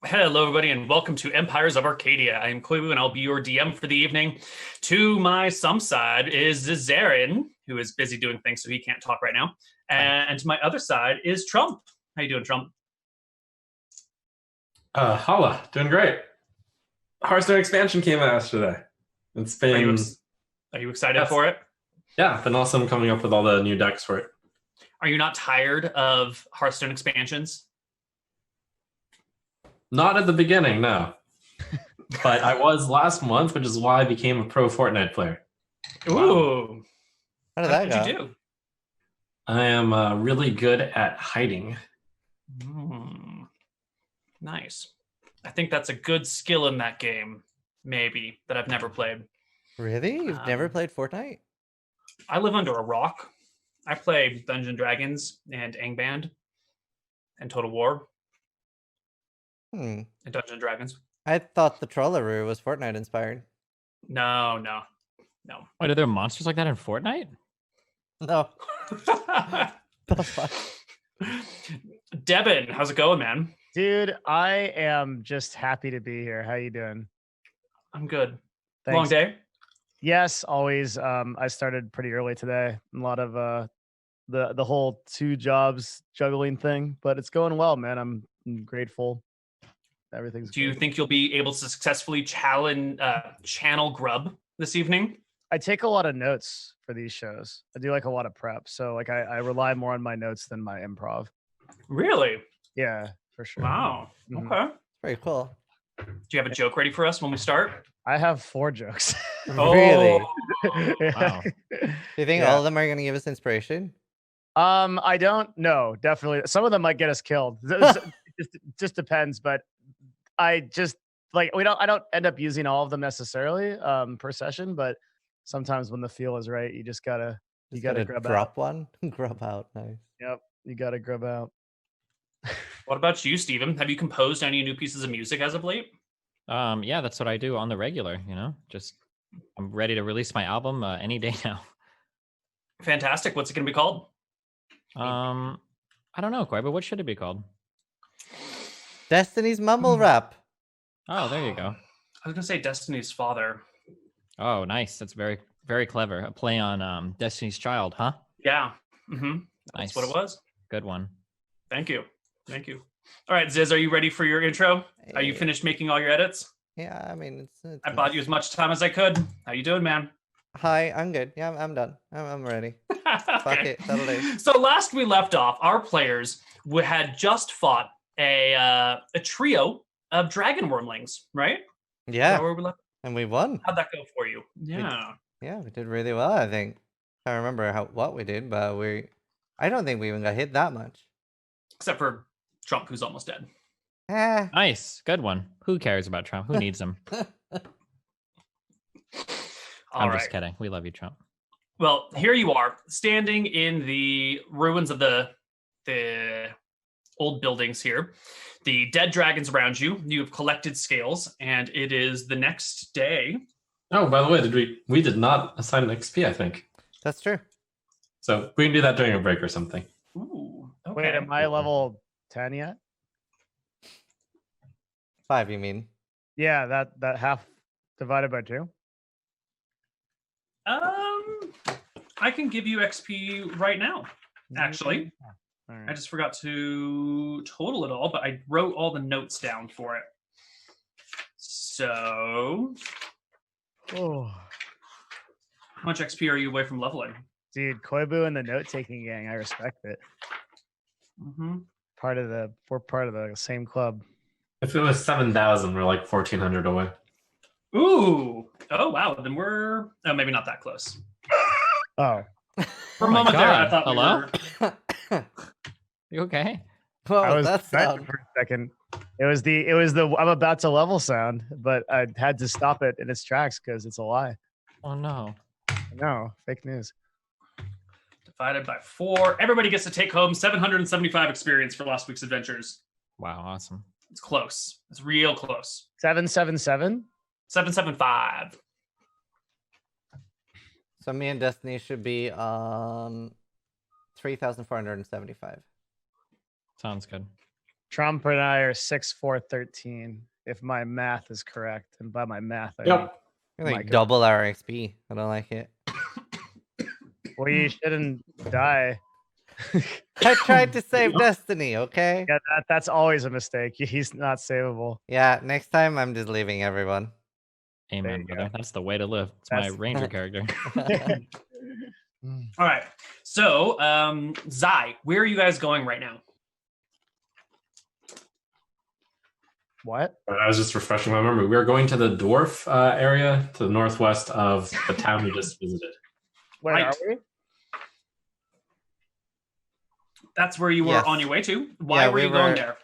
Hello, everybody, and welcome to Empires of Arcadia. I am Koibu, and I'll be your DM for the evening. To my some side is Zizaran, who is busy doing things, so he can't talk right now. And to my other side is Trump. How you doing, Trump? Holla, doing great. Hearthstone expansion came out yesterday. It's been Are you excited for it? Yeah, been awesome coming up with all the new decks for it. Are you not tired of Hearthstone expansions? Not at the beginning, no. But I was last month, which is why I became a pro Fortnite player. Ooh. How did that What go? did you do? I am really good at hiding. Nice. I think that's a good skill in that game, maybe, that I've never played. Really? You've never played Fortnite? I live under a rock. I play Dungeons & Dragons and Angband and Total War Hmm. and Dungeons & Dragons. I thought the Trollaroo was Fortnite inspired. No. Wait, are there monsters like that in Fortnite? No. The fuck? Devin, how's it going, man? Dude, I am just happy to be here. How you doing? I'm good. Thanks. Long day? Yes, always. I started pretty early today. A lot of the whole 2 jobs juggling thing, but it's going well, man. I'm grateful. Everything's Do you good. think you'll be able to successfully channel Grub this evening? I take a lot of notes for these shows. I do like a lot of prep. So like I rely more on my notes than my improv. Really? Yeah, for sure. Wow. Mhm. Okay. Very cool. Do you have a joke ready for us when we start? I have 4 jokes. Really? Wow. Do you think Yeah. all of them are going to give us inspiration? I don't know. Definitely. Some of them might get us killed. Just depends, but I just like I don't end up using all of them necessarily per session, but sometimes when the feel is right, you just gotta Just gotta gonna grub drop out. one? Grub out. Nice. Yep, you gotta grub out. What about you, Steven? Have you composed any new pieces of music as of late? Yeah, that's what I do on the regular, just I'm ready to release my album any day now. Fantastic. What's it going to be called? I don't know, Koi, but what should it be called? Destiny's Mumble Rap. Oh, there you go. I was going to say Destiny's Father. Oh, nice. That's very, very clever. A play on Destiny's Child, huh? Yeah. That's Nice. what it was. Good one. Thank you. All right, Ziz, are you ready for your intro? Are you Eh, finished making all your edits? Yeah, I mean, it's I bought you as much time as I could. How you doing, man? Hi, I'm good. Yeah, I'm done. I'm ready. Fuck Okay. it, settle down. So last we left off, our players had just fought a trio of dragon wormlings, right? Is that Yeah, where we left? and we won. How'd that go for you? Yeah. Yeah, we did really well, I think. I don't remember what we did, but I don't think we even got hit that much. Except for Trump, who's almost dead. Ah. Nice. Good one. Who cares about Trump? Who needs him? I'm just kidding. We love you, Trump. Well, here you are, standing in the ruins of the old buildings here. The dead dragons around you. You have collected scales, and it is the next day. Oh, by the way, we did not assign an XP, I think. That's true. So we can do that during a break or something. Ooh. Okay. Wait, am I level 10 yet? 5, you mean? Yeah, that half divided by 2. I can give you XP right now. Actually, All I right. just forgot to total it all, but I wrote all the notes down for it. So, Oh, how much XP are you away from leveling? dude, Koibu and the note-taking gang, I respect it. Mm-hmm. We're part of the same club. If it was 7,000, we're like 1,400 away. Ooh. Oh, wow. Then we're maybe not that close. Oh, For a my moment there, I God. thought Hello? we were... You okay? Well, I was that's excited for a second. It was the I'm about to level sound, but I had to stop it in its tracks because it's a lie. Oh no. No, fake news. divided by 4. Everybody gets to take home 775 experience for last week's adventures. Wow, awesome. It's close. It's real close. 777. 775. So me and Destiny should be on 3,475. Sounds good. Trump and I are 6, 4, 13. If my math is correct, and by my math, I Yep. You're My like God. double our XP. I don't like it. mean, well, you shouldn't die. I tried to save Destiny, okay? Yeah, that's always a mistake. He's not savable. Yeah, next time I'm just leaving everyone. Amen, you go. brother. That's the way to live. It's my That's- ranger character. All right. So, Zai, where are you guys going right now? What? I was just refreshing my memory. We are going to the dwarf area to the northwest of the town we just visited. Wait, Right. are we? That's where you were Yes. on your way to. Why Yeah, were we you going were- there?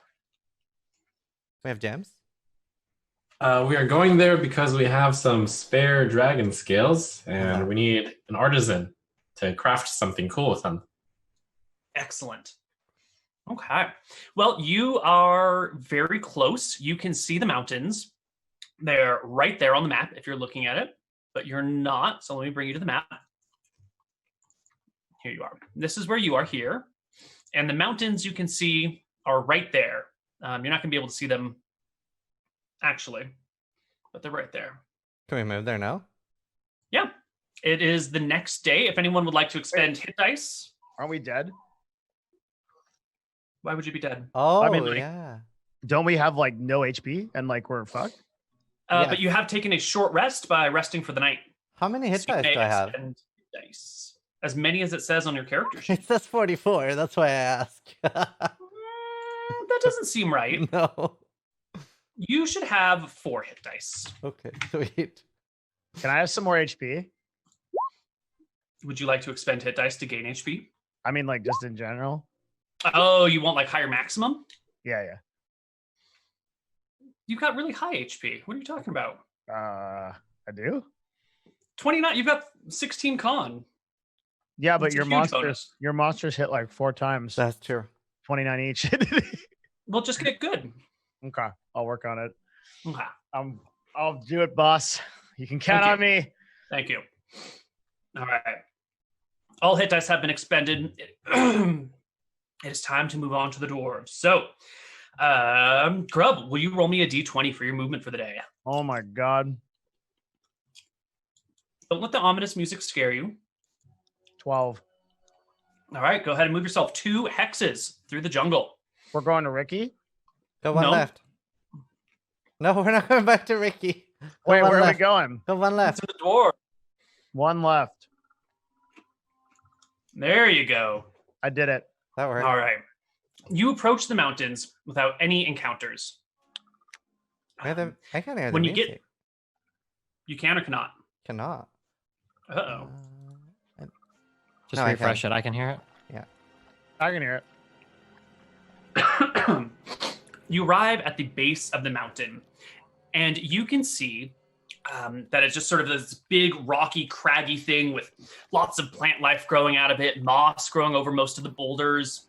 We have gems? We are going there because we have some spare dragon scales, and we need an artisan to craft something cool with them. Excellent. Okay. Well, you are very close. You can see the mountains. They're right there on the map if you're looking at it, but you're not. So let me bring you to the map. Here you are. This is where you are here. And the mountains you can see are right there. You're not going to be able to see them actually, but they're right there. Can we move there now? Yeah. It is the next day. If anyone would like to expend hit dice, Aren't we dead? why would you be dead? Oh, mean, like- yeah. Don't we have like no HP and like we're fucked? Yes. But you have taken a short rest by resting for the night. How many hit So you dice may do I have? expend dice. As many as it says on your character sheet. It says 44. That's why I ask. That doesn't seem right. No. You should have 4 hit dice. Okay, sweet. Can I have some more HP? Would you like to expend hit dice to gain HP? I mean, like just in general. Oh, you want like higher maximum? Yeah, You've got really high HP. What are you talking about? yeah. I do. 29. You've got 16 con. Yeah, but That's a your huge bonus. monsters hit like 4 times, That's true. 29 each. Well, just get good. Okay, I'll work on it. Okay. I'll do it, boss. You can count Thank on me. Thank you. All right. All hit dice have been expended. It is time to move on to the dwarves. So, Grub, will you roll me a d20 for your movement for the day? Oh my god. Don't let the ominous music scare you. 12. All right, go ahead and move yourself 2 hexes through the jungle. We're going to Ricky. Go one No. left. No, we're not going back to Ricky. Go Wait, one where are we left. going? Go one left. To the dwarf. 1 left. There you go. I did it. That worked. All right. You approach the mountains without any encounters. I can't hear the When you music. get- You can or cannot. Cannot. Uh-oh. Just No, I refresh can. it. I can hear it. I can hear it. You arrive at the base of the mountain, and you can see that it's just sort of this big, rocky, craggy thing with lots of plant life growing out of it, moss growing over most of the boulders.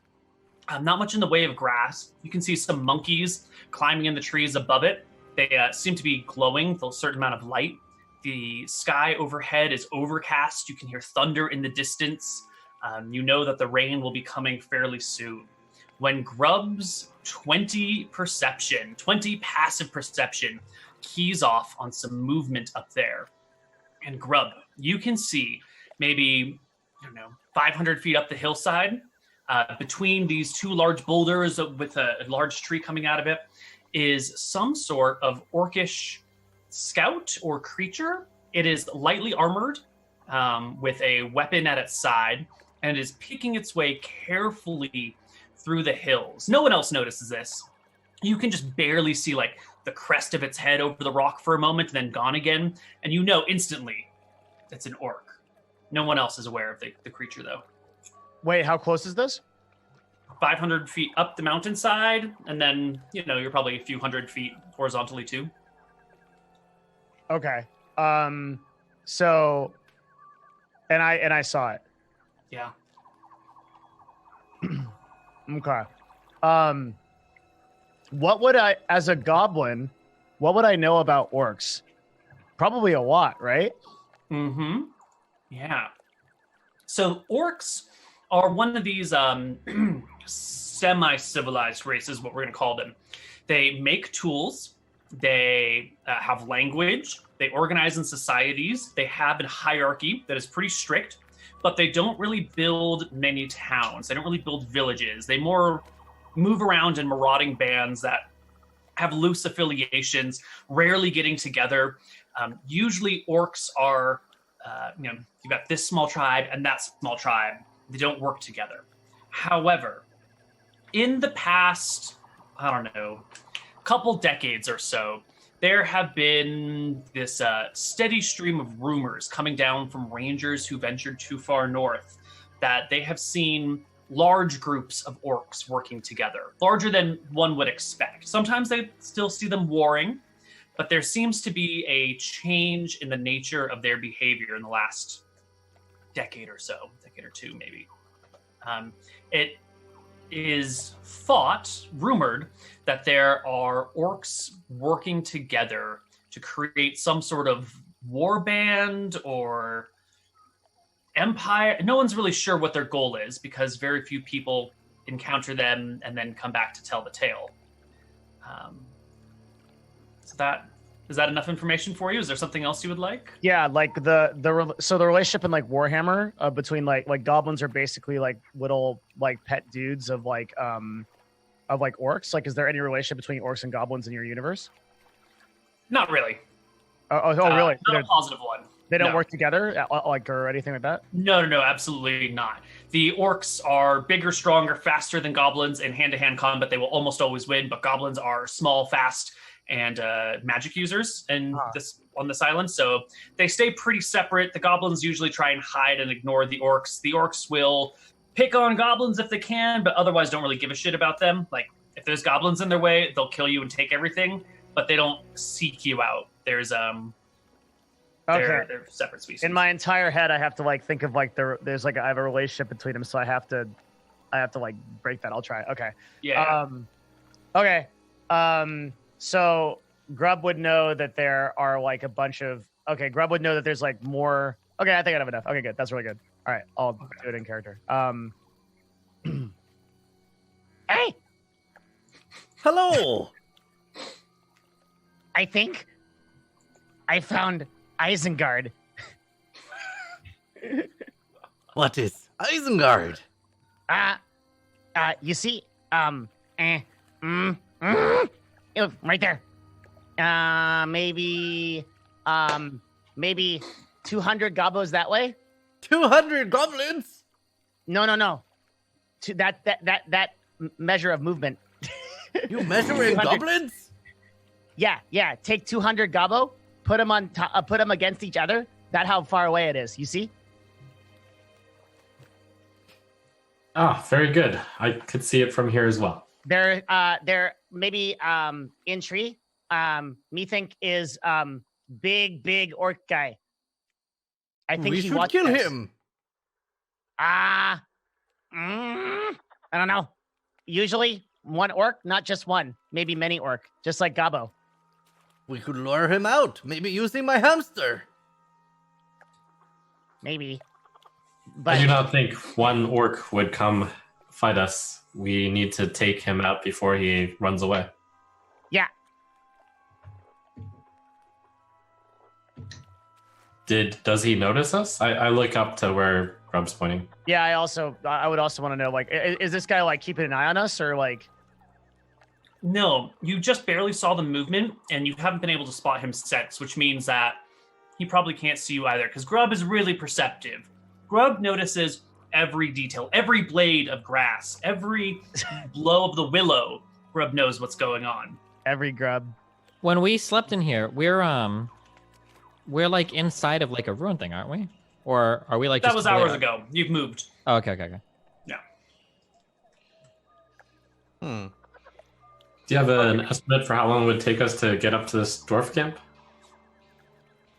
Not much in the way of grass. You can see some monkeys climbing in the trees above it. They seem to be glowing with a certain amount of light. The sky overhead is overcast. You can hear thunder in the distance. You know that the rain will be coming fairly soon. When Grub's 20 passive perception, keys off on some movement up there. And Grub, you can see maybe, 500 feet up the hillside, between these 2 large boulders with a large tree coming out of it, is some sort of orcish scout or creature. It is lightly armored with a weapon at its side, and it is picking its way carefully through the hills. No one else notices this. You can just barely see like the crest of its head over the rock for a moment, then gone again, and you know instantly it's an orc. No one else is aware of the creature, though. Wait, how close is this? 500 feet up the mountainside, and then, you're probably a few hundred feet horizontally, too. Okay. So, and I saw it. Yeah. Okay. What would I, as a goblin, what would I know about orcs? Probably a lot, right? Mm-hmm. Yeah. So orcs are one of these semi-civilized race is what we're going to call them. They make tools. They have language. They organize in societies. They have a hierarchy that is pretty strict, but they don't really build many towns. They don't really build villages. They more move around in marauding bands that have loose affiliations, rarely getting together. Usually orcs are, you've got this small tribe and that small tribe. They don't work together. However, in the past, I don't know, couple decades or so, there have been this steady stream of rumors coming down from rangers who ventured too far north that they have seen large groups of orcs working together, larger than one would expect. Sometimes they still see them warring, but there seems to be a change in the nature of their behavior in the last decade or two maybe. It is rumored, that there are orcs working together to create some sort of war band or empire. No one's really sure what their goal is because very few people encounter them and then come back to tell the tale. Is that enough information for you? Is there something else you would like? Yeah, like the relationship in like Warhammer between like goblins are basically like little like pet dudes of like orcs. Like, is there any relationship between orcs and goblins in your universe? Not really. Oh, really? Not a positive one. They don't work together, like, or anything like that? No, absolutely not. The orcs are bigger, stronger, faster than goblins in hand-to-hand combat. They will almost always win, but goblins are small, fast, and magic users on this island. So they stay pretty separate. The goblins usually try and hide and ignore the orcs. The orcs will pick on goblins if they can, but otherwise don't really give a shit about them. Like, if there's goblins in their way, they'll kill you and take everything, but they don't seek you out. There's they're separate species. In my entire head, I have to like think of like there's like I have a relationship between them, so I have to like break that. I'll try. Okay. Yeah. Okay. So Grub would know that there are like a bunch of. Okay, Grub would know that there's like more. Okay, I think I have enough. Okay, good. That's really good. All right, I'll do it in character. Hey. Hello. I think I found Isengard. What is Isengard? You see, right there. Maybe 200 gobos that way. 200 goblins? No. To that measure of movement. You measure in goblins? Yeah. Take 200 gobbo, put them put them against each other. That's how far away it is. You see? Ah, very good. I could see it from here as well. They're maybe in tree. Me think is big orc guy. I think we he should kill this. him. I don't know. Usually one orc, not just one. Maybe many orc, just like Gabo. We could lure him out, maybe using my hamster. Maybe. But I do not think one orc would come fight us. We need to take him out before he runs away. Yeah. Does he notice us? I look up to where Grub's pointing. Yeah, I would also want to know, like, is this guy like keeping an eye on us, or like? No, you just barely saw the movement, and you haven't been able to spot him since, which means that he probably can't see you either, because Grub is really perceptive. Grub notices every detail, every blade of grass, every blow of the willow. Grub knows what's going on. Every Grub. When we slept in here, we're like inside of like a ruin thing, aren't we? Or are we like that just was hours ago? You've moved. Oh, okay. Yeah. Do you have an estimate for how long it would take us to get up to this dwarf camp?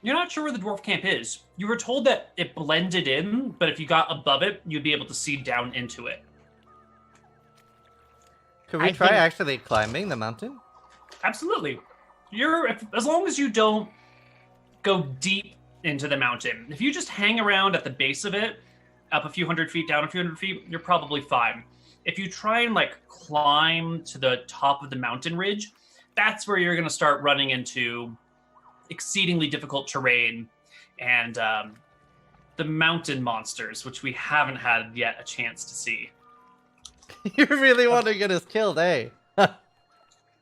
You're not sure where the dwarf camp is. You were told that it blended in, but if you got above it, you'd be able to see down into it. Could we try actually climbing the mountain? Absolutely. As long as you don't go deep into the mountain. If you just hang around at the base of it, up a few hundred feet, down a few hundred feet, you're probably fine. if you try and like climb to the top of the mountain ridge, that's where you're going to start running into exceedingly difficult terrain and the mountain monsters, which we haven't had yet a chance to see. You really want to get us killed, eh?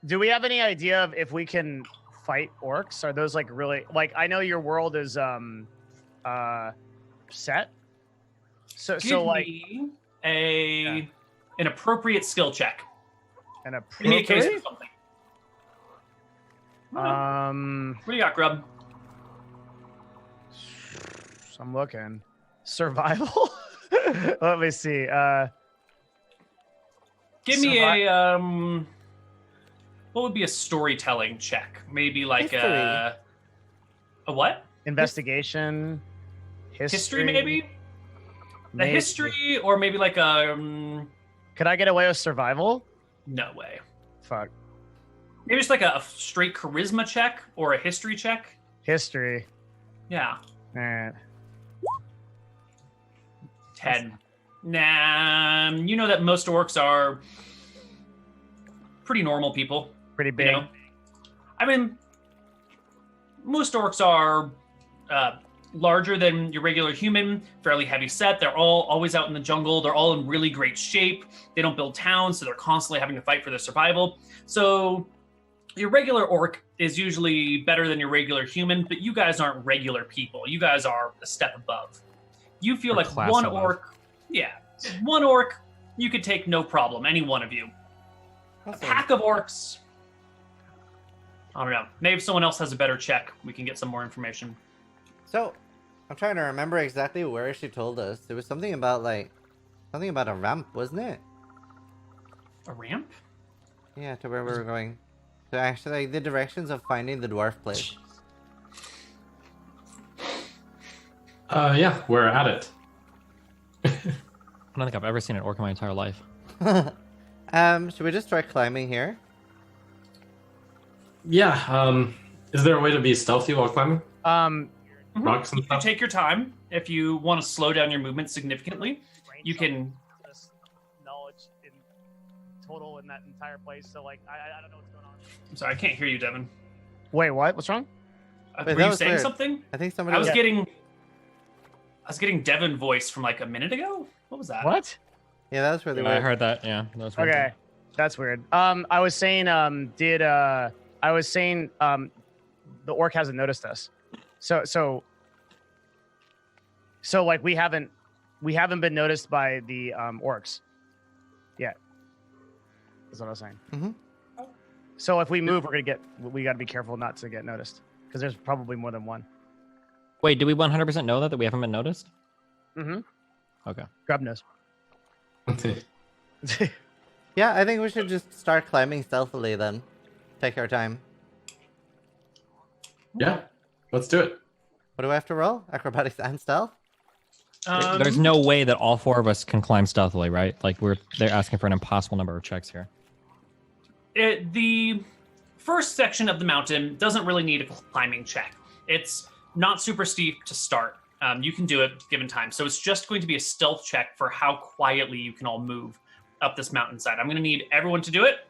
Do we have any idea of if we can fight orcs? Are those like really like? I know your world is set. So like me an appropriate skill check. an Give me a case appropriate. for something. What do you got, Grub? I'm looking. Survival. Let me see. Give me a what would be a storytelling check? Maybe like a what? Investigation. History maybe? A history or maybe like a Could I get away with survival? no way. Fuck. Maybe just like a straight charisma check or a history check. History. Yeah. Alright. 10. Nah, you know that most orcs are pretty normal people. Pretty big. You know? I mean, most orcs are larger than your regular human, fairly heavy set. They're all always out in the jungle. They're all in really great shape. They don't build towns, so they're constantly having to fight for their survival. So your regular orc is usually better than your regular human, but you guys aren't regular people. You guys are a step above. You feel Or like class one above. orc, one orc you could take no problem, any one of you. A Awesome. pack of orcs, I don't know. Maybe if someone else has a better check, we can get some more information. So, I'm trying to remember exactly where she told us. There was something about a ramp, wasn't it? A ramp? Yeah, to where we were going. So actually, the directions of finding the dwarf place. Yeah, we're at it. I don't think I've ever seen an orc in my entire life. Should we just try climbing here? Yeah. Is there a way to be stealthy while climbing? Rocks and You stuff? take your time. If you want to slow down your movement significantly, you can. This knowledge in total in that entire place. So like, I don't know what's going on. I'm sorry, I can't hear you, Devin. Wait, what? What's wrong? Wait, Were that you was saying weird. something? I think somebody I was was... getting Devin voice from like a minute ago. What was that? What? Yeah, that was really I weird. heard that. Yeah, that was weird. Okay, that's weird. I was saying, the orc hasn't noticed us. So like we haven't been noticed by the orcs yet. That's what I was saying. Mhm. So if we move, we got to be careful not to get noticed because there's probably more than one. Wait, do we 100% know that we haven't been noticed? Mm-hmm. Okay. Grub knows. Yeah, I think we should just start climbing stealthily then. Take our time. Yeah, let's do it. What do I have to roll? Acrobatics and stealth? There's no way that all four of us can climb stealthily, right? Like they're asking for an impossible number of checks here. The first section of the mountain doesn't really need a climbing check. It's not super steep to start. You can do it given time. So it's just going to be a stealth check for how quietly you can all move up this mountainside. I'm going to need everyone to do it,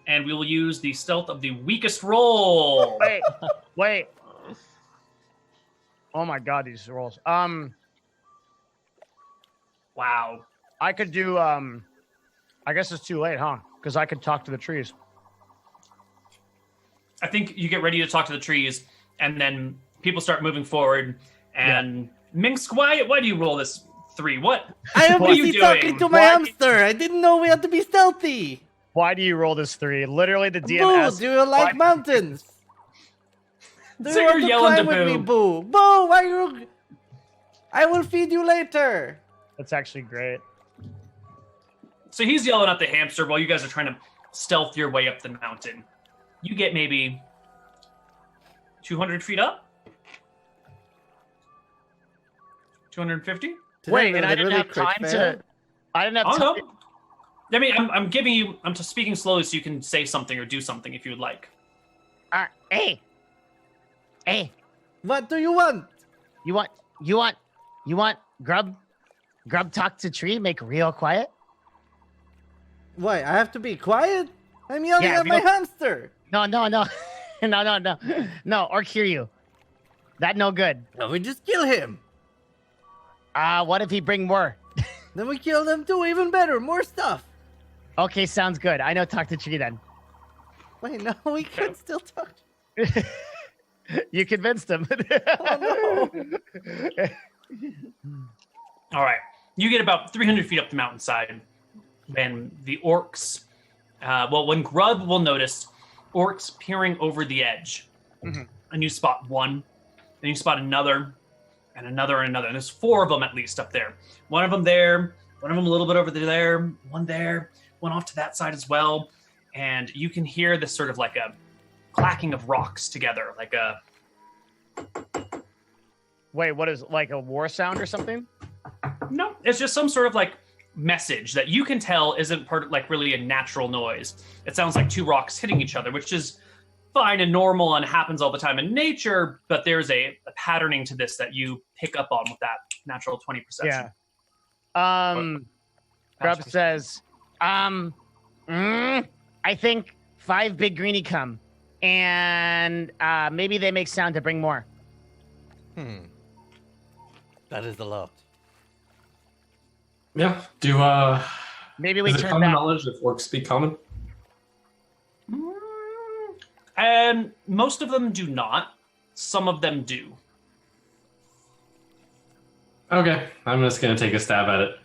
and we will use the stealth of the weakest roll. Wait. Oh my god, these rolls. Wow. I could do. I guess it's too late, huh? Because I could talk to the trees. I think you get ready to talk to the trees, and then people start moving forward. And Minsk, why do you roll this 3? What? I am What are you busy doing? talking to my Why- hamster! I didn't know we had to be stealthy! Why do you roll this 3? Literally, the DM Boo, asked. do you like why- mountains? Do So you you're want to yelling climb to with me, Boo. Boo? Boo, why you... I will feed you later! That's actually great. So he's yelling at the hamster while you guys are trying to stealth your way up the mountain. You get maybe 200 feet up? 250? Wait, and I didn't literally have crit time fail? to. I didn't have Oh, time. no. I mean, I'm giving you, I'm just speaking slowly so you can say something or do something if you would like. Hey, What do you want? you want Grub talk to tree, make real quiet. Why? I have to be quiet? I'm yelling Yeah, at my hamster. No. No, orc hear you. That no good. No, we just kill him. What if he bring more? Then we kill them too. Even better. More stuff. Okay, sounds good. I know talk to tree then. Wait, no, we could still talk. You convinced him. Oh, no. All right. You get about 300 feet up the mountainside, and the orcs. When Grub will notice orcs peering over the edge, and you spot one, then you spot another, and another, and another. And there's 4 of them at least up there. One of them there, one of them a little bit over there, one off to that side as well. And you can hear this sort of like a clacking of rocks together, like a. Wait, what is like a war sound or something? No, it's just some sort of like message that you can tell isn't part of, like really a natural noise. It sounds like 2 rocks hitting each other, which is fine and normal and happens all the time in nature, but there's a patterning to this that you pick up on with that natural 20 perception. Yeah. Grub says, I think 5 big greenie come, and maybe they make sound to bring more. That is a lot. Yeah. Maybe we is it turn common back. knowledge if orcs speak common? And most of them do not. Some of them do. Okay, I'm just gonna take a stab at it.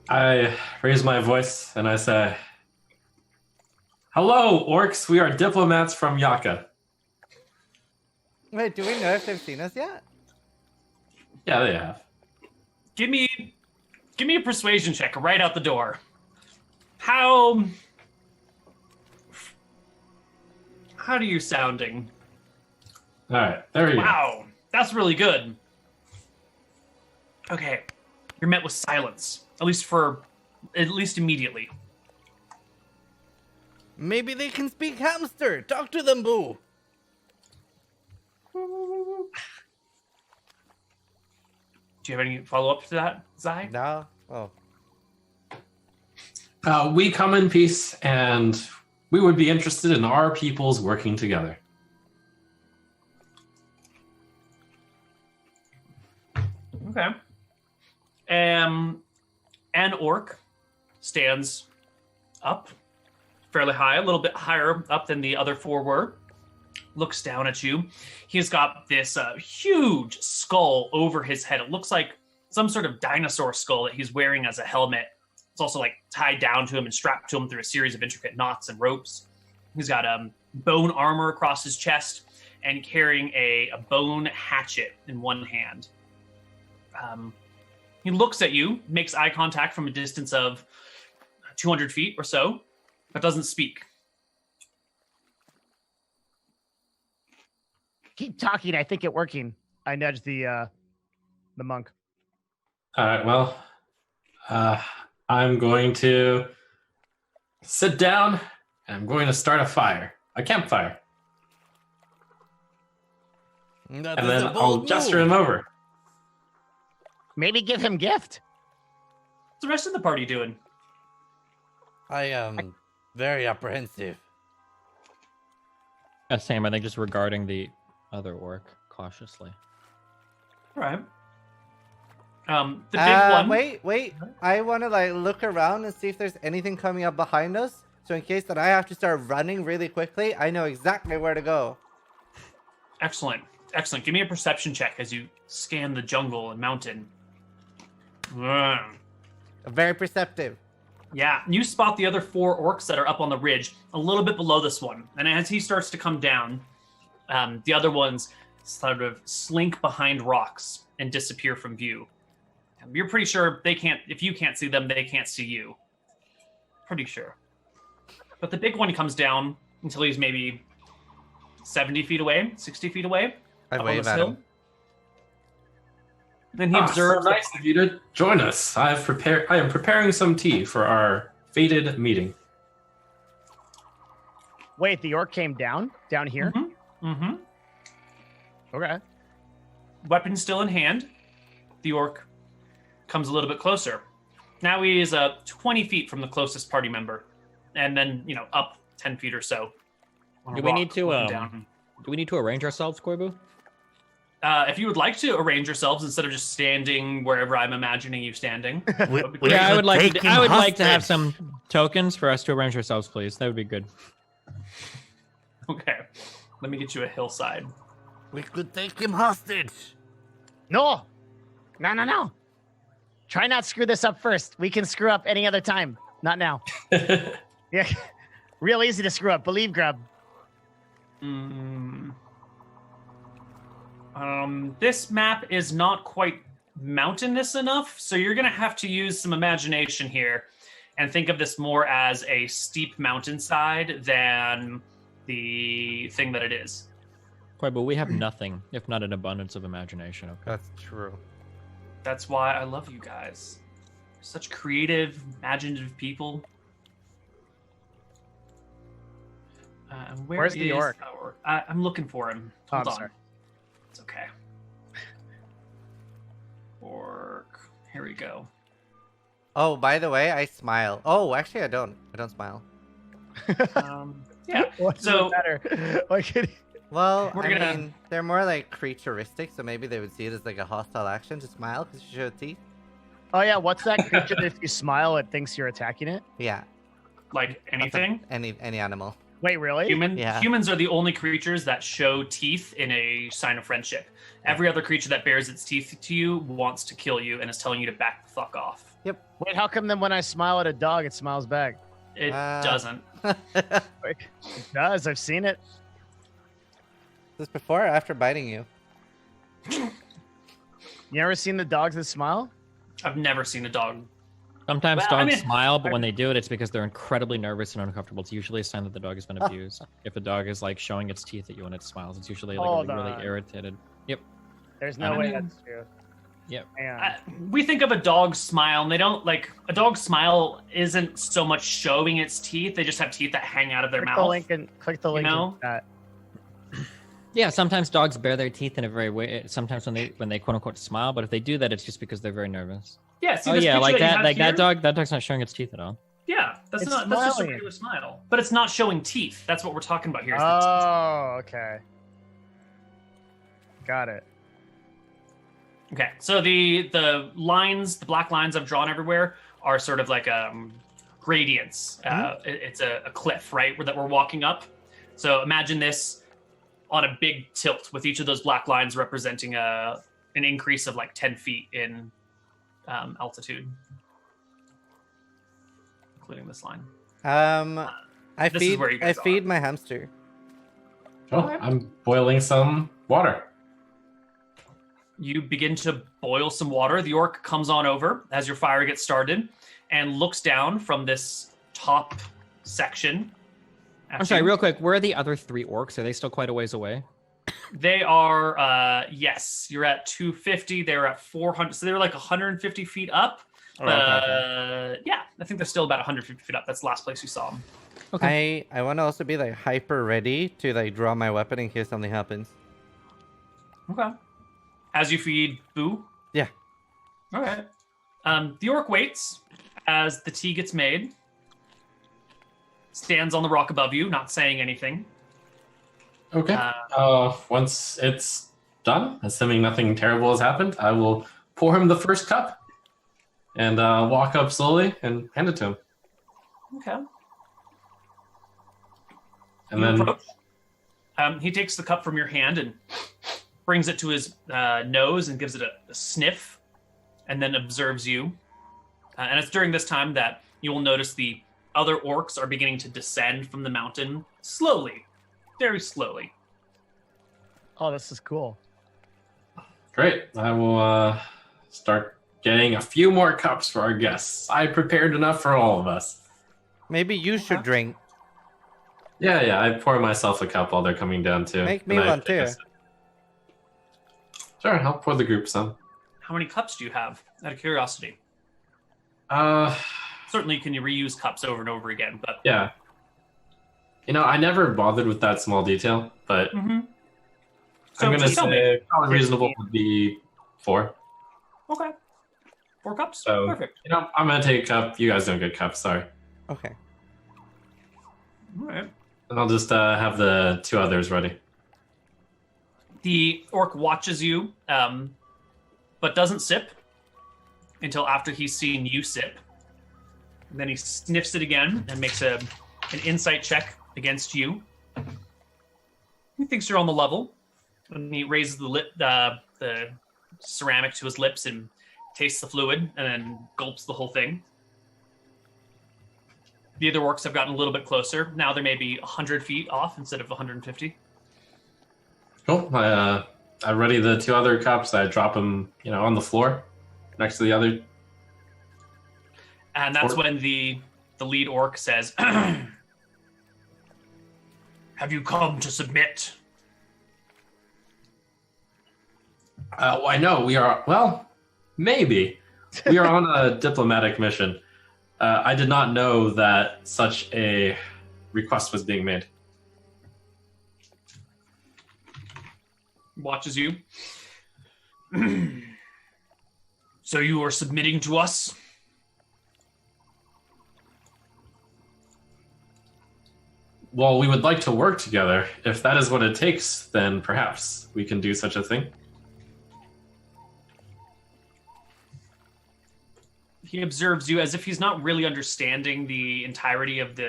I raise my voice and I say, "Hello, orcs. We are diplomats from Yaka." Wait, do we know if they've seen us yet? Yeah, they have. Give me a persuasion check right out the door. How are you sounding? All right, there we go. Wow, that's really good. Okay, you're met with silence, at least immediately. Maybe they can speak hamster. Talk to them, Boo. Do you have any follow-up to that, Zai? No. Oh. We come in peace, and we would be interested in our peoples working together. Okay. An orc stands up fairly high, a little bit higher up than the other 4 were. Looks down at you. He's got this huge skull over his head. It looks like some sort of dinosaur skull that he's wearing as a helmet. It's also like tied down to him and strapped to him through a series of intricate knots and ropes. He's got bone armor across his chest and carrying a bone hatchet in one hand. He looks at you, makes eye contact from a distance of 200 feet or so, but doesn't speak. Keep talking. I think it working. I nudged the monk. All right, well, I'm going to sit down, and I'm going to start a campfire. And then I'll gesture him over. Maybe give him gift. What's the rest of the party doing? I am very apprehensive. Same, I think just regarding the other orc cautiously. All right. The big one. Wait. I want to like look around and see if there's anything coming up behind us. So in case that I have to start running really quickly, I know exactly where to go. Excellent. Give me a perception check as you scan the jungle and mountain. Very perceptive. Yeah, you spot the other 4 orcs that are up on the ridge, a little bit below this one. And as he starts to come down, the other ones sort of slink behind rocks and disappear from view. You're pretty sure they can't, if you can't see them, they can't see you. Pretty sure. But the big one comes down until he's maybe 70 feet away, 60 feet away. I up on wave this at hill. him. Then he observes. So nice of you to join us. I am preparing some tea for our fated meeting. Wait, the orc came down here. Mm-hmm. Okay. Weapon still in hand. The orc comes a little bit closer. Now he is 20 feet from the closest party member, and then up 10 feet or so. On a Do we rock need to looking down. do we need to arrange ourselves, Koibu? If you would like to arrange yourselves instead of just standing wherever I'm imagining you standing, that would be We great. Yeah, I would like take to. him I would like to have hostage. some tokens for us to arrange ourselves, please. That would be good. Okay, let me get you a hillside. We could take him hostage. No. Try not screw this up first. We can screw up any other time. Not now. Yeah. Real easy to screw up. Believe, Grub. This map is not quite mountainous enough, so you're gonna have to use some imagination here and think of this more as a steep mountainside than the thing that it is. Koibu, we have nothing if not an abundance of imagination. Okay. That's true. That's why I love you guys. Such creative, imaginative people. Where's the orc? I'm looking for him. Oh, Hold I'm on. sorry. It's okay. Orc. Here we go. Oh, by the way, I smile. Oh, actually, I don't. I don't smile. Yeah. What's So- better? Like, Well, We're I gonna- mean, they're more like creaturistic, so maybe they would see it as like a hostile action to smile because you show teeth. oh yeah, what's that creature that if you smile, it thinks you're attacking it? Yeah. Like that's anything. Any animal. Wait, really? Yeah. Humans are the only creatures that show teeth in a sign of friendship. Every other creature that bears its teeth to you wants to kill you and is telling you to back the fuck off. Wait, how come then when I smile at a dog, it smiles back? It doesn't. Wait, it does. I've seen it. This before or after biting you? You ever seen the dogs that smile? I've never seen a dog. Sometimes Well, dogs I mean, smile, but when they do it, it's because they're incredibly nervous and uncomfortable. It's usually a sign that the dog has been abused. If a dog is like showing its teeth at you when it smiles, it's usually like Hold really, on. really irritated. Yep. There's no I way mean- that's true. Yep. Man. We think of a dog's smile, and they don't like a dog's smile isn't so much showing its teeth. They just have teeth that hang out of their Click mouth. the link and click the link. know? in chat. Yeah, sometimes dogs bare their teeth in a very way. Sometimes when they quote unquote smile, but if they do that, it's just because they're very nervous. Yeah, see Oh this yeah, picture like you that. have Like here? that dog. That dog's not showing its teeth at all. Yeah, that's It's just a smiling. regular smile, but it's not showing teeth. That's what we're talking about here. is the teeth. Oh, okay. Got it. Okay, so the lines, the black lines I've drawn everywhere are sort of like gradients. It's a cliff, right, that we're walking up. So imagine this on a big tilt with each of those black lines representing an increase of like 10 feet in altitude, including this line. I This is where you guys feed are. my hamster. Oh, I'm boiling some water. You begin to boil some water. The orc comes on over as your fire gets started and looks down from this top section. at I'm sorry, you. real quick. Where are the other 3 orcs? Are they still quite a ways away? They are, yes, you're at 250. They're at 400. So they're like 150 feet up. Oh, But okay. yeah, I think they're still about 150 feet up. That's the last place you saw them. I want to also be like hyper ready to like draw my weapon in case something happens. Okay. As you feed Boo. Yeah. Okay. The orc waits as the tea gets made. Stands on the rock above you, not saying anything. Okay. Once it's done, assuming nothing terrible has happened, I will pour him the first cup and walk up slowly and hand it to him. Okay. And You then approach. He takes the cup from your hand and brings it to his nose and gives it a sniff, and then observes you. And it's during this time that you will notice the other orcs are beginning to descend from the mountain slowly, very slowly. Oh, this is cool. great. I will start getting a few more cups for our guests. I prepared enough for all of us. Maybe you should drink. Yeah, I pour myself a cup while they're coming down too. Make me And I one, take a too. sip. Sure, I'll pour the group some. How many cups do you have, out of curiosity? Uh, Certainly, you can reuse cups over and over again, but yeah. You know, I never bothered with that small detail, but So I'm gonna just tell me. say probably reasonable would be 4. Okay. 4 cups? So, Perfect. I'm going to take a cup. You guys don't get cups, sorry. Okay. All right. And I'll just have the 2 others ready. The orc watches you, but doesn't sip until after he's seen you sip. And then he sniffs it again and makes an insight check against you. He thinks you're on the level. And he raises the ceramic to his lips and tastes the fluid and then gulps the whole thing. The other orcs have gotten a little bit closer. Now they're maybe 100 feet off instead of 150. Cool. I ready the 2 other cups. I drop them, on the floor next to the other. And that's when the lead orc says, "Have you come to submit?" I know we are. Well, maybe we are on a diplomatic mission. I did not know that such a request was being made. Watches you. So you are submitting to us? Well, we would like to work together. If that is what it takes, then perhaps we can do such a thing. He observes you as if he's not really understanding the entirety of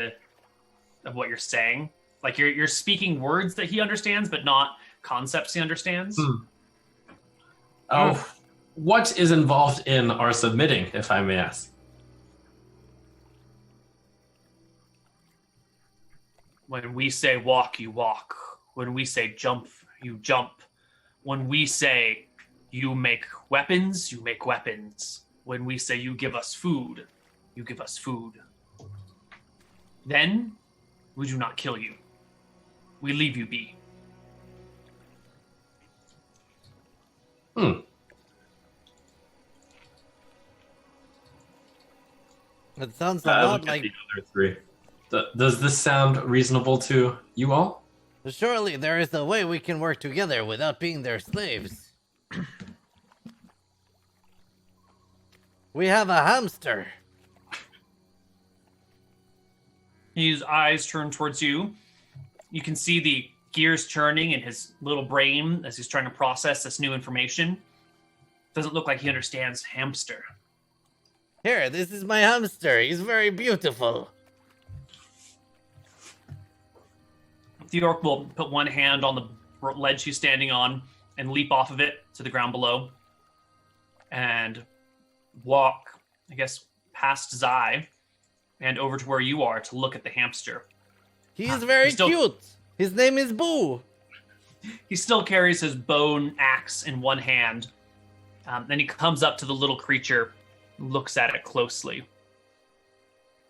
what you're saying. Like you're speaking words that he understands, but not concepts he understands. Oh, what is involved in our submitting, if I may ask? When we say walk, you walk. When we say jump, you jump. When we say you make weapons, you make weapons. When we say you give us food, you give us food. Then we do not kill you. We leave you be. It sounds a lot Look at like... the other 3. Does this sound reasonable to you all? Surely there is a way we can work together without being their slaves. We have a hamster. His eyes turn towards you. You can see the gears churning in his little brain as he's trying to process this new information. Doesn't look like he understands hamster. Here, this is my hamster. He's very beautiful. The orc will put one hand on the ledge he's standing on and leap off of it to the ground below and walk, I guess, past Zai and over to where you are to look at the hamster. He is very cute. His name is Boo. He still carries his bone axe in one hand. Then he comes up to the little creature, looks at it closely,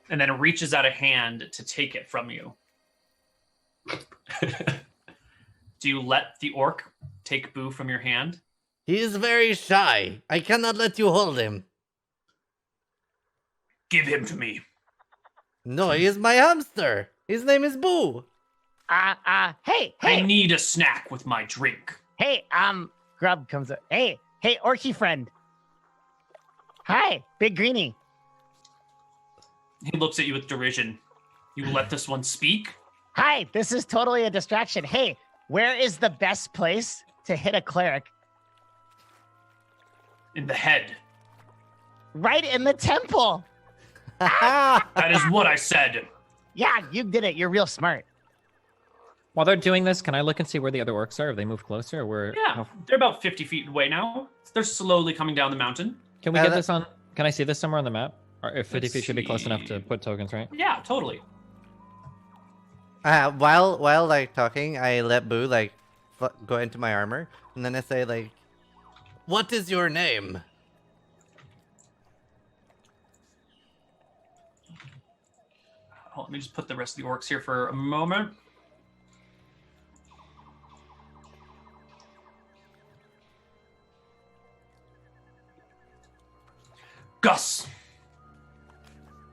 and then reaches out a hand to take it from you. Do you let the orc take Boo from your hand? He is very shy. I cannot let you hold him. Give him to me. No, he is my hamster. His name is Boo. Hey. I need a snack with my drink. Hey, Grub comes up. Hey, orky friend. Hi, Big Greenie. He looks at you with derision. You let this one speak? Hi, this is totally a distraction. Hey, where is the best place to hit a cleric? In the head. Right in the temple. That is what I said. Yeah, you did it. You're real smart. While they're doing this, can I look and see where the other orcs are? Have they moved closer? Or where? Yeah, they're about 50 feet away now. They're slowly coming down the mountain. Can we get this on? Can I see this somewhere on the map? Or if 50 feet should be close enough to put tokens, right? Yeah, totally. While like talking, I let Boo like go into my armor, and then I say like, "What is your name?" Oh, let me just put the rest of the orcs here for a moment. Gus.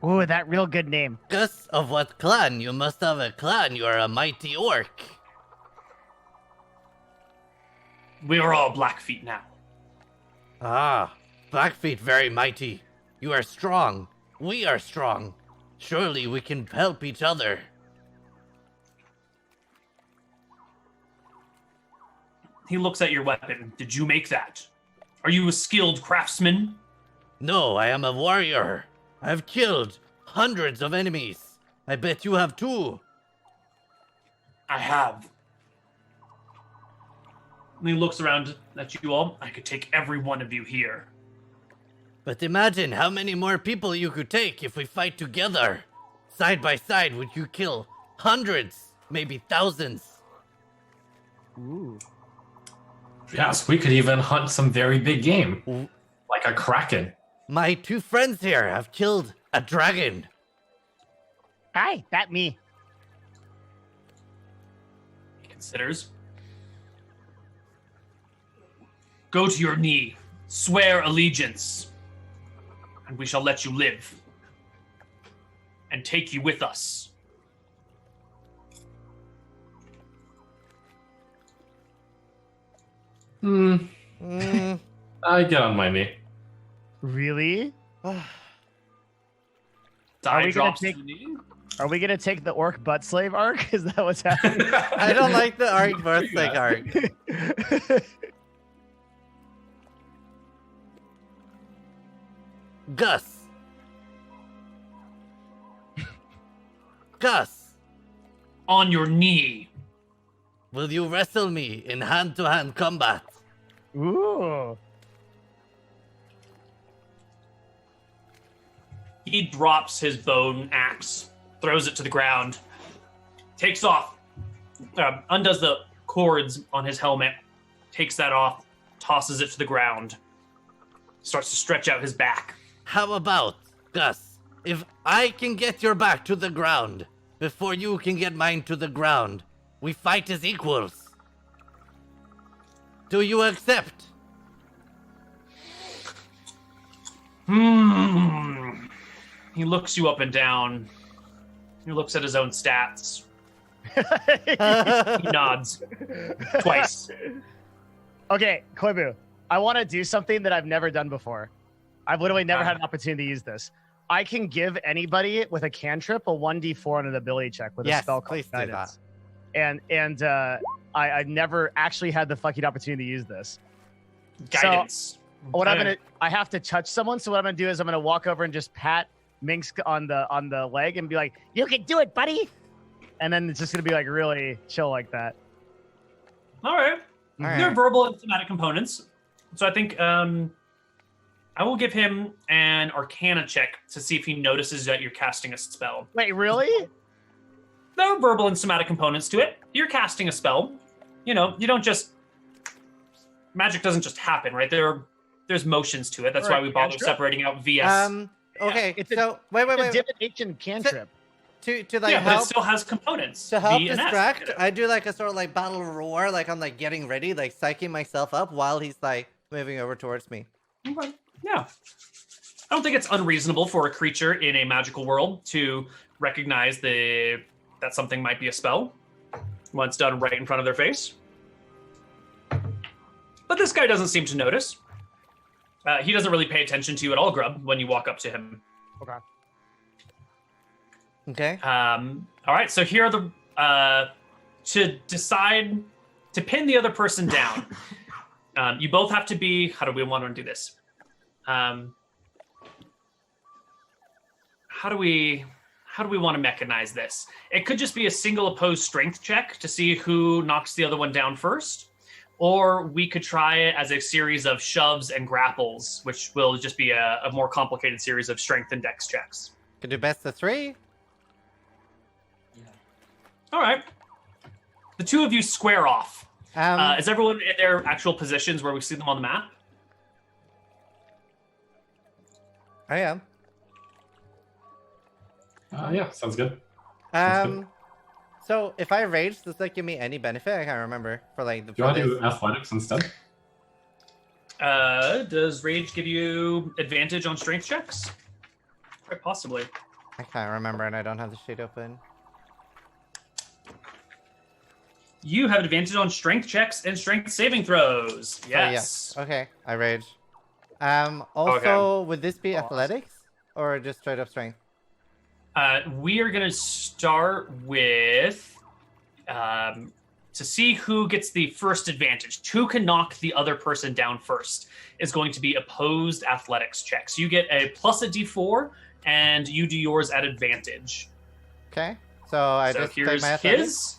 Ooh, that real good name. Gus, of what clan? You must have a clan. You are a mighty orc. We are all Blackfeet now. Ah. Blackfeet very mighty. You are strong. We are strong. Surely we can help each other. He looks at your weapon. Did you make that? Are you a skilled craftsman? No, I am a warrior. I've killed hundreds of enemies. I bet you have too. I have. And he looks around at you all. I could take every one of you here. But imagine how many more people you could take if we fight together. Side by side, would you kill hundreds, maybe thousands? Ooh. Yes, we could even hunt some very big game, like a kraken. My 2 friends here have killed a dragon. Hi, that me. He considers. Go to your knee. Swear allegiance. And we shall let you live. And take you with us. I get on my knee. Really? Die we gonna drops take- to the knee. Are we gonna take the orc butt slave arc? Is that what's happening? I don't like the arc birthday arc. Gus. Gus, On your knee. will you wrestle me in hand-to-hand combat? Ooh. He drops his bone axe, throws it to the ground, takes off, undoes the cords on his helmet, takes that off, tosses it to the ground, starts to stretch out his back. How about, Gus, if I can get your back to the ground before you can get mine to the ground, we fight as equals. Do you accept? He looks you up and down. He looks at his own stats. He nods twice. Okay, Koibu, I want to do something that I've never done before. I've literally never had an opportunity to use this. I can give anybody with a cantrip a 1d4 on an ability check with a Yes, spell called please do Guidance. And I never actually had the fucking opportunity to use this. Guidance. What I have to touch someone. So what I'm gonna do is I'm gonna walk over and just pat Minx on the leg and be like, "You can do it, buddy." And then it's just gonna be like really chill like that. All right. All right. There are verbal and thematic components. So I think I will give him an Arcana check to see if he notices that you're casting a spell. Wait, really? There are verbal and somatic components to it. You're casting a spell. You know, you don't just... Magic doesn't just happen, right? There's motions to it. That's why we bother separating out VS. Okay, It's a- so wait. Divination cantrip. To like yeah, but it help still has components. to help VS. distract, I do like a sort of like battle roar, like I'm like getting ready, like psyching myself up while he's like moving over towards me. Okay. Yeah. I don't think it's unreasonable for a creature in a magical world to recognize that something might be a spell when it's done right in front of their face. But this guy doesn't seem to notice. He doesn't really pay attention to you at all, Grub, when you walk up to him. Okay. Okay. All right, so here are the... to decide... To pin the other person down, you both have to be... How do we want to do this? How do we want to mechanize this? It could just be a single opposed strength check to see who knocks the other one down first. Or we could try it as a series of shoves and grapples, which will just be a more complicated series of strength and dex checks. Could do best of 3. All right. The two of you square off. Is everyone in their actual positions where we see them on the map? I am. Yeah, sounds good. So if I rage, does that give me any benefit? I can't remember for like the. Do you want to do athletics instead? Does rage give you advantage on strength checks? Quite possibly. I can't remember, and I don't have the sheet open. You have advantage on strength checks and strength saving throws. Yes. Oh, yeah. Okay, I rage. Also, would this be athletics or just straight up strength? We are going to start with to see who gets the first advantage. Who can knock the other person down first is going to be opposed athletics checks. You get a plus a d4, and you do yours at advantage. Okay. So just play here's my athletics? his.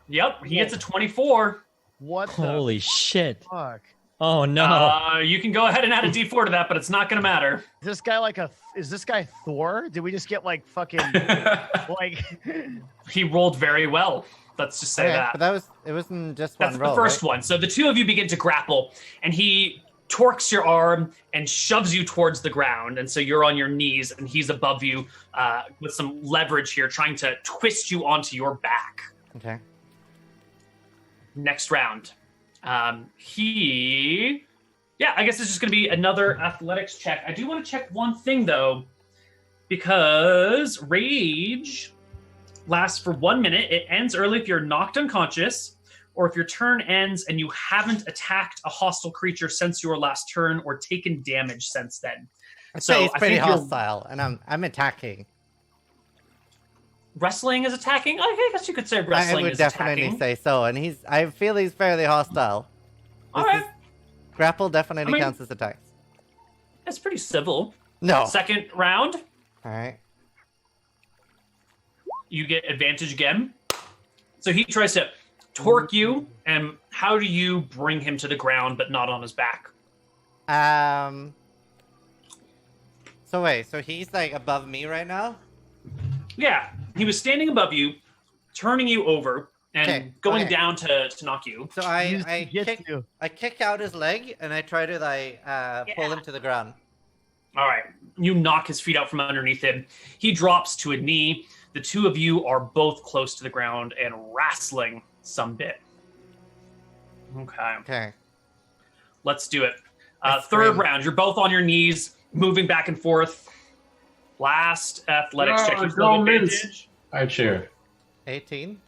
Yep, he gets a 24. What Holy the shit. fuck? Oh no. You can go ahead and add a d4 to that, but it's not going to matter. Is this guy is this guy Thor? Did we just get like fucking like He rolled very well. Let's just say that. But it wasn't just one That's roll. the first right? one. So the two of you begin to grapple, and he torques your arm and shoves you towards the ground. And so you're on your knees, and he's above you with some leverage here, trying to twist you onto your back. Okay. Next round. I guess it's just going to be another athletics check. I do want to check one thing, though, because rage lasts for 1 minute. It ends early if you're knocked unconscious, or if your turn ends and you haven't attacked a hostile creature since your last turn or taken damage since then. I'd say he's pretty hostile, and I'm attacking. Wrestling is attacking? I guess you could say wrestling is attacking. I would definitely say so, and I feel he's fairly hostile. All right. Grapple definitely counts as attacks. That's pretty civil. No. Second round. All right. You get advantage again. So he tries to torque you, and how do you bring him to the ground but not on his back? So he's like above me right now? Yeah, he was standing above you, turning you over, and going down to knock you. So I kick out his leg, and I try to pull him to the ground. All right, you knock his feet out from underneath him. He drops to a knee. The two of you are both close to the ground and wrestling some bit. Okay. Let's do it. Third round, you're both on your knees, moving back and forth. Last athletics check. I cheer. 18.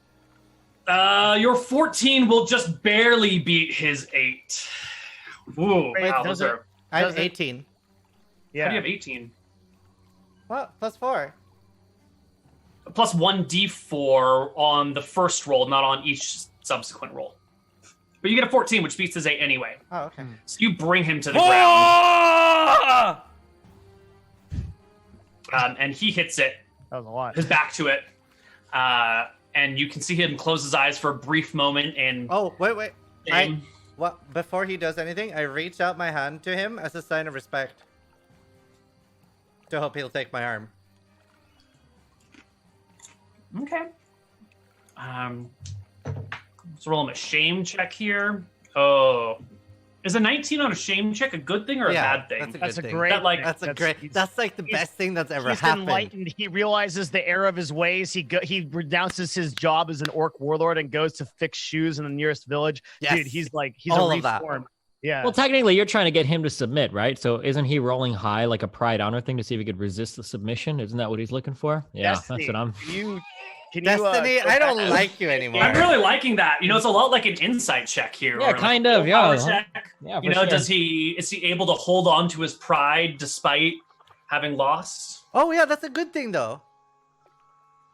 Your 14 will just barely beat his 8. Ooh, wow, those are... I have 18. Yeah. How do you have 18? What? Plus 4. Plus 1d4 on the first roll, not on each subsequent roll. But you get a 14, which beats his 8 anyway. Oh, okay. So you bring him to the ground. And he hits it. That was a lot. His back to it. And you can see him close his eyes for a brief moment. And oh, wait. Before he does anything, I reach out my hand to him as a sign of respect. To hope he'll take my arm. Okay. Let's roll him a shame check here. Oh. Is a 19 on a shame check a good thing or a bad thing? That's a great thing. That's like the best thing that's ever happened. He's enlightened. He realizes the error of his ways. He renounces his job as an orc warlord and goes to fix shoes in the nearest village. Yes. Dude, he's all a of that. reformed. Yeah. Well, technically, you're trying to get him to submit, right? So isn't he rolling high like a pride honor thing to see if he could resist the submission? Isn't that what he's looking for? Yeah, Destiny, that's what I'm... Destiny, I don't like you anymore. I'm really liking that. You know, it's a lot like an insight check here. Yeah, kind of. Yeah. Check. Yeah. You know, is he able to hold on to his pride despite having lost? Oh yeah, that's a good thing though.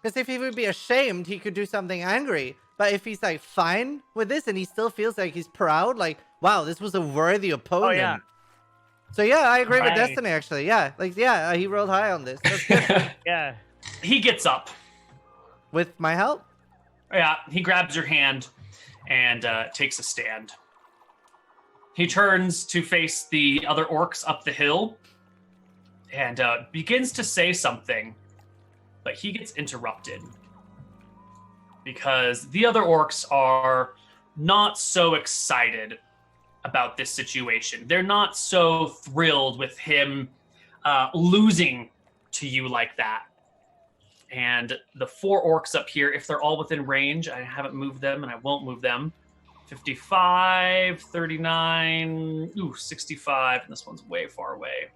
Because if he would be ashamed, he could do something angry. But if he's like fine with this and he still feels like he's proud, like wow, this was a worthy opponent. Oh yeah. So yeah, I agree with Destiny actually. Yeah, he rolled high on this. That's good. Yeah. He gets up. With my help? Yeah, he grabs your hand and takes a stand. He turns to face the other orcs up the hill and begins to say something, but he gets interrupted because the other orcs are not so excited about this situation. They're not so thrilled with him losing to you like that. And the 4 orcs up here, if they're all within range, I haven't moved them and I won't move them. 55, 39, 65, and this one's way far away.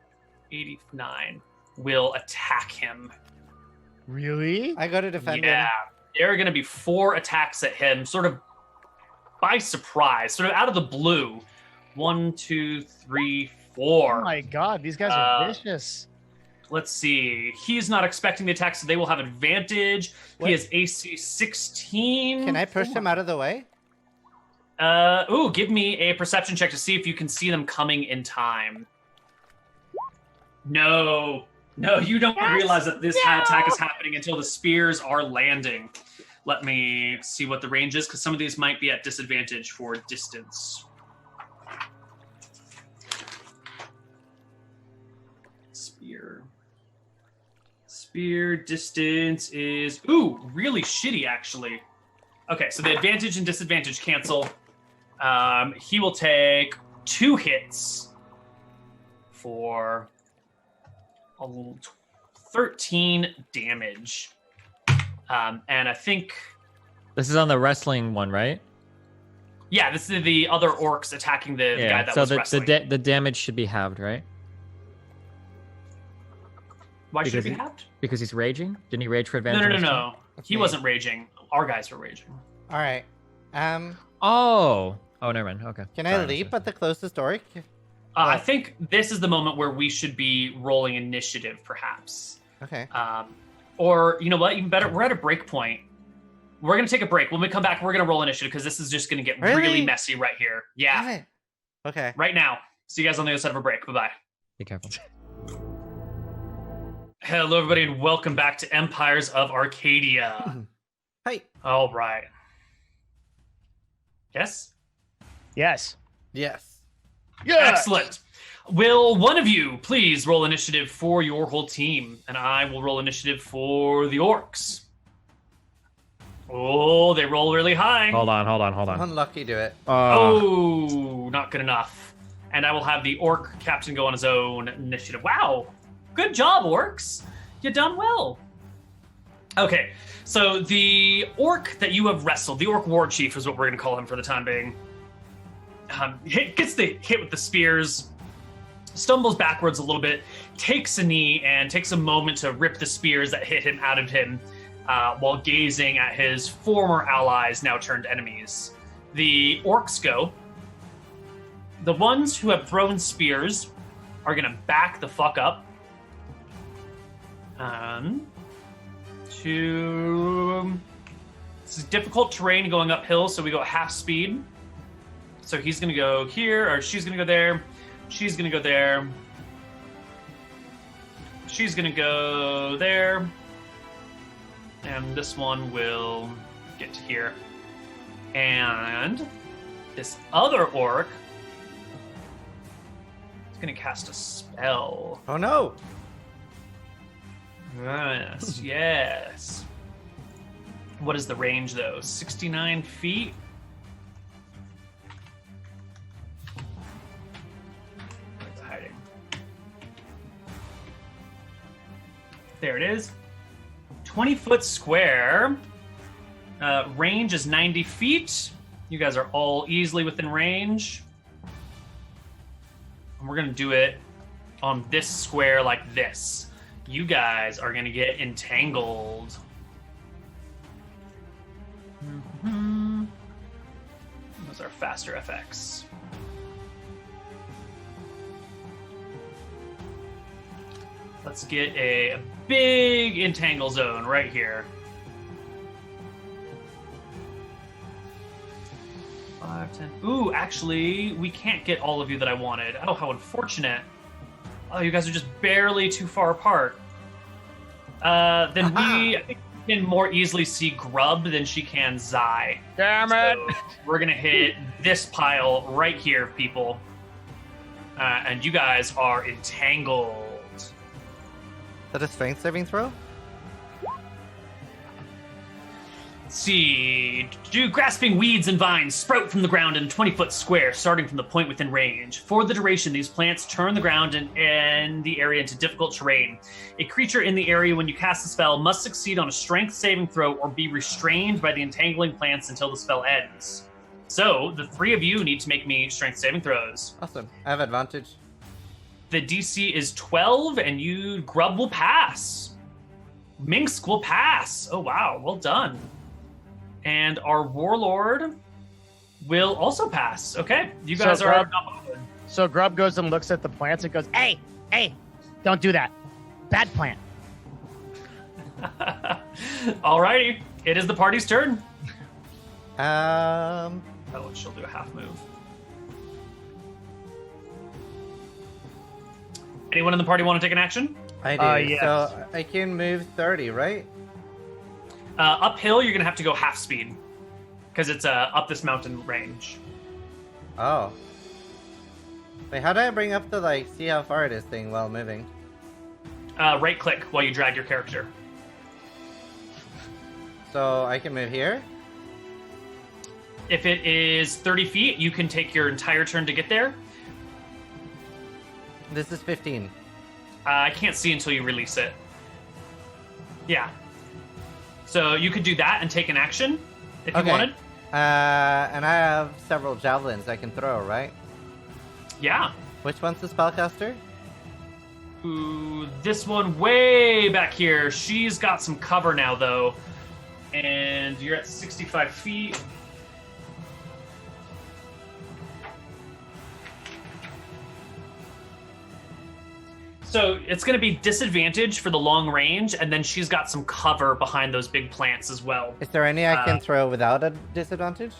89 will attack him. Really? I go to defend him. Yeah, there are going to be 4 attacks at him, sort of by surprise, sort of out of the blue. 1, 2, 3, 4. Oh my god, these guys are vicious. Let's see. He's not expecting the attack, so they will have advantage. What? He has AC 16. Can I push him out of the way? Give me a perception check to see if you can see them coming in time. No, you don't realize that this attack is happening until the spears are landing. Let me see what the range is, because some of these might be at disadvantage for distance. Spear distance is, really shitty, actually. Okay, so the advantage and disadvantage cancel. He will take 2 hits for 13 damage. And I think... This is on the wrestling one, right? Yeah, this is the other orcs attacking the guy that was wrestling. So the damage should be halved, right? Why should it be halved? Because he's raging? Didn't he rage for advantage? No. He wasn't raging. Our guys were raging. All right. Oh, never mind. Okay. Can I leap at the closest orc? I think this is the moment where we should be rolling initiative, perhaps. Okay. Or, you know what? Even better, we're at a break point. We're going to take a break. When we come back, we're going to roll initiative because this is just going to get really messy right here. Yeah. Damn it. Okay. Right now. See you guys on the other side of a break. Bye-bye. Be careful. Hello, everybody, and welcome back to Empires of Arcadia. Hey. All right. Yes? Yes. Yes. Excellent. Will one of you please roll initiative for your whole team, and I will roll initiative for the orcs. Oh, they roll really high. Hold on. Unlucky to it. Not good enough. And I will have the orc captain go on his own initiative. Wow. Good job, orcs. You done well. Okay, so the orc that you have wrestled, the orc war chief is what we're going to call him for the time being, gets the hit with the spears, stumbles backwards a little bit, takes a knee, and takes a moment to rip the spears that hit him out of him while gazing at his former allies, now turned enemies. The orcs go. The ones who have thrown spears are going to back the fuck up. This is difficult terrain going uphill, so we go half speed. So he's gonna go here, or she's gonna go there. She's gonna go there. She's gonna go there. And this one will get to here. And this other orc is gonna cast a spell. Oh no. Yes, yes. What is the range, though? 69 feet? Where's it hiding? There it is. 20-foot square. Range is 90 feet. You guys are all easily within range. And we're going to do it on this square like this. You guys are going to get entangled. Mm-hmm. Those are faster effects. Let's get a big entangle zone right here. 5, 10. Ooh, actually, we can't get all of you that I wanted. Oh, how unfortunate. Oh, you guys are just barely too far apart. Then I think we can more easily see Grub than she can Zai. Damn it! So we're gonna hit this pile right here, people. And you guys are entangled. Is that a strength saving throw? Let's see. Do grasping weeds and vines sprout from the ground in a 20-foot square, starting from the point within range. For the duration, these plants turn the ground and the area into difficult terrain. A creature in the area when you cast the spell must succeed on a strength saving throw or be restrained by the entangling plants until the spell ends. So, the 3 of you need to make me strength saving throws. Awesome. I have advantage. The DC is 12, and you, Grub, will pass. Minsk will pass. Oh, wow. Well done. And our Warlord will also pass. Okay. You guys are... So Grub goes and looks at the plants and goes, hey, don't do that. Bad plant. Alrighty, it is the party's turn. Um, Oh, she'll do a half move. Anyone in the party want to take an action? I do. Yes. So I can move 30, right? Uphill, you're gonna have to go half speed because it's up this mountain range. Oh. Wait, how do I bring up the, like, see how far it is thing while moving? Right click while you drag your character. So I can move here? If it is 30 feet, you can take your entire turn to get there. This is 15. I can't see until you release it. Yeah. So you could do that and take an action if you wanted. And I have several javelins I can throw, right? Yeah. Which one's the spellcaster? Ooh, this one way back here. She's got some cover now, though. And you're at 65 feet. So it's going to be disadvantage for the long range, and then she's got some cover behind those big plants as well. Is there any I can throw without a disadvantage?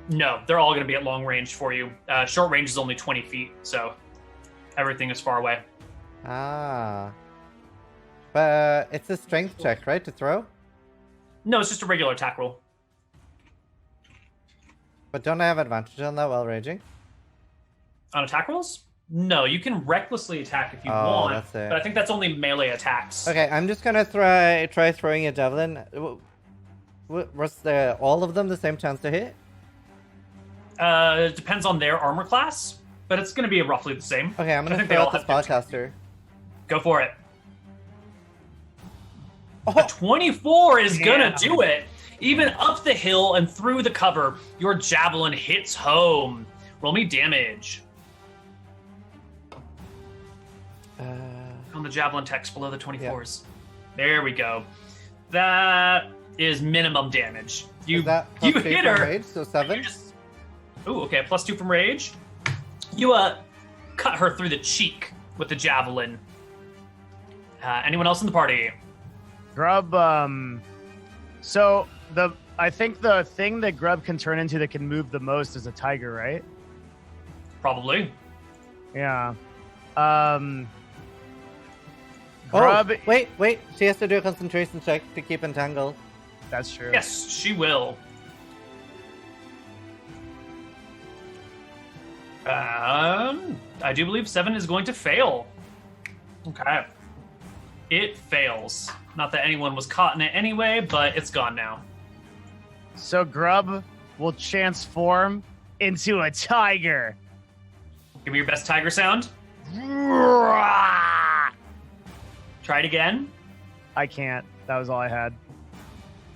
No, they're all going to be at long range for you. Short range is only 20 feet, so everything is far away. Ah. But it's a strength check, right, to throw? No, it's just a regular attack roll. But don't I have advantage on that while raging? On attack rolls? No, you can recklessly attack if you Oh, want, that's it. but I think that's only melee attacks. Okay, I'm just gonna try throwing a javelin. Was all of them the same chance to hit? It depends on their armor class, but it's going to be roughly the same. Okay, I'm I gonna think they throw all out the have 15. spellcaster. Go for it. Oh, 24 is gonna Damn. do it. Even up the hill and through the cover, your javelin hits home. Roll me damage. On the javelin text below the 24s. There we go. That is minimum damage. is that plus you 3 hit from her. rage, so 7? Ooh, okay, +2 from rage. You cut her through the cheek with the javelin. Anyone else in the party? Grub, so I think the thing that Grub can turn into that can move the most is a tiger, right? Probably. Yeah. Grub, Oh, wait. She has to do a concentration check to keep entangled. that's true. Yes, she will. I do believe 7 is going to fail. Okay. It fails. Not that anyone was caught in it anyway, but it's gone now. So Grub will transform into a tiger. Give me your best tiger sound. Try it again. I can't. That was all I had.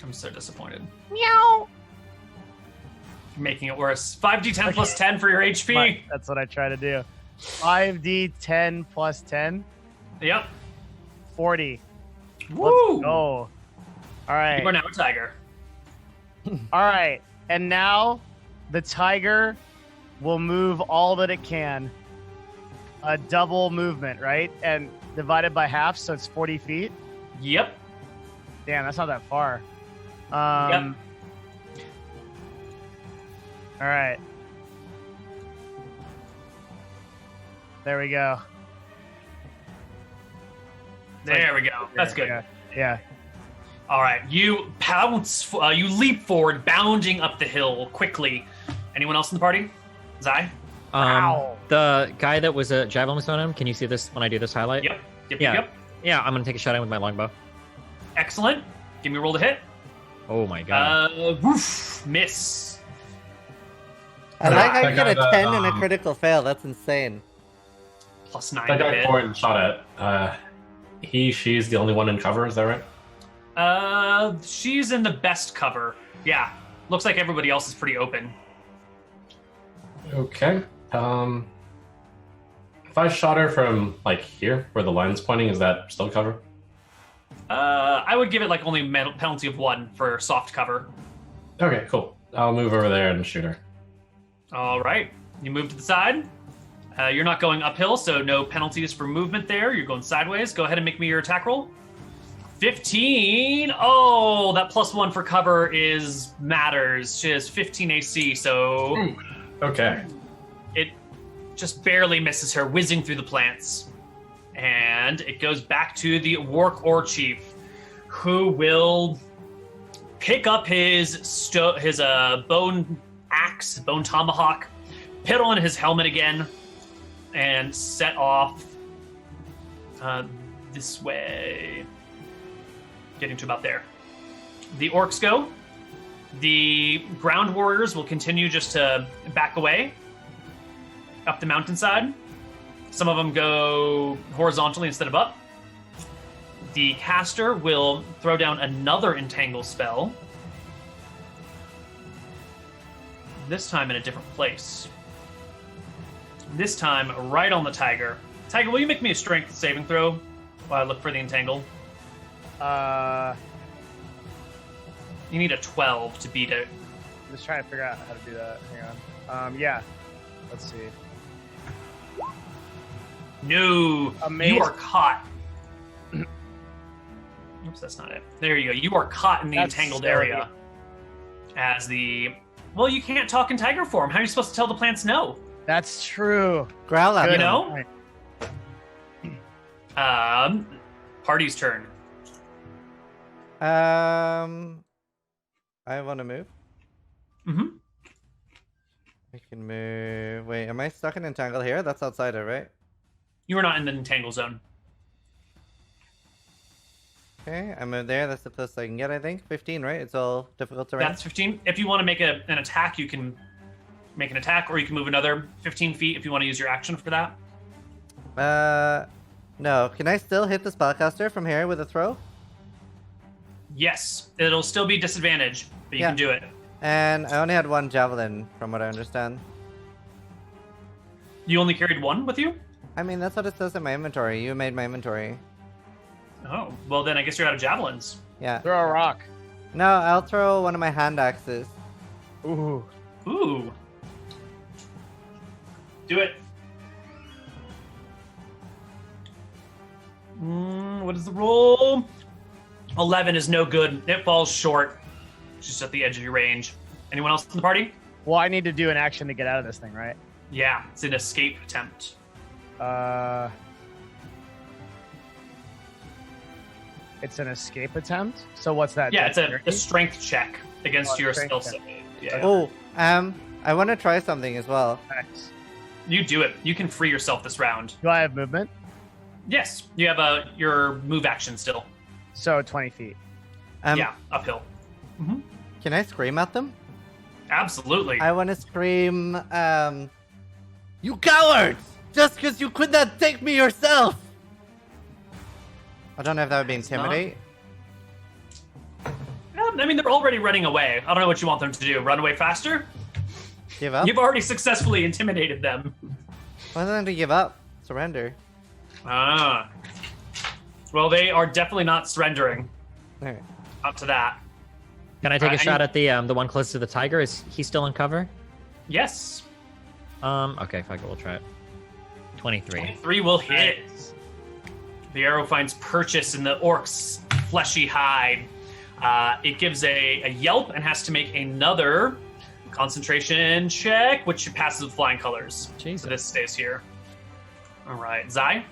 I'm so disappointed. Meow. You're making it worse. 5d10 plus 10 for your HP. That's what I try to do. 5d10 plus 10, Yep. 40. Woo! Let's go. All right. You are now a tiger. All right. And now the tiger will move all that it can. A double movement, right? And divided by half, so it's 40 feet. Yep. Damn, that's not that far. Yep. All right. There we go. There we go. That's good. Yeah. All right. You pounce. You leap forward, bounding up the hill quickly. Anyone else in the party? Zai? Ow. The guy that was a javelin was on him. Can you see this when I do this highlight? Yep. Yep. Yeah. Yep. Yeah, I'm gonna take a shot at him with my longbow. Excellent. Give me a roll to hit. Oh my god. Woof. Miss. I like how That you get a guy 10 that, and a critical fail. That's insane. +9 That to guy hit. Corin shot at. She's the only one in cover. Is that right? She's in the best cover. Yeah. Looks like everybody else is pretty open. Okay. If I shot her from like here, where the line's pointing, is that still cover? I would give it like only penalty of 1 for soft cover. Okay, cool. I'll move over there and shoot her. All right. You move to the side. You're not going uphill, so no penalties for movement there. You're going sideways. Go ahead and make me your attack roll. 15. Oh, that +1 for cover matters. She has 15 AC, so Okay. it just barely misses her, whizzing through the plants. And it goes back to the War Chief, who will pick up his bone axe, bone tomahawk, put on his helmet again, and set off this way, getting to about there. The orcs go. The ground warriors will continue just to back away up the mountainside. Some of them go horizontally instead of up. The caster will throw down another entangle spell, this time in a different place. This time right on the tiger. Tiger, will you make me a strength saving throw while I look for the entangle? You need a 12 to beat it. I'm just trying to figure out how to do that. Hang on. Yeah. Let's see. No, Amazing. you are caught. Oops, that's not it. There you go. You are caught in the That's entangled scary. area. As well, you can't talk in tiger form. How are you supposed to tell the plants no? That's true. Growl at You them. know? Party's turn. I want to move. Mm-hmm. I can move. Wait, am I stuck in entangle here? That's outside it, right? You are not in the entangle zone. Okay, I moved there. That's the closest I can get, I think. 15, right? It's all difficult terrain. That's 15. If you want to make an attack, you can make an attack, or you can move another 15 feet if you want to use your action for that. No. Can I still hit the spellcaster from here with a throw? Yes, it'll still be disadvantage, but you Yeah. can do it. And I only had one javelin, from what I understand. You only carried one with you? I mean, that's what it says in my inventory. You made my inventory. Oh, well then I guess you're out of javelins. Yeah. Throw a rock. No, I'll throw one of my hand axes. Ooh. Ooh. Do it. What is the roll? 11 is no good. It falls short. Just at the edge of your range. Anyone else in the party? Well, I need to do an action to get out of this thing, right? Yeah, it's an escape attempt. It's an escape attempt. So what's that? Yeah, it's a dexterity? strength check against your skill strength set. check. Yeah. Oh, I want to try something as well. Nice. You do it. You can free yourself this round. Do I have movement? Yes, you have your move action still. So 20 feet. Yeah, uphill. Can I scream at them? Absolutely. I want to scream, you cowards! Just because you could not take me yourself! I don't know if that would be intimidate. I mean, they're already running away. I don't know what you want them to do. Run away faster? Give up? You've already successfully intimidated them. I want them to give up. Surrender. Ah. Well, they are definitely not surrendering. Alright. Up to that. Can I take a shot at the one close to the tiger? Is he still in cover? Yes. Okay, fuck it, we'll try it. 23. 23 will hit. The arrow finds purchase in the orc's fleshy hide. It gives a yelp and has to make another concentration check, which passes with flying colors. Jesus. So this stays here. All right, Zai.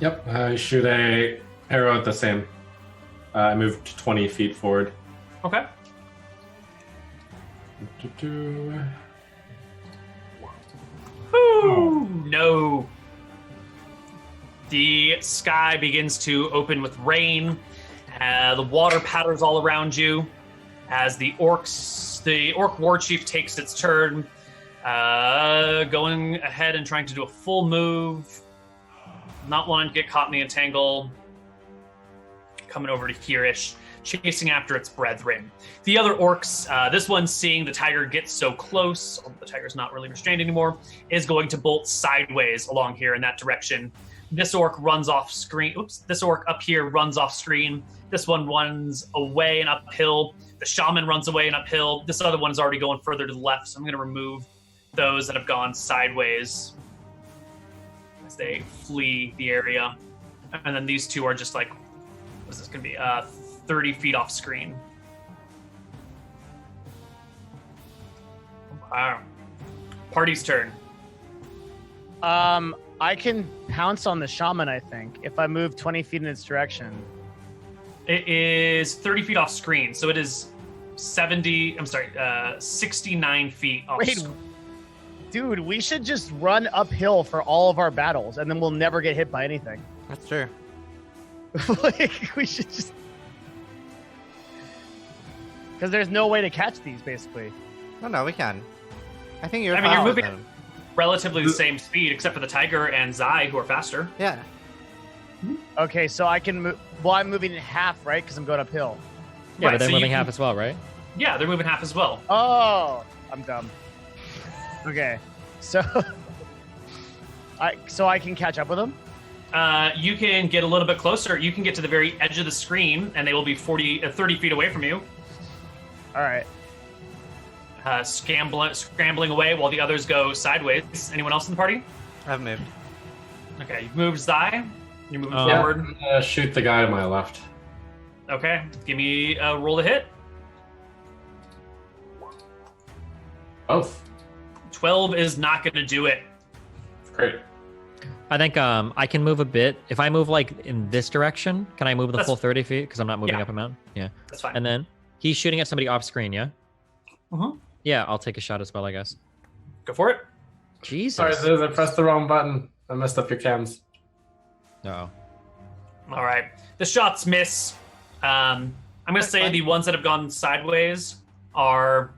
Yep, I shoot a arrow at the same. I moved 20 feet forward. Okay. Ooh, no. The sky begins to open with rain. The water patters all around you as the orc war chief takes its turn, going ahead and trying to do a full move. Not wanting to get caught in the entangle. Coming over to here-ish, chasing after its brethren. The other orcs, this one seeing the tiger get so close, although the tiger's not really restrained anymore, is going to bolt sideways along here in that direction. This orc runs off screen. Oops, this orc up here runs off screen. This one runs away and uphill. The shaman runs away and uphill. This other one is already going further to the left, so I'm going to remove those that have gone sideways. as they flee the area. And then these two are just like, what's this going to be? 30 feet off screen. Wow. Party's turn. I can pounce on the shaman, I think, if I move 20 feet in its direction. It is 30 feet off screen, so it is 69 feet off Wait, screen. dude, we should just run uphill for all of our battles, and then we'll never get hit by anything. That's true. Like, we should just... Because there's no way to catch these, basically. No, we can. I think you're. You're moving at relatively the same speed, except for the tiger and Zai, who are faster. Yeah. Okay, so I can move... Well, I'm moving in half, right? Because I'm going uphill. Yeah, Right, but they're so moving you half can- as well, right? Yeah, they're moving half as well. Oh, I'm dumb. Okay, so... I can catch up with them? You can get a little bit closer. You can get to the very edge of the screen, and they will be 30 feet away from you. All right. Scrambling away while the others go sideways. Anyone else in the party? I've moved. Okay, you've moved Zai. You're moving Yeah, forward. I'm gonna shoot the guy to my left. Okay, give me a roll to hit. Both. 12 is not going to do it. Great. I think I can move a bit. If I move like in this direction, can I move the That's- full 30 feet? Because I'm not moving Yeah. up a mountain. Yeah. That's fine. And then he's shooting at somebody off screen, yeah? Mhm. Yeah, I'll take a shot as well, I guess. Go for it. Jesus. Sorry, Ziz, I pressed the wrong button. I messed up your cams. No. All right. The shots miss. I'm going to say fine. the ones that have gone sideways are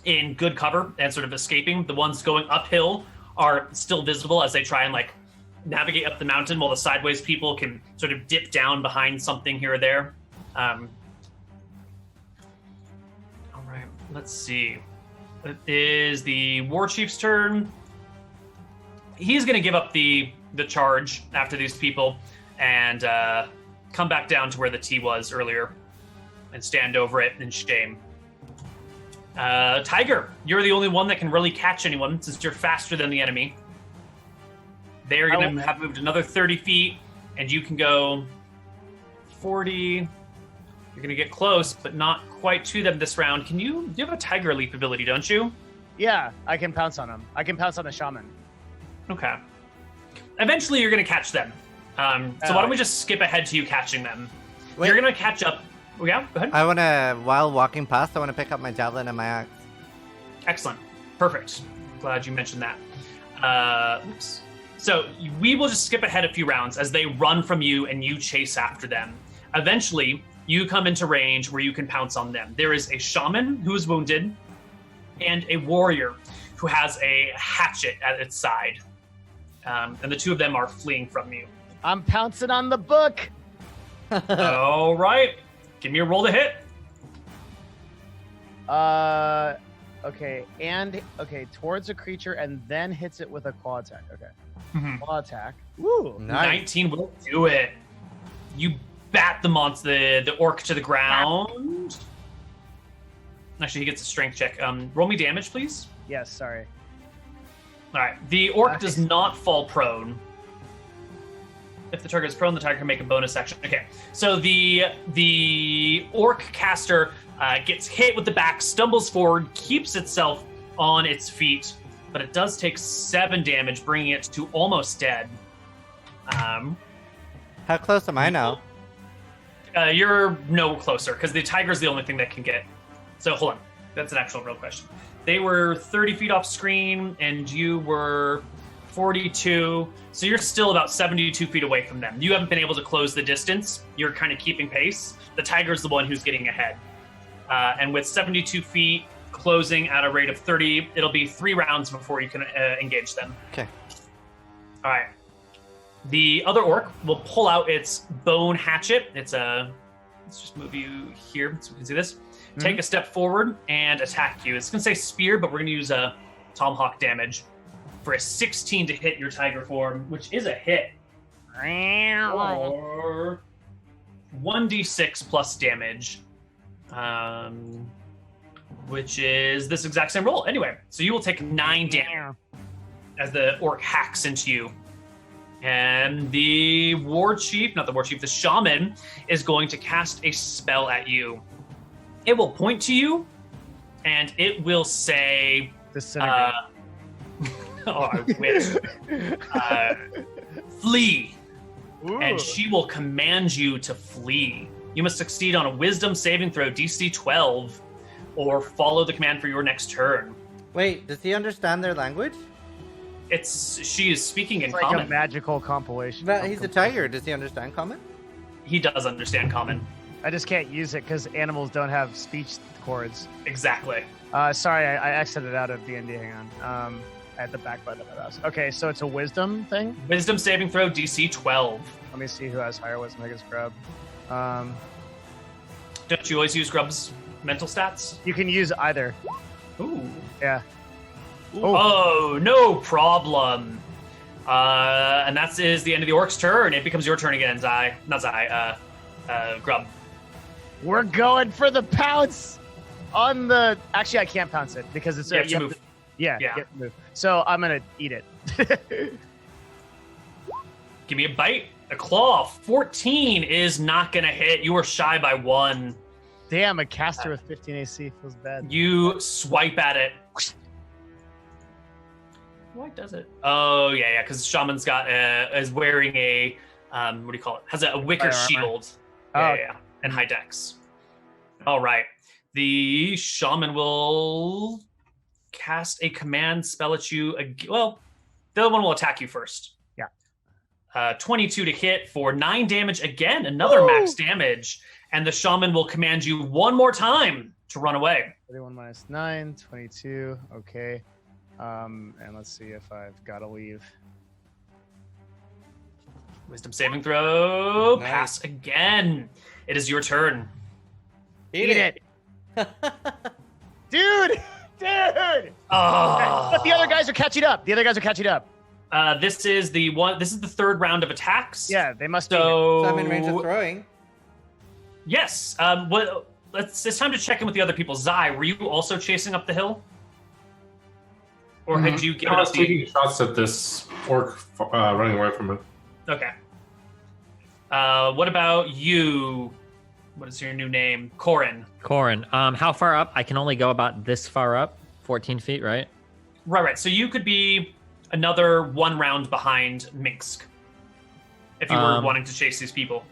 in good cover and sort of escaping. The ones going uphill are still visible as they try and like navigate up the mountain, while the sideways people can sort of dip down behind something here or there. All right. Let's see. It is the war chief's turn. He's going to give up the charge after these people and come back down to where the T was earlier and stand over it in shame. Tiger, you're the only one that can really catch anyone since you're faster than the enemy. They're going to have moved another 30 feet, and you can go 40. You're going to get close, but not quite to them this round. You have a tiger leap ability, don't you? Yeah, I can pounce on them. I can pounce on the shaman. Okay. Eventually, you're going to catch them. So why don't we just skip ahead to you catching them? Wait. You're going to catch up. Oh, yeah, go ahead. I want to, while walking past, I want to pick up my javelin and my axe. Excellent. Perfect. Glad you mentioned that. Oops. So we will just skip ahead a few rounds as they run from you and you chase after them. Eventually, you come into range where you can pounce on them. There is a shaman who is wounded and a warrior who has a hatchet at its side. And the two of them are fleeing from you. I'm pouncing on the book. All right. Give me a roll to hit. Okay, towards a creature and then hits it with a claw attack. Okay. Mhm. Claw attack. Woo. Nice. 19 will do it. You bat the monster, the orc to the ground. Actually, he gets a strength check. Roll me damage, please. Yes, sorry. All right. The orc does not fall prone. If the target is prone, the target can make a bonus action. Okay. So the orc caster gets hit with the back, stumbles forward, keeps itself on its feet, but it does take 7 damage, bringing it to almost dead. How close am I now? You're no closer because the tiger's the only thing that can get. So hold on. That's an actual real question. They were 30 feet off screen and you were 42. So you're still about 72 feet away from them. You haven't been able to close the distance. You're kind of keeping pace. The tiger's the one who's getting ahead. And with 72 feet closing at a rate of 30, it'll be 3 rounds before you can engage them. Okay. All right. The other orc will pull out its bone hatchet. Let's just move you here so we can see this. Take a step forward and attack you. It's going to say spear, but we're going to use a tomahawk damage for a 16 to hit your tiger form, which is a hit. Or 1d6 plus damage, which is this exact same roll. Anyway, so you will take 9 damage as the orc hacks into you. And the the shaman is going to cast a spell at you. It will point to you, and it will say, Disintegrate. oh, I wish. Flee. Ooh. And she will command you to flee. You must succeed on a wisdom saving throw, DC 12, or follow the command for your next turn. Wait, does he understand their language? She is speaking in It's like common. a magical compilation. But he's a tiger. Does he understand common? He does understand common. I just can't use it because animals don't have speech cords. Exactly. Sorry, I exited out of D&D. Hang on. I had the back button of my mouse. Okay, so it's a wisdom thing. Wisdom saving throw, DC 12. Let me see who has higher wisdom. I guess Grub. Don't you always use Grub's mental stats? You can use either. Ooh. Yeah. Oh, no problem. And that is the end of the orc's turn. It becomes your turn again, Grub. We're going for the pounce on the. Actually, I can't pounce it because it's You have to move. Yeah. Yeah. Get move. So I'm gonna eat it. Give me a bite. A claw. 14 is not going to hit. You are shy by 1. Damn, a caster with 15 AC feels bad. You swipe at it. Why does it? Oh, yeah, because Shaman's got is wearing a what do you call it? Has a wicker Fire armor. shield. Oh. Yeah, and high dex. All right, the Shaman will cast a command spell at you. Well, the other one will attack you first. Yeah. 22 to hit for 9 damage again. Another max damage, and the Shaman will command you one more time to run away. 31 minus 9, 22. Okay. And let's see if I've got to leave. Wisdom saving throw. Nice. Pass again. It is your turn. Eat it. Dude! Oh. But the other guys are catching up. This is the one. This is the third round of attacks. Yeah, they must be. So So I'm in range of throwing. yes. It's time to check in with the other people. Zai, were you also chasing up the hill, or had you given I was up taking shots at this orc running away from it. Okay. What about you? What is your new name? Corin. Corin, how far up? I can only go about this far up, 14 feet, right? Right. So you could be another one round behind Minsk if you were wanting to chase these people.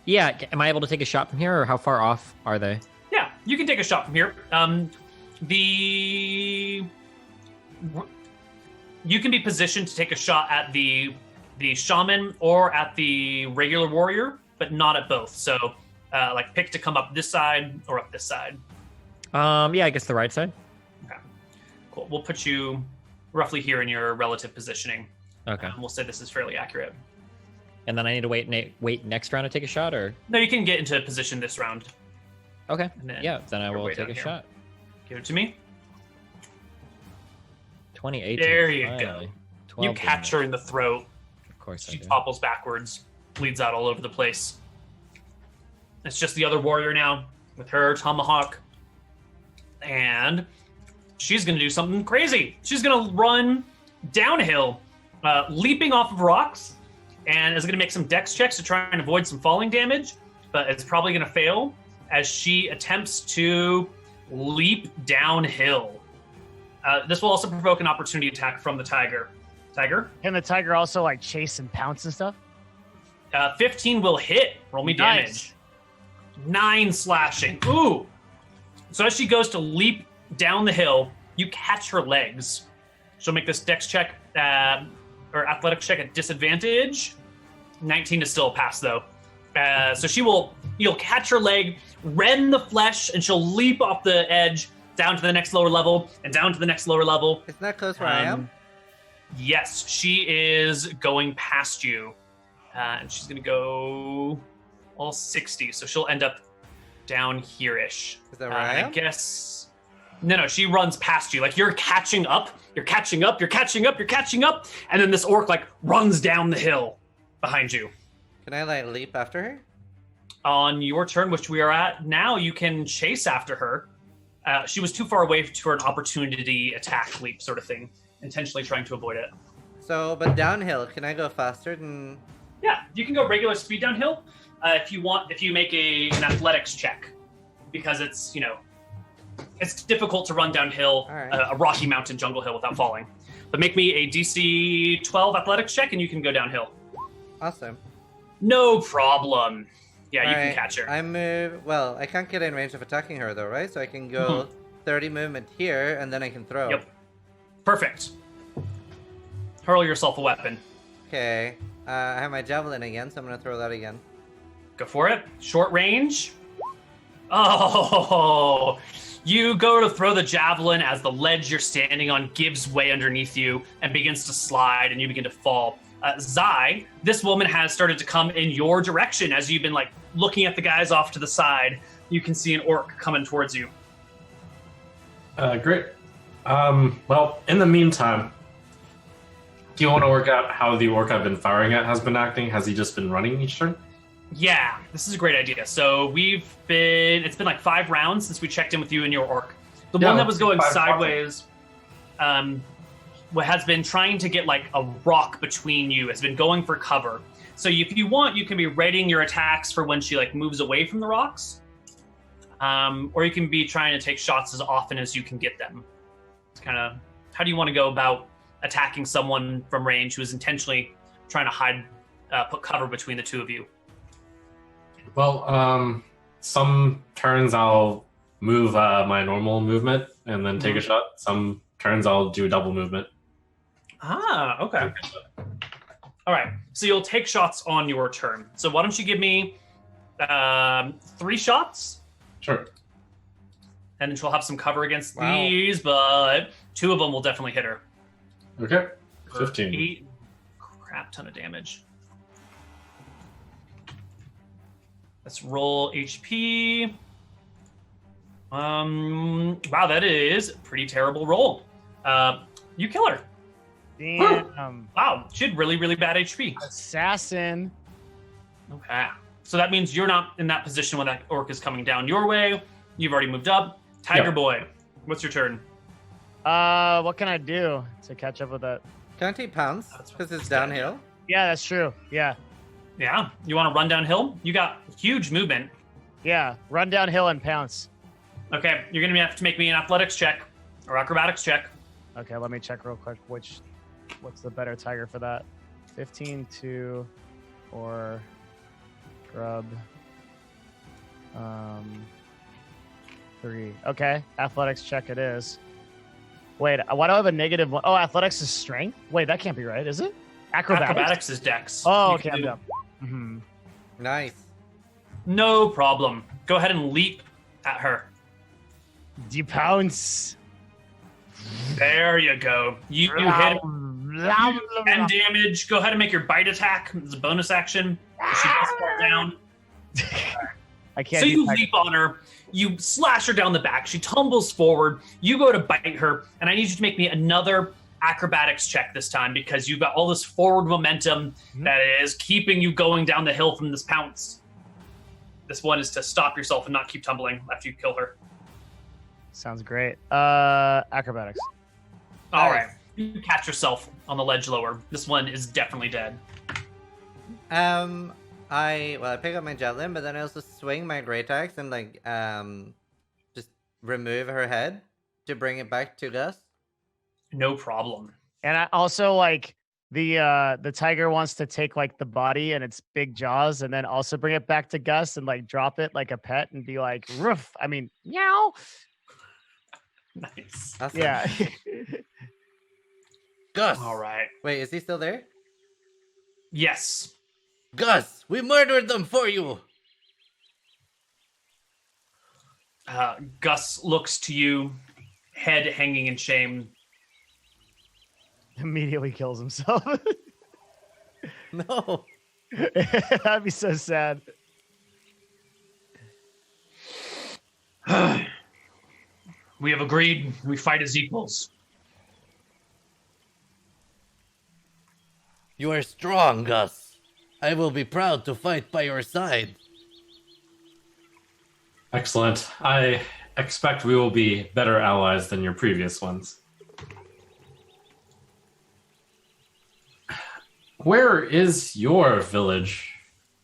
Yeah, am I able to take a shot from here, or how far off are they? Yeah, you can take a shot from here. You can be positioned to take a shot at the shaman or at the regular warrior, but not at both. So, pick to come up this side or up this side. Yeah, I guess the right side. Okay, cool. We'll put you roughly here in your relative positioning. Okay. We'll say this is fairly accurate. And then I need to wait next round to take a shot, or? No, you can get into position this round. Okay. And then Yeah, then I you're will way take down a here. shot. Give it to me. 28. There you go. finally. You 12 catch her in the throat. Of course I She do. topples backwards, bleeds out all over the place. It's just the other warrior now with her tomahawk. And she's going to do something crazy. She's going to run downhill, leaping off of rocks, and is going to make some dex checks to try and avoid some falling damage, but it's probably going to fail as she attempts to leap downhill. This will also provoke an opportunity attack from the tiger. Tiger? Can the tiger also like chase and pounce and stuff? 15 will hit. Roll me Nice. damage. 9 slashing. Ooh. So as she goes to leap down the hill, you catch her legs. She'll make this dex check or athletics check at disadvantage. 19 is still a pass though. So you'll catch her leg, rend the flesh, and she'll leap off the edge down to the next lower level and down to the next lower level. Isn't that close where I am? Yes, she is going past you. And she's going to go all 60. So she'll end up down here-ish. Is that where I am? guess. No, she runs past you. Like you're catching up. You're catching up. And then this orc runs down the hill behind you. Can I leap after her? On your turn, which we are at now, you can chase after her. She was too far away for an opportunity attack leap sort of thing, intentionally trying to avoid it. So, but downhill, can I go faster than? Yeah, you can go regular speed downhill if you want. If you make an athletics check, because it's it's difficult to run downhill All right. a rocky mountain jungle hill without falling. But make me a DC 12 athletics check, and you can go downhill. Awesome. No problem. Yeah, you All can right, catch her. I move. Well, I can't get in range of attacking her though, right? So I can go 30 movement here, and then I can throw. Yep. Perfect. Hurl yourself a weapon. Okay. I have my javelin again, so I'm gonna throw that again. Go for it. Short range. Oh, you go to throw the javelin as the ledge you're standing on gives way underneath you and begins to slide, and you begin to fall. Zai, this woman has started to come in your direction as you've been like looking at the guys off to the side. You can see an orc coming towards you. Great. Well, in the meantime, do you want to work out how the orc I've been firing at has been acting? Has he just been running each turn? Yeah, this is a great idea. So it's been like 5 rounds since we checked in with you and your orc. The one that was going sideways has been trying to get like a rock between you, has been going for cover. So if you want, you can be readying your attacks for when she like moves away from the rocks. Or you can be trying to take shots as often as you can get them. It's kind of, how do you want to go about attacking someone from range who is intentionally trying to put cover between the two of you? Well, some turns I'll move my normal movement and then take a shot. Some turns I'll do a double movement. Ah, okay. All right, so you'll take shots on your turn. So why don't you give me 3 shots? Sure. And then she'll have some cover against Wow. these, but 2 of them will definitely hit her. Okay. For 15. 8 crap ton of damage. Let's roll HP. Wow, that is a pretty terrible roll. You kill her. Damn. Wow, she had really, really bad HP. Assassin. Okay. So that means you're not in that position when that orc is coming down your way. You've already moved up. Tiger Yep. Boy, what's your turn? What can I do to catch up with that? Can I take pounce? That's Because it's a good downhill. Yeah, that's true. Yeah. Yeah, you want to run downhill? You got huge movement. Yeah. Run downhill and pounce. Okay, you're going to have to make me an athletics check or acrobatics check. Okay, let me check real quick what's the better tiger for that. 15, 2, or grub. 3. Okay, athletics check it is. Wait, why do I have a -1? Oh, athletics is strength? Wait, that can't be right, is it? Acrobatics? Is dex. Oh, You okay, can I'm do- done. Mm-hmm. Nice. No problem. Go ahead and leap at her. Pounce. There you go. You hit her. 10 damage. Go ahead and make your bite attack. It's a bonus action. She does fall down. I can't So you do leap on her. You slash her down the back. She tumbles forward. You go to bite her, and I need you to make me another acrobatics check this time because you've got all this forward momentum that is keeping you going down the hill from this pounce. This one is to stop yourself and not keep tumbling after you kill her. Sounds great. Acrobatics. All right. You catch yourself on the ledge lower. This one is definitely dead. I pick up my javelin, but then I also swing my great axe and just remove her head to bring it back to Gus. No problem. And I also like the tiger wants to take like the body and its big jaws and then also bring it back to Gus and like drop it like a pet and be like, roof. I mean, meow. Nice. Awesome. Yeah. Gus. All right. Wait, is he still there? Yes. Gus, we murdered them for you. Gus looks to you, head hanging in shame. Immediately kills himself. No. That'd be so sad. We have agreed we fight as equals. You are strong, Gus. I will be proud to fight by your side. Excellent. I expect we will be better allies than your previous ones. Where is your village?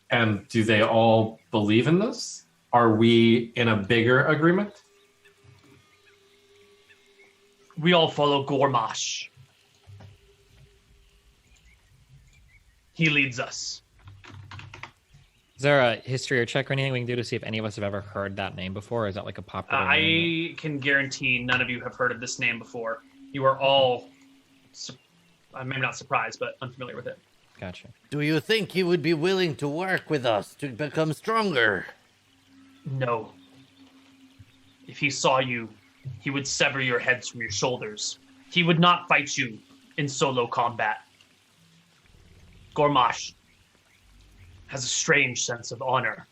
And do they all believe in this? Are we in a bigger agreement? We all follow Gormash. He leads us. Is there a history or check or anything we can do to see if any of us have ever heard that name before? Or is that like a popular name? I can guarantee none of you have heard of this name before. You are all, maybe not surprised, but unfamiliar with it. Gotcha. Do you think he would be willing to work with us to become stronger? No. If he saw you, he would sever your heads from your shoulders. He would not fight you in solo combat. Gormash has a strange sense of honor.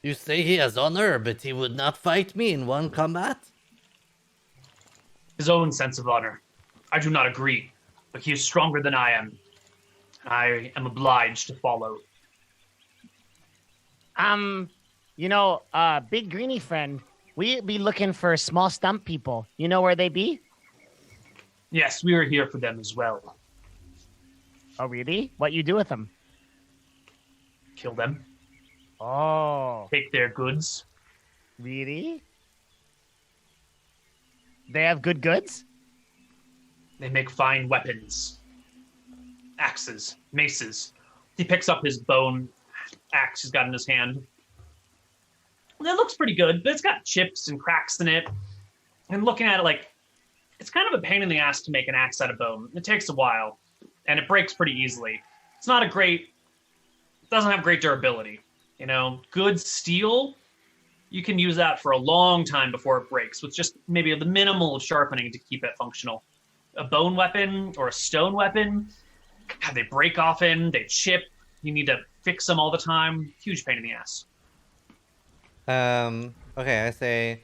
You say he has honor, but he would not fight me in one combat? His own sense of honor. I do not agree, but he is stronger than I am. I am obliged to follow. Big Greenie friend, we be looking for small stump people. You know where they be? Yes, we are here for them as well. Oh, really? What you do with them? Kill them, Oh, take their goods. really? They have good goods? They make fine weapons. Axes, maces. He picks up his bone axe he's got in his hand. It looks pretty good, but it's got chips and cracks in it. And looking at it, it's kind of a pain in the ass to make an axe out of bone. It takes a while, and it breaks pretty easily. It's not doesn't have great durability. Good steel, you can use that for a long time before it breaks, with just maybe the minimal sharpening to keep it functional. A bone weapon or a stone weapon, God, they break often, they chip, you need to fix them all the time. Huge pain in the ass. Okay, I say,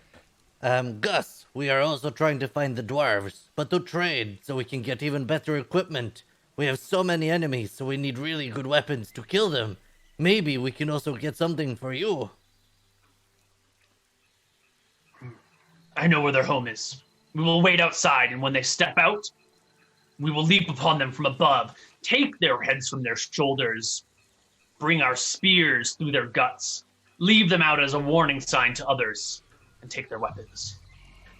Gus, we are also trying to find the dwarves, but to trade so we can get even better equipment. We have so many enemies, so we need really good weapons to kill them. Maybe we can also get something for you. I know where their home is. We will wait outside, and when they step out, we will leap upon them from above, take their heads from their shoulders, bring our spears through their guts, leave them out as a warning sign to others, and take their weapons.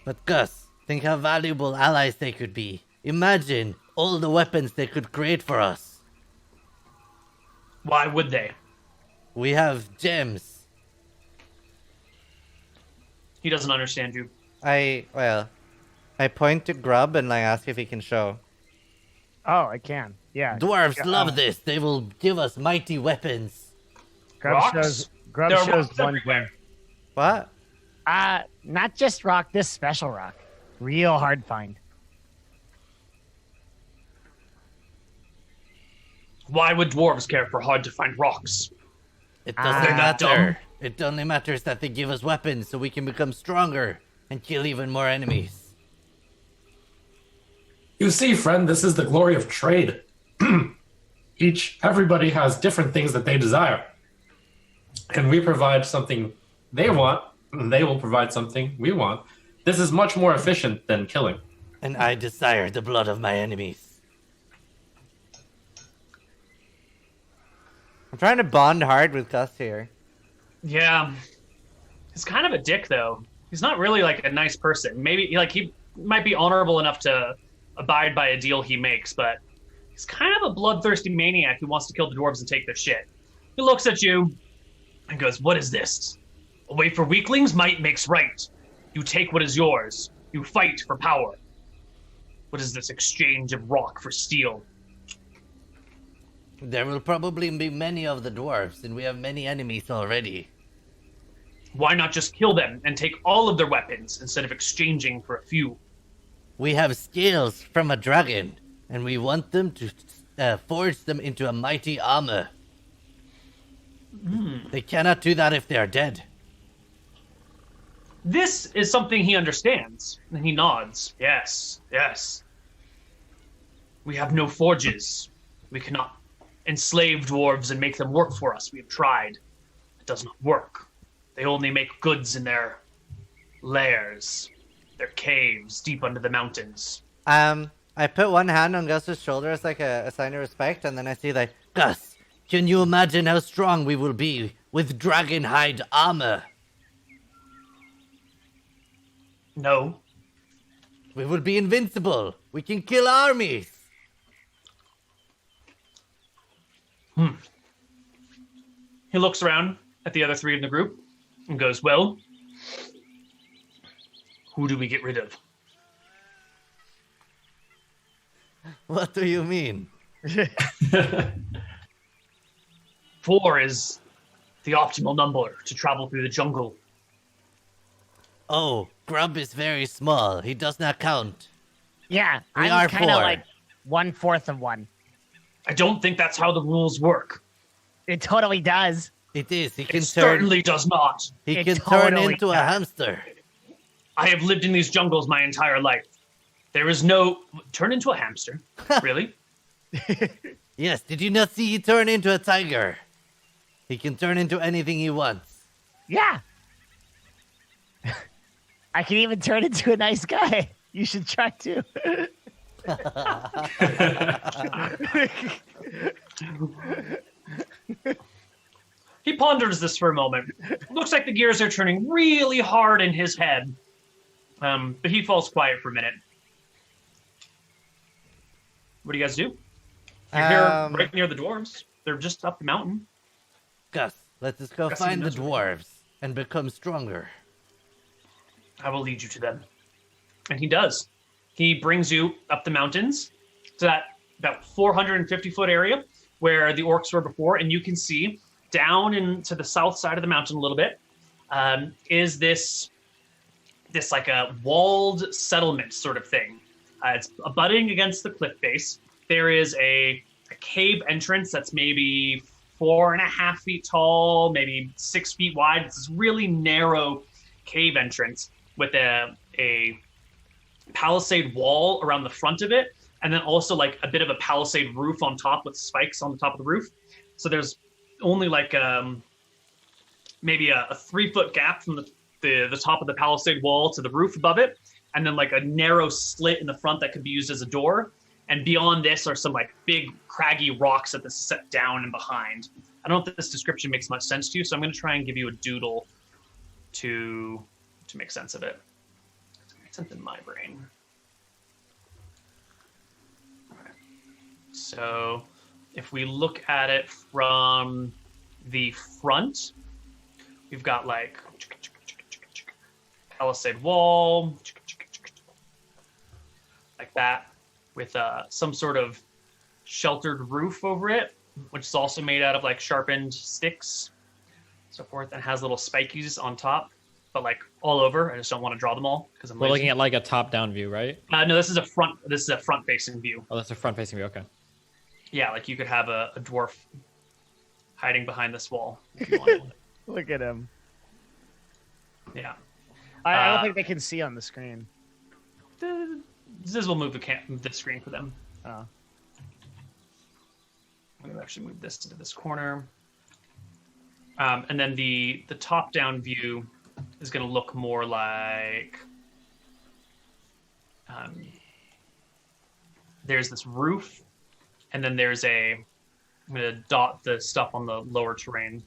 But Gus, think how valuable allies they could be. Imagine all the weapons they could create for us. Why would they? We have gems. He doesn't understand you. I point to Grub and I ask if he can show. Oh, I can. Yeah. Dwarves love this. They will give us mighty weapons. Grub Rocks? shows There are shows rocks one everywhere. What? Not just rock, this special rock. Real hard find. Why would dwarves care for hard-to-find rocks? It doesn't They're not matter. It only matters that they give us weapons so we can become stronger and kill even more enemies. You see, friend, this is the glory of trade. Everybody has different things that they desire. And we provide something they want, and they will provide something we want. This is much more efficient than killing. And I desire the blood of my enemies. I'm trying to bond hard with Gus here. Yeah. He's kind of a dick, though. He's not really, a nice person. Maybe, he might be honorable enough to abide by a deal he makes, but he's kind of a bloodthirsty maniac who wants to kill the dwarves and take their shit. He looks at you and goes, "What is this? A way for weaklings? Might makes right. You take what is yours. You fight for power. What is this exchange of rock for steel?" There will probably be many of the dwarves, and we have many enemies already. Why not just kill them and take all of their weapons instead of exchanging for a few? We have scales from a dragon, and we want them to forge them into a mighty armor. They cannot do that if they are dead. This is something he understands, and he nods. Yes, yes. We have no forges. We cannot enslave dwarves and make them work for us. We have tried. It does not work. They only make goods in their lairs, their caves deep under the mountains. I I put one hand on Gus's shoulder as like a sign of respect, and then I say like, Gus, can you imagine how strong we will be with dragon hide armor? No. We will be invincible. We can kill armies. He looks around at the other three in the group and goes, well, who do we get rid of? What do you mean? 4 is the optimal number to travel through the jungle. Oh, Grub is very small. He does not count. Yeah, We I'm are kind of 4. like 1/4 of one. I don't think that's how the rules work. It totally does. It is. He It can turn. certainly does not. He it can turn totally into a does. hamster. I have lived in these jungles my entire life. There is no... Turn into a hamster? Really? Yes. Did you not see he turn into a tiger? He can turn into anything he wants. Yeah. I can even turn into a nice guy. You should try to. He ponders this for a moment. Looks like the gears are turning really hard in his head. But he falls quiet for a minute. What do you guys do? You're here right near the dwarves. They're just up the mountain. Gus, let us go Gus find the even knows where dwarves and become stronger. I will lead you to them. And he does. He brings you up the mountains to that about 450-foot area where the orcs were before, and you can see down into the south side of the mountain a little bit is this like a walled settlement sort of thing. It's abutting against the cliff face. There is a cave entrance that's maybe 4.5 feet tall, maybe 6 feet wide. It's this really narrow cave entrance with a palisade wall around the front of it, and then also like a bit of a palisade roof on top with spikes on the top of the roof. So there's only like maybe a 3-foot gap from the top of the palisade wall to the roof above it, and then like a narrow slit in the front that could be used as a door. And beyond this are some like big craggy rocks that this is set down and behind. I don't know if this description makes much sense to you, so I'm going to try and give you a doodle to make sense of it. It makes sense in my brain. All right. So if we look at it from the front, we've got like palisade wall, like that, with some sort of sheltered roof over it, which is also made out of like sharpened sticks, so forth, and has little spikies on top, but like all over. I just don't want to draw them all because I'm We're lazy. looking at like a top-down view, right? No, this is a front. This is a front-facing view. Oh, that's a front-facing view. Okay. Yeah, like you could have a dwarf hiding behind this wall if you wanted. Look at him. Yeah. I don't think they can see on the screen. Ziz will move the screen for them. Oh. I'm going to actually move this to this corner. And then the top-down view is going to look more like... there's this roof, and then there's I'm going to dot the stuff on the lower terrain,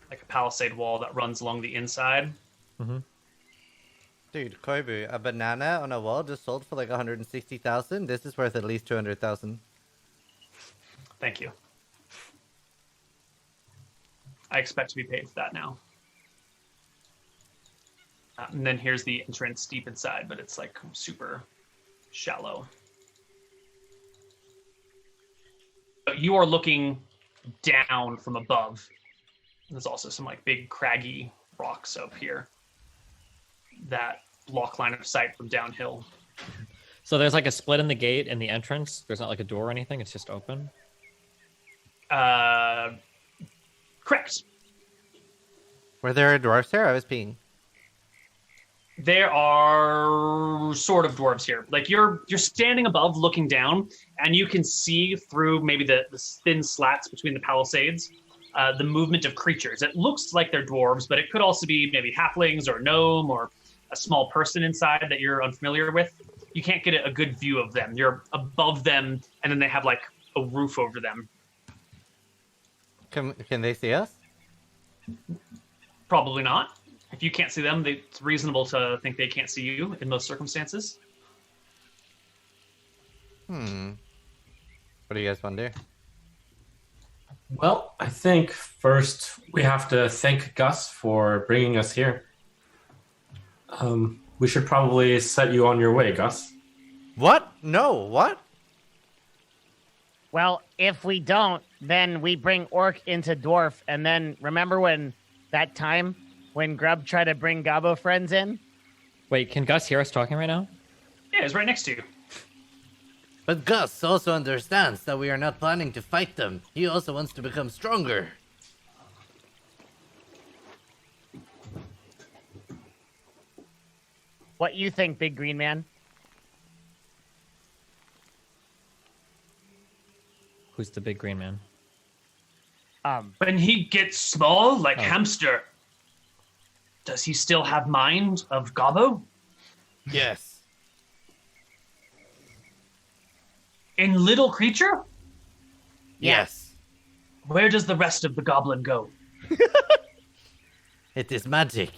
like a palisade wall that runs along the inside. Mm-hmm. Dude, Koibu, a banana on a wall just sold for like 160,000. This is worth at least 200,000. Thank you. I expect to be paid for that now. And then here's the entrance deep inside, but it's like super shallow. But you are looking down from above. There's also some like big craggy rocks up here that block line of sight from downhill. So there's like a split in the gate in the entrance. There's not like a door or anything. It's just open. Correct. Were there dwarves here? I was peeing. There are sort of dwarves here. Like you're standing above looking down, and you can see through maybe the thin slats between the palisades the movement of creatures. It looks like they're dwarves, but it could also be maybe halflings or a gnome or a small person inside that you're unfamiliar with. you can't get a good view of them. You're above them, and then they have like a roof over them. Can they see us? Probably not. If you can't see them, it's reasonable to think they can't see you in most circumstances. What do you guys want to do? Well, I think first we have to thank Gus for bringing us here. We should probably set you on your way, Gus. What? No, what? Well, if we don't, then we bring Orc into Dwarf, and then remember when that time when Grub tried to bring Gabo friends in? Wait, can Gus hear us talking right now? Yeah, he's right next to you. But Gus also understands that we are not planning to fight them. He also wants to become stronger. What you think, Big Green Man? Who's the big green man? When he gets small, like hamster, does he still have mind of Gabo? Yes. In little creature? Yes. Where does the rest of the goblin go? It is magic.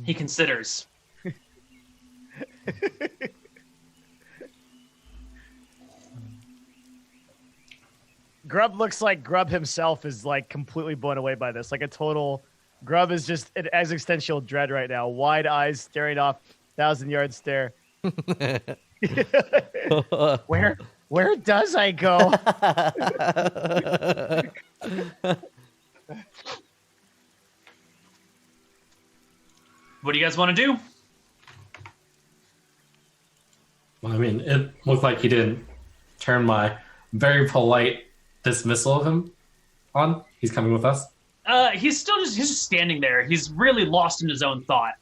He considers. Grub looks like Grub himself is like completely blown away by this. Like a total Grub is just an existential dread right now. Wide eyes staring off, 1,000-yard stare. Where does I go? What do you guys want to do? Well, I mean, it looked like he didn't turn my very polite dismissal of him on. He's coming with us. He's just standing there. He's really lost in his own thought.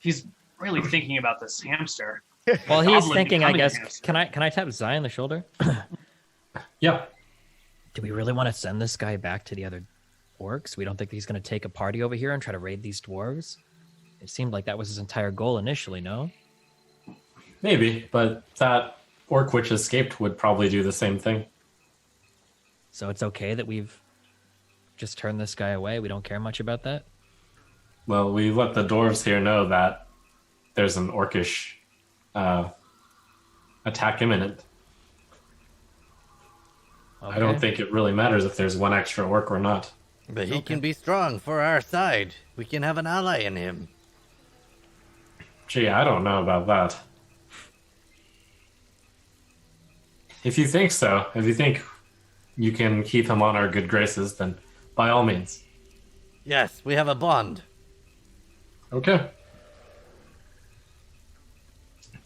He's really thinking about this hamster. Well, he's Goblin thinking, I becoming a guess, hamster. can I tap Zai on the shoulder? Yeah. Do we really want to send this guy back to the other orcs? We don't think he's going to take a party over here and try to raid these dwarves? It seemed like that was his entire goal initially, no? Maybe, but that orc which escaped would probably do the same thing. So it's okay that we've just turned this guy away? We don't care much about that? Well, we let the dwarves here know that there's an orcish attack imminent. Okay. I don't think it really matters if there's one extra orc or not. But he can be strong for our side. We can have an ally in him. Gee, I don't know about that. If you think so, if you think you can keep him on our good graces, then by all means. Yes, we have a bond. Okay.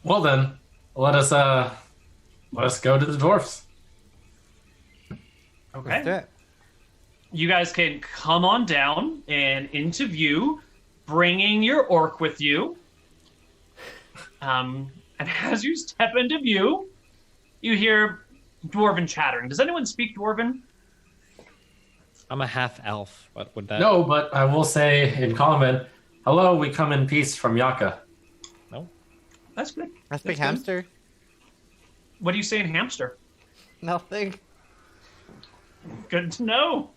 Well then, let us go to the dwarfs. Okay. Let's do it. You guys can come on down and into view, bringing your orc with you. And as you step into view, you hear Dwarven chattering. Does anyone speak Dwarven? I'm a half elf. What would that? No, but I will say in common, hello, we come in peace from Yaka. No. That's good. I speak That's good. hamster. What do you say in hamster? Nothing. Good to know.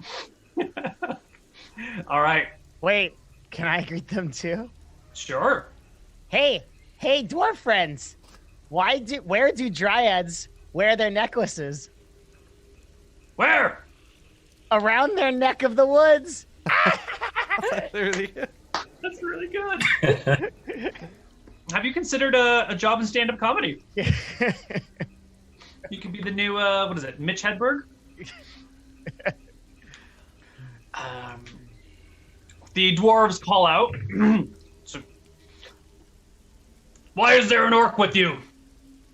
All right. Wait, can I greet them too? Sure. Hey, dwarf friends. Where do dryads wear their necklaces? Where? Around their neck of the woods. That's really good. Have you considered a job in stand-up comedy? You could be the new, what is it, Mitch Hedberg? The dwarves call out. So, why is there an orc with you?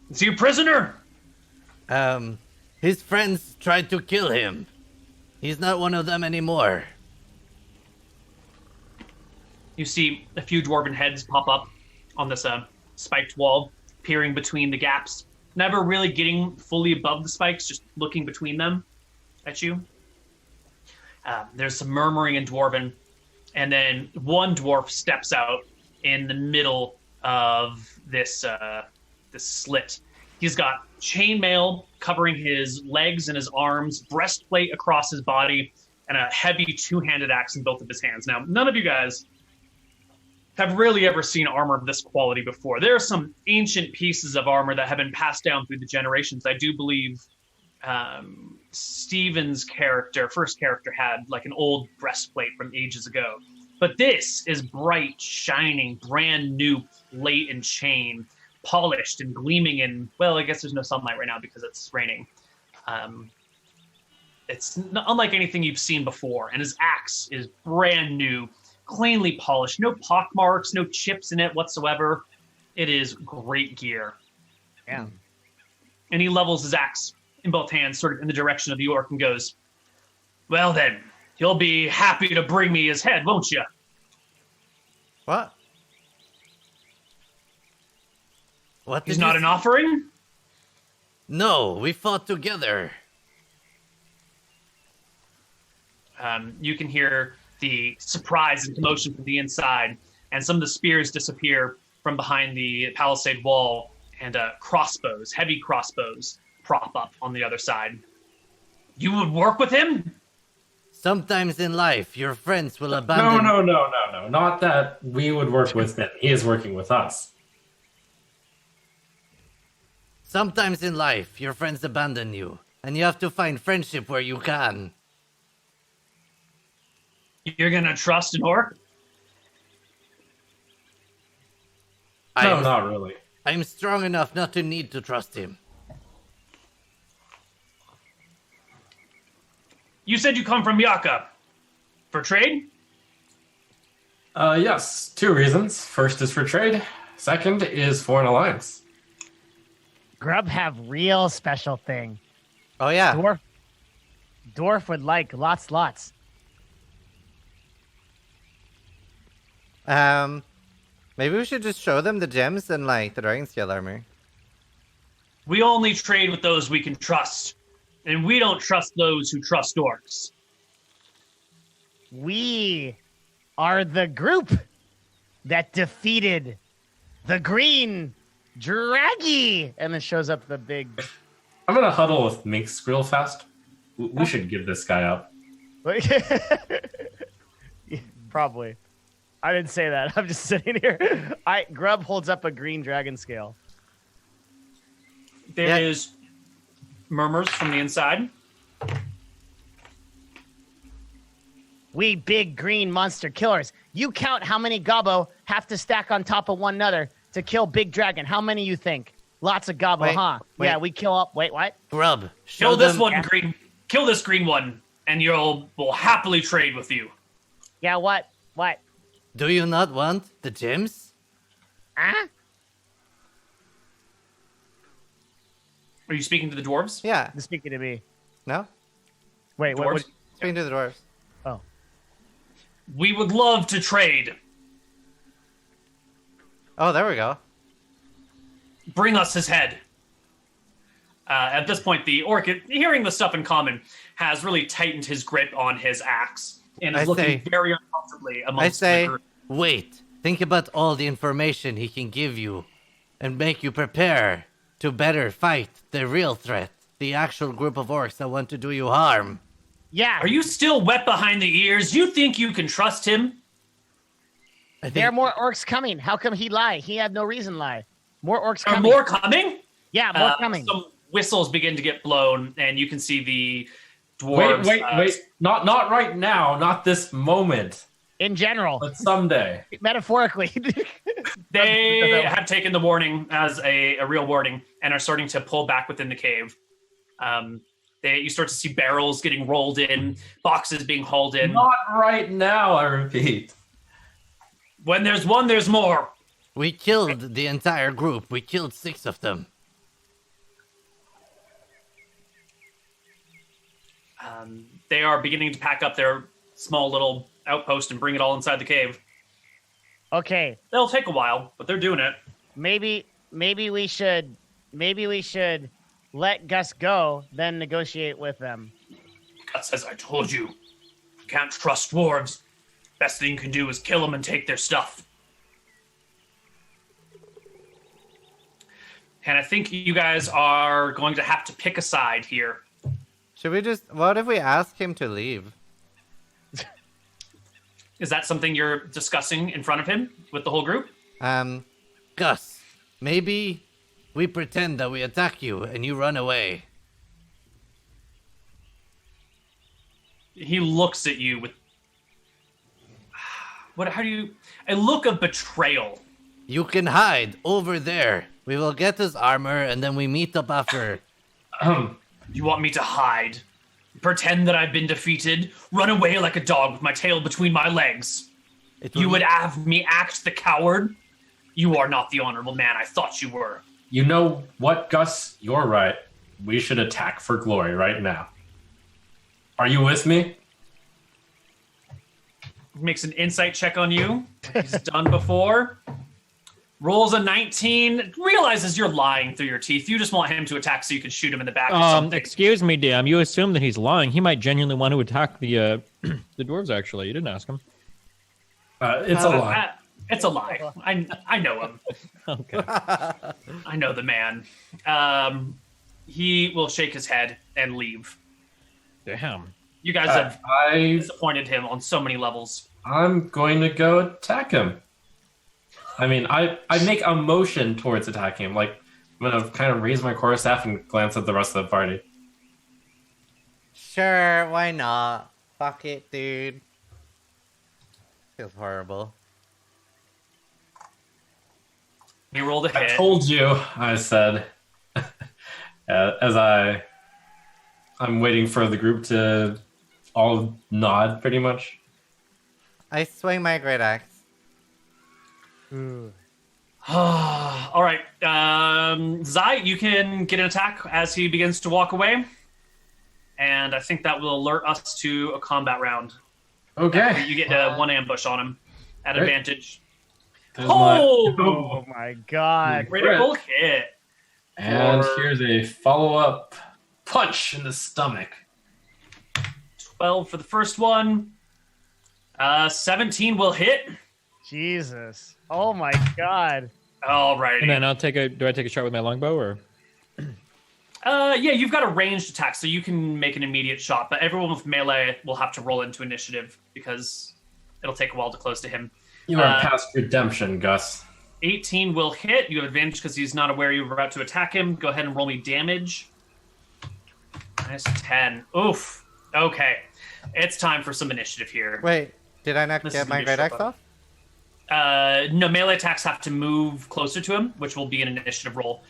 Is he a prisoner? His friends tried to kill him. He's not one of them anymore. You see a few dwarven heads pop up on this spiked wall, peering between the gaps, never really getting fully above the spikes, just looking between them at you. There's some murmuring in Dwarven, and then one dwarf steps out in the middle of this this slit. He's got chainmail covering his legs and his arms, breastplate across his body, and a heavy two-handed axe in both of his hands. Now, none of you guys have really ever seen armor of this quality before. There are some ancient pieces of armor that have been passed down through the generations. I do believe Steven's first character, had like an old breastplate from ages ago. But this is bright, shining, brand new plate and chain, polished and gleaming in, well, I guess there's no sunlight right now because it's raining. It's unlike anything you've seen before. And his axe is brand new, cleanly polished, no pock marks, no chips in it whatsoever. It is great gear. Yeah. And he levels his axe in both hands, sort of in the direction of the orc, and goes, well then, you'll be happy to bring me his head, won't you? What? What? He's not an offering? No, we fought together. You can hear the surprise and commotion from the inside, and some of the spears disappear from behind the palisade wall, and crossbows, heavy crossbows, prop up on the other side. You would work with him? Sometimes in life, your friends will abandon... No. Not that we would work with him. He is working with us. Sometimes in life, your friends abandon you, and you have to find friendship where you can. You're gonna trust an orc? No, not really. I'm strong enough not to need to trust him. You said you come from Yaka. For trade? Yes, 2 reasons. First is for trade. Second is for an alliance. Grub have real special thing. Oh, yeah. Dwarf would like lots. Maybe we should just show them the gems and, like, the dragon scale armor. We only trade with those we can trust. And we don't trust those who trust orcs. We are the group that defeated the green draggy. And it shows up the big... I'm gonna huddle with Minx real fast. We should give this guy up. Probably. I didn't say that. I'm just sitting here. Grub holds up a green dragon scale. There is murmurs from the inside. We big green monster killers. You count how many gobbo have to stack on top of one another to kill big dragon. How many you think? Lots of gobbo, Wait, huh? wait. Yeah, we kill up. Wait, what? Grub, show Kill this them... one, green. Kill this green one, and we'll happily trade with you. Yeah, what? What? Do you not want the gems? Huh? Are you speaking to the dwarves? Yeah. Speaking to me. No? Wait, Dwarves? what? Speaking to the dwarves. Oh. We would love to trade. Oh, there we go. Bring us his head. At this point, the orc, hearing the stuff in common, has really tightened his grip on his axe and is looking very uncomfortably amongst the group. Wait. Think about all the information he can give you and make you prepare to better fight the real threat, the actual group of orcs that want to do you harm. Yeah. Are you still wet behind the ears? You think you can trust him? There are more orcs coming. How come he lie? He had no reason lie. More orcs Are coming. more coming? Yeah, more coming. Some whistles begin to get blown, and you can see the dwarves. Wait. Not right now. Not this moment. In general. But someday. Metaphorically. They have taken the warning as a real warning and are starting to pull back within the cave. You start to see barrels getting rolled in, boxes being hauled in. Not right now, I repeat. When there's one, there's more. We killed the entire group. We killed 6 of them. They are beginning to pack up their small little outpost and bring it all inside the cave. Okay. It'll take a while, but they're doing it. Maybe we should let Gus go, then negotiate with them. Gus says, I told you. You can't trust dwarves. Best thing you can do is kill them and take their stuff. And I think you guys are going to have to pick a side here. Should we just... What if we ask him to leave? Is that something you're discussing in front of him with the whole group? Gus, maybe we pretend that we attack you and you run away. He looks at you with a look of betrayal. You can hide over there. We will get his armor and then we meet up after. You want me to hide? Pretend that I've been defeated? Run away like a dog with my tail between my legs? You would have me act the coward? You are not the honorable man I thought you were. You know what, Gus? You're right. We should attack for glory right now. Are you with me? Makes an insight check on you. He's done before. Rolls a 19. Realizes you're lying through your teeth. You just want him to attack so you can shoot him in the back. Or something. Excuse me, DM. You assume that he's lying. He might genuinely want to attack the the dwarves. Actually, you didn't ask him. It's a lie. It's a lie. I know him. Okay. I know the man. He will shake his head and leave. Damn. You guys have disappointed him on so many levels. I'm going to go attack him. I mean, I make a motion towards attacking him. Like, I'm going to kind of raise my quarterstaff and glance at the rest of the party. Sure, why not? Fuck it, dude. Feels horrible. He rolled a hit. I told you, I said, as I'm waiting for the group to all nod, pretty much. I swing my great axe. All right. Zai, you can get an attack as he begins to walk away. And I think that will alert us to a combat round. Okay. You get one ambush on him at Great. advantage. Oh my god. Critical hit. And here's a follow-up punch in the stomach. 12 for the first one. 17 will hit. Jesus. Oh my god. Alrighty. And then do I take a shot with my longbow or? Yeah, you've got a ranged attack, so you can make an immediate shot, but everyone with melee will have to roll into initiative because it'll take a while to close to him. You are past redemption, Gus. 18 will hit. You have advantage because he's not aware you're about to attack him. Go ahead and roll me damage. Minus 10. Oof. Okay. It's time for some initiative here. Wait, did I not get my great axe off? No, melee attacks have to move closer to him, which will be an initiative roll.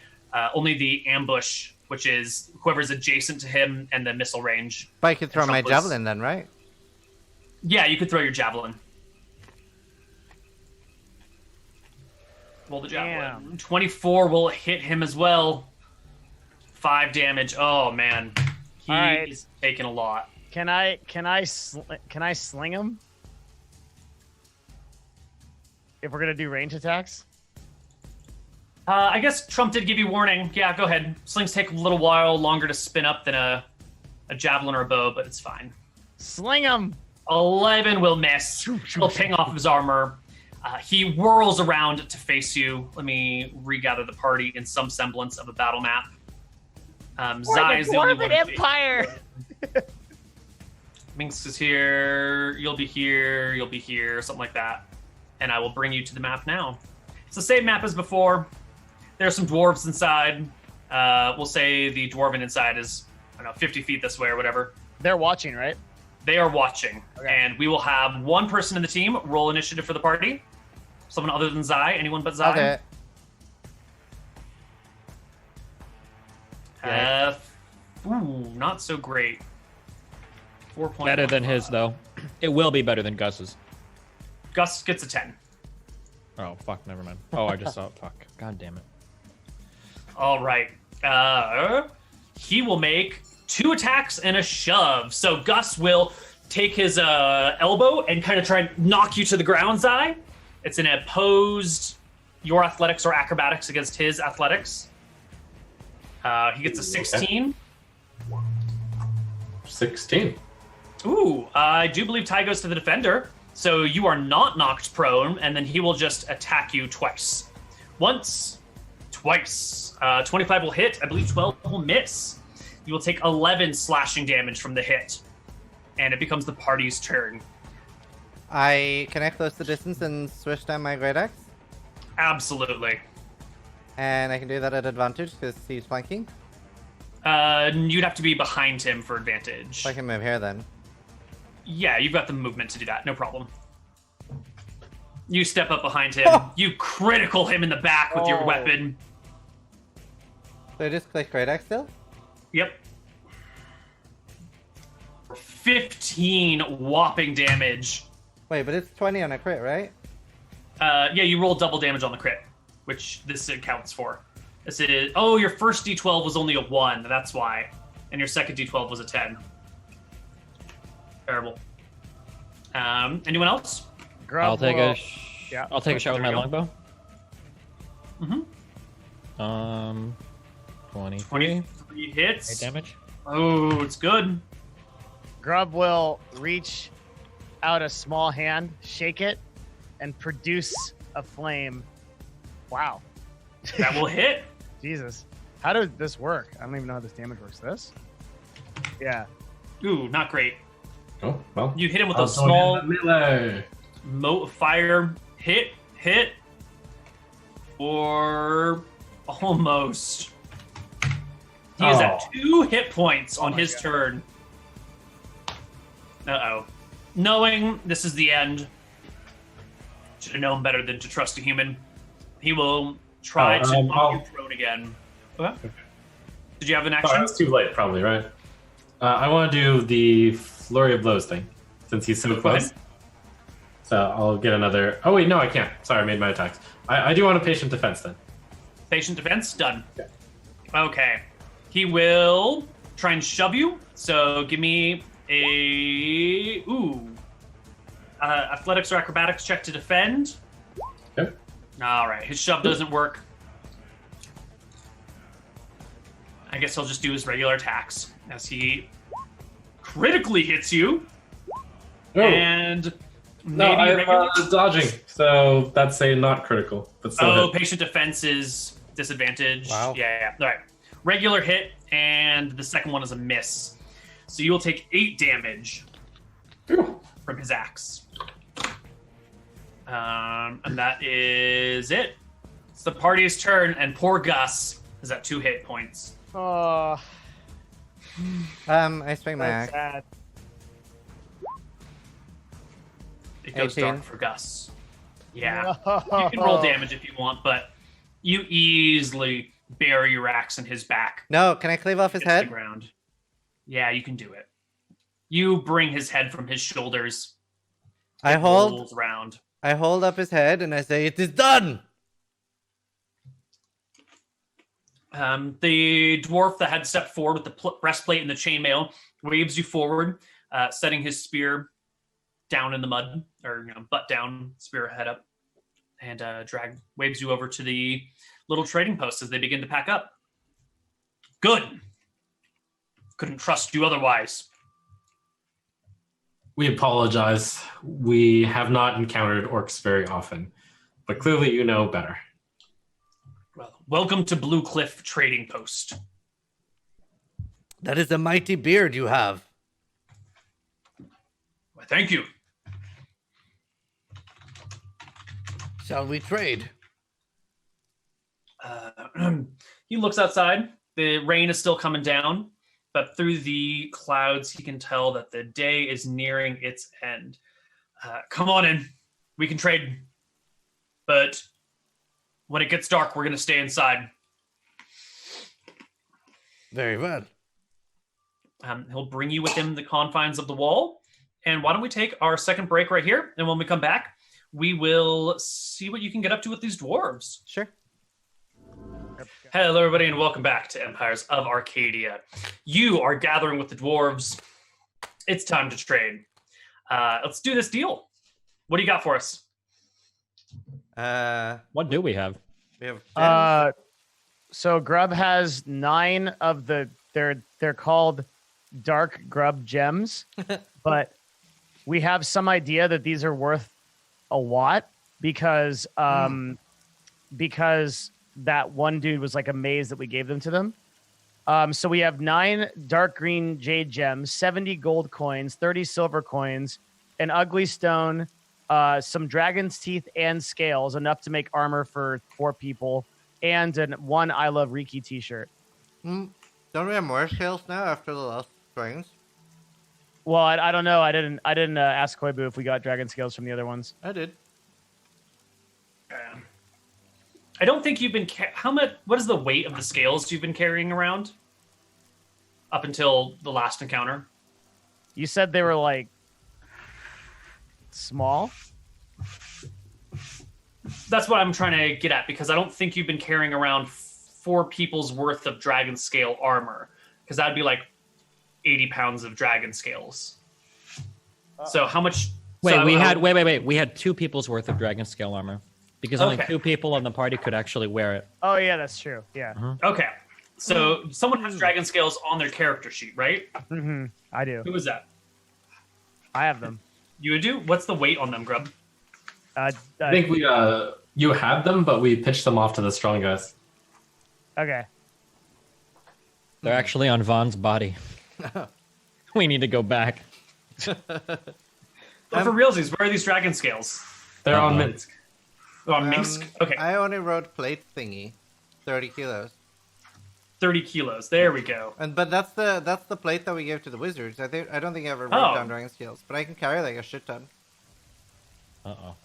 Only the ambush, which is whoever's adjacent to him and the missile range. But I could throw my javelin then, right? Yeah, you could throw your javelin. Roll the javelin. Damn. 24 will hit him as well. 5 damage. Oh man, he's taking a lot. Can I sling him? If we're gonna do range attacks? I guess Trump did give you warning. Yeah, go ahead. Slings take a little while longer to spin up than a javelin or a bow, but it's fine. Sling him! 11 will miss. He'll ping off his armor. He whirls around to face you. Let me regather the party in some semblance of a battle map. Zai is the only one. Dwarven Empire! Minx is here. You'll be here. You'll be here. Something like that. And I will bring you to the map now. It's the same map as before. There are some dwarves inside. We'll say the dwarven inside is, I don't know, 50 feet this way or whatever. They're watching, right? They are watching. Okay. And we will have one person in the team roll initiative for the party. Someone other than Zai. Anyone but Zai. Okay. Not so great. 4 points. Better than his, though. It will be better than Gus's. Gus gets a 10. Oh, fuck, never mind. Oh, I just saw it. Fuck. God damn it. All right. He will make 2 attacks and a shove. So Gus will take his elbow and kind of try and knock you to the ground, Zai. It's an opposed your athletics or acrobatics against his athletics. He gets a 16. 16. Ooh, I do believe tie goes to the defender. So you are not knocked prone, and then he will just attack you twice. Once, twice. 25 will hit. I believe 12 will miss. You will take 11 slashing damage from the hit. And it becomes the party's turn. Can I close the distance and switch down my great axe? Absolutely. And I can do that at advantage because he's flanking. You'd have to be behind him for advantage. I can move here then. Yeah, you've got the movement to do that. No problem. You step up behind him. You critical him in the back with your weapon. So I just click great axe still? Yep. 15 whopping damage. Wait, but it's 20 on a crit, right? Yeah, you roll double damage on the crit, which this accounts for. Yes, it is. Oh, your first D12 was only a 1. That's why. And your second D12 was a 10. Terrible. Anyone else? I'll take a shot with my There we go. longbow. Mm-hmm. 23 23 hits. damage. Oh, it's good. Grub will reach out a small hand, shake it, and produce a flame. Wow. That will hit. Jesus. How does this work? I don't even know how this damage works. This? Yeah. Ooh, not great. Oh, well. You hit him with I'll a go small in the melee. fire hit, or almost. He is at 2 hit points on his turn. Uh-oh. Knowing this is the end, should have known better than to trust a human. He will try to knock you prone again. Okay. Did you have an action? Oh, it's too late, probably, right? I want to do the flurry of blows thing, since he's so close. So I'll get another... Oh, wait, no, I can't. Sorry, I made my attacks. I do want a patient defense, then. Patient defense, done. Yeah. Okay. He will try and shove you. So give me a athletics or acrobatics check to defend. Okay. All right, his shove doesn't work. I guess he'll just do his regular attacks as he critically hits you. Oh. And No, maybe I'm dodging, so that's a not critical, but still hit. patient defense is disadvantage. Wow. Yeah. All right. Regular hit, and the second one is a miss. So you will take 8 damage from his axe. And that is it. It's the party's turn, and poor Gus is at 2 hit points. Oh, I swing my that's axe. sad. It goes 18. dark for Gus. Yeah. No. You can roll damage if you want, but you easily bury your axe in his back. No, can I cleave off his Hits the head? ground. Yeah, you can do it. You bring his head from his shoulders. I It hold rolls round. up his head and I say, "It is done." The dwarf that had stepped forward with the breastplate and the chainmail waves you forward, setting his spear down in the mud, or butt down, spear head up, and waves you over to the little trading post as they begin to pack up. Good. Couldn't trust you otherwise. We apologize. We have not encountered orcs very often, but clearly you know better. Well, welcome to Blue Cliff Trading Post. That is a mighty beard you have. Well, thank you. Shall we trade? He looks outside. The rain is still coming down, but through the clouds, he can tell that the day is nearing its end. Come on in. We can trade. But when it gets dark, we're going to stay inside. Very well. He'll bring you within the confines of the wall. And why don't we take our second break right here? And when we come back, we will see what you can get up to with these dwarves. Sure. Hello, everybody, and welcome back to Empires of Arcadia. You are gathering with the dwarves. It's time to trade. Let's do this deal. What do you got for us? What do we have? We have 10. So Grub has 9 of they're called dark grub gems, but we have some idea that these are worth a lot because that one dude was like amazed that we gave them to them. So we have 9 dark green jade gems, 70 gold coins, 30 silver coins, an ugly stone, some dragon's teeth and scales, enough to make armor for 4 people, and one I Love Riki t-shirt. Don't we have more scales now after the last dragons? Well, I don't know. I didn't ask Koibu if we got dragon scales from the other ones. I did. I don't think you've been. How much? What is the weight of the scales you've been carrying around up until the last encounter? You said they were like small. That's what I'm trying to get at, because I don't think you've been carrying around 4 people's worth of dragon scale armor, because that'd be like 80 pounds of dragon scales. So how much? Wait, so wait. We had 2 people's worth of dragon scale armor because only Okay. 2 people in the party could actually wear it. Oh yeah, that's true. Yeah. Okay, so someone has dragon scales on their character sheet, right? Mm-hmm. I do. Who is that? I have them. You would do? What's the weight on them, Grub? I think we you had them, but we pitched them off to the strong guys. Okay. They're actually on Vaughn's body. We need to go back. But for realsies, where are these dragon scales? They're on Minsk. Oh, on Minsk? Okay, I only wrote plate thingy, 30 kilos. 30 kilos. There we go. But that's the plate that we gave to the wizards. I don't think I ever wrote Oh. down dragon scales, but I can carry like a shit ton. Uh-oh.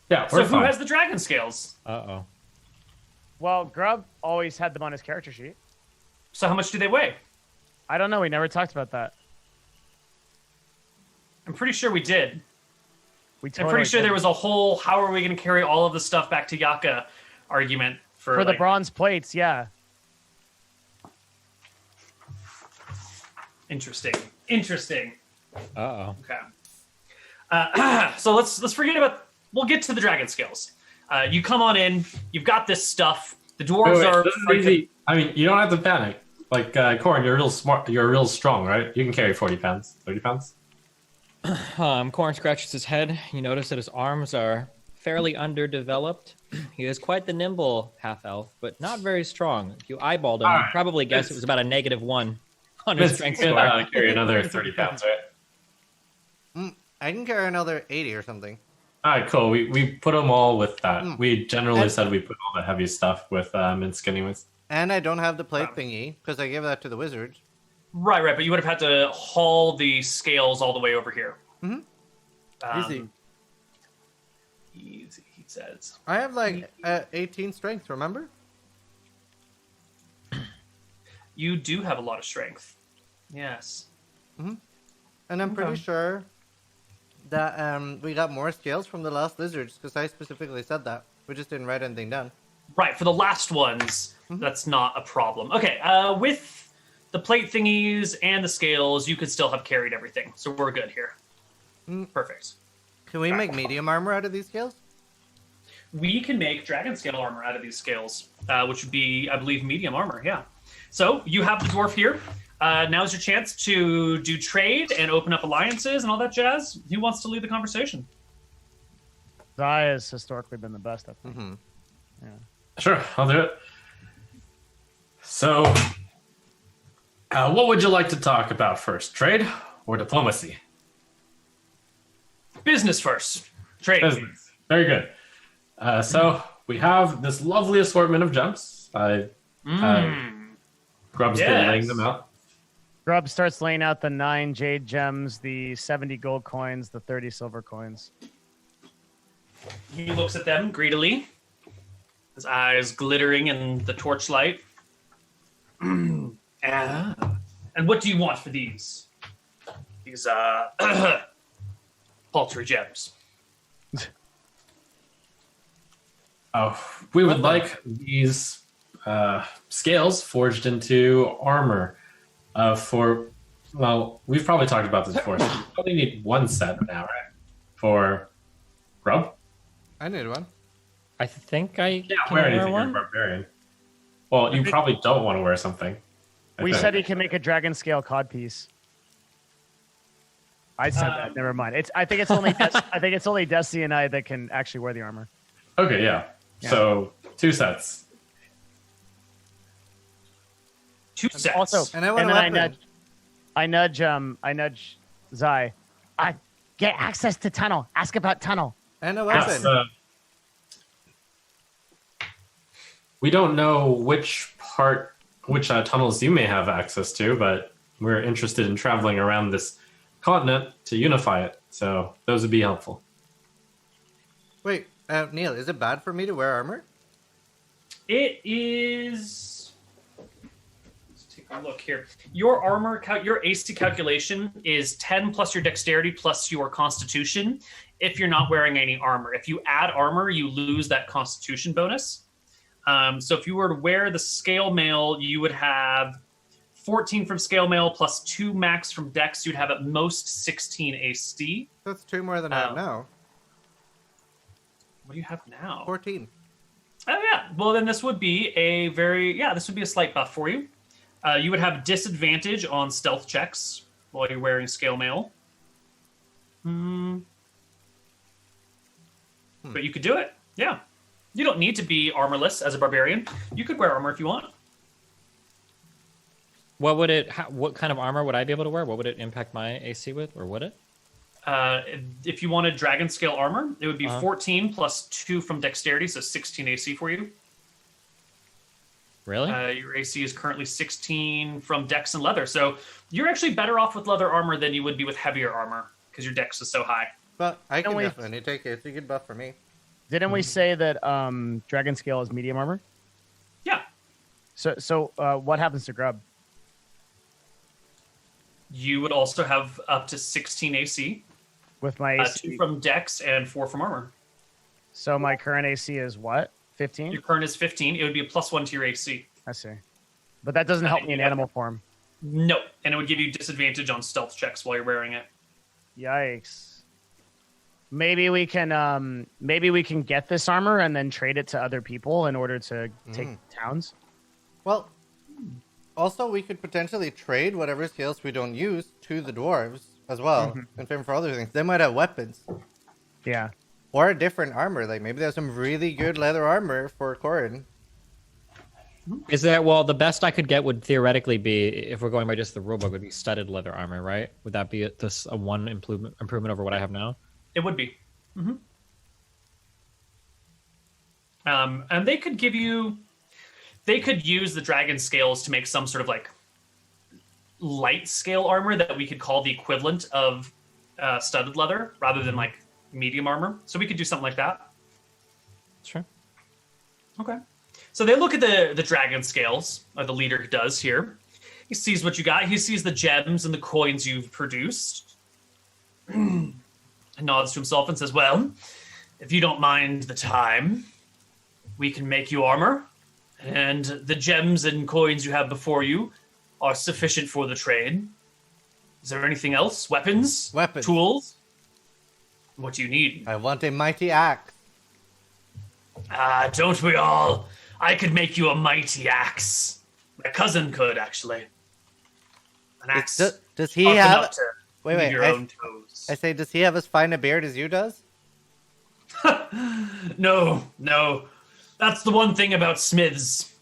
Yeah, So we're who fine. has the dragon scales? Uh-oh. Well, Grub always had them on his character sheet. So how much do they weigh? I don't know. We never talked about that. I'm pretty sure we did. We I'm totally pretty sure did. there was a whole "how are we going to carry all of the stuff back to Yaka" argument for for the like, bronze plates. Yeah. Interesting. Uh-oh. Okay. So let's forget about. We'll get to the dragon scales. You come on in. You've got this stuff. The dwarves are. This is easy. I mean, you don't have to panic. Like Corin, you're real smart. You're real strong, right? You can carry 40 pounds, 30 pounds. Corn scratches his head. You notice that his arms are fairly underdeveloped. He is quite the nimble half-elf, but not very strong. If you eyeballed him, All you'd right. probably guess it was about a -1 on his Vince strength can score. carry another 30 pounds, right? I can carry another 80 or something. All right, cool. We put them all with that. We generally And- said we put all the heavy stuff with Minsk anyways. And I don't have the plate thingy because I gave that to the wizards. Right. But you would have had to haul the scales all the way over here. Mhm. Easy. Easy, he says. I have like 18 strength, remember? You do have a lot of strength. Yes. And I'm pretty sure that we got more scales from the last lizards because I specifically said that. We just didn't write anything down. Right, for the last ones, that's not a problem. Okay, with the plate thingies and the scales, you could still have carried everything. So we're good here. Perfect. Can we make medium armor out of these scales? We can make dragon scale armor out of these scales, which would be, I believe, medium armor, yeah. So you have the dwarf here. Now's your chance to do trade and open up alliances and all that jazz. Who wants to lead the conversation? Zai has historically been the best, I think. Mm-hmm. Sure, I'll do it. So, what would you like to talk about first? Trade or diplomacy? Business first. Trade. Business. Very good. So, we have this lovely assortment of gems. Grub's been Yes. laying them out. Grub starts laying out the 9 jade gems, the 70 gold coins, the 30 silver coins. He looks at them greedily, his eyes glittering in the torchlight. And what do you want for these? These paltry gems. Oh, we would like these scales forged into armor. We've probably talked about this before. So we only need 1 set now, right? For Grub? I need one. I think I Yeah, can wear wear anything. You're a one. barbarian. Well, you probably don't want to wear something. I We think. said he can make a dragon scale codpiece. I said that. Never mind. I think it's only Desi and I that can actually wear the armor. Okay, yeah. Yeah. So 2 sets. 2 sets. Also, And I want then a weapon. I nudge Zai. Get access to tunnel. Ask about tunnel. And a Yes, weapon. we don't know which tunnels you may have access to, but we're interested in traveling around this continent to unify it. So those would be helpful. Wait, Neil, is it bad for me to wear armor? It is. Let's take a look here. Your armor, your AC calculation is 10 plus your dexterity plus your constitution. If you're not wearing any armor, if you add armor, you lose that constitution bonus. So if you were to wear the scale mail, you would have 14 from scale mail plus 2 max from dex. You'd have at most 16 AC. That's 2 more than I have now. What do you have now? 14. Oh yeah. Well, then this would be this would be a slight buff for you. You would have disadvantage on stealth checks while you're wearing scale mail. But you could do it. Yeah. You don't need to be armorless as a barbarian. You could wear armor if you want. What kind of armor would I be able to wear? What would it impact my AC with, or would it? If you wanted dragon scale armor, it would be 14 plus 2 from dexterity, so 16 AC for you. Really? Your AC is currently 16 from dex and leather, so you're actually better off with leather armor than you would be with heavier armor because your dex is so high. But I can we- definitely take it. It's a good buff for me. Didn't we say that dragon scale is medium armor? Yeah. So what happens to grub? You would also have up to 16 AC, With my AC. 2 from dex and 4 from armor. So my current AC is what? 15? Your current is 15. It would be a +1 to your AC. I see. But that doesn't help me in animal form. No, and it would give you disadvantage on stealth checks while you're wearing it. Yikes. Maybe we can get this armor and then trade it to other people in order to take towns. Well, also we could potentially trade whatever skills we don't use to the dwarves as well, in favor for other things. They might have weapons Yeah. or a different armor. Like maybe there's some really good leather armor for Corin. Is that the best I could get would theoretically be, if we're going by just the rulebook, would be studded leather armor, right? Would that be a 1 improvement over what I have now? It would be. And they could use the dragon scales to make some sort of like light scale armor that we could call the equivalent of studded leather rather than like medium armor. So we could do something like that. Sure. Okay. So they look at the dragon scales, or the leader does here. He sees what you got. He sees the gems and the coins you've produced. And nods to himself and says, well, if you don't mind the time, we can make you armor. And the gems and coins you have before you are sufficient for the trade. Is there anything else? Weapons? Weapons. Tools? What do you need? I want a mighty axe. Don't we all? I could make you a mighty axe. My cousin could, actually. An axe. Does he sharp have... enough to Wait, leave your I- own toes. I say, does he have as fine a beard as you does? No. That's the one thing about smiths.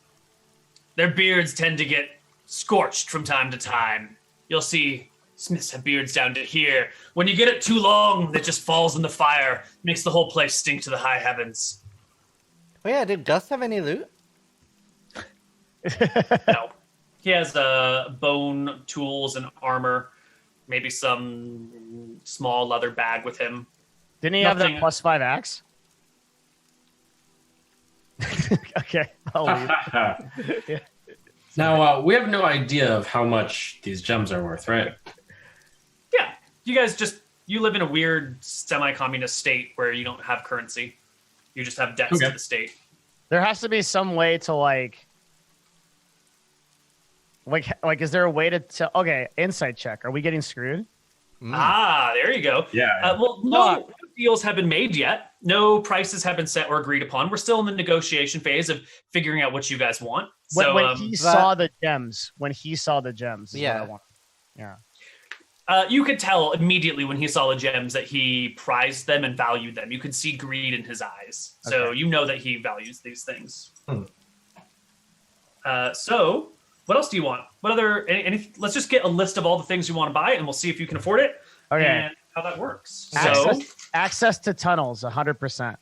Their beards tend to get scorched from time to time. You'll see smiths have beards down to here. When you get it too long, it just falls in the fire. Makes the whole place stink to the high heavens. Oh yeah, did Gus have any loot? No. He has bone tools and armor. Maybe some small leather bag with him. Didn't he have that Nothing- +5 axe? Okay, I'll leave. Now, we have no idea of how much these gems are worth, right? Yeah. You guys you live in a weird semi-communist state where you don't have currency. You just have debts to the state. There has to be some way to like, is there a way to okay, insight check. Are we getting screwed? There you go. Yeah. Well, no deals have been made yet. No prices have been set or agreed upon. We're still in the negotiation phase of figuring out what you guys want. When he saw the gems, is Yeah. what I want. Yeah. You could tell immediately when he saw the gems that he prized them and valued them. You could see greed in his eyes. So Okay. you know that he values these things. So What else do you want? What other? Let's just get a list of all the things you want to buy, and we'll see if you can afford it. Okay. And how that works. Access to tunnels, 100%. All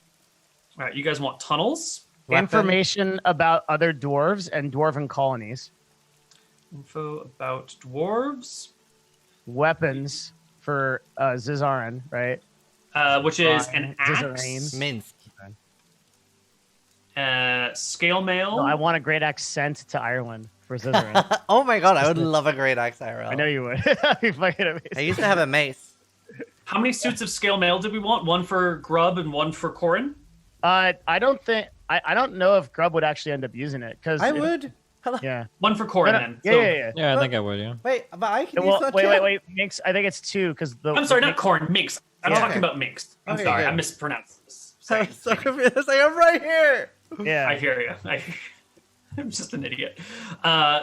right, you guys want tunnels? Information about other dwarves and dwarven colonies. Info about dwarves. Weapons for Zizaran, right? Which is an axe. Zizaran. Minsk. Scale mail. No, I want a great axe sent to Ireland for Zizaran. Oh my god, I would love a great axe IRL. I know you would. That'd be fucking amazing. I used to have a mace. How many suits of scale mail did we want? One for Grub and one for Corin? I don't know if Grub would actually end up using it because I would. Hello. Yeah. One for Corin then. Yeah, So- yeah. Yeah, I think I would. Yeah. Wait, but I can Well, use that too. wait. Minx, I think it's 2 because the. I'm sorry, not Corin, Minx. I'm Yeah. talking about Minx. I'm Okay, sorry, good. I mispronounced this. I'm so confused. Like, I'm right here. Yeah. I hear you. I'm just an idiot.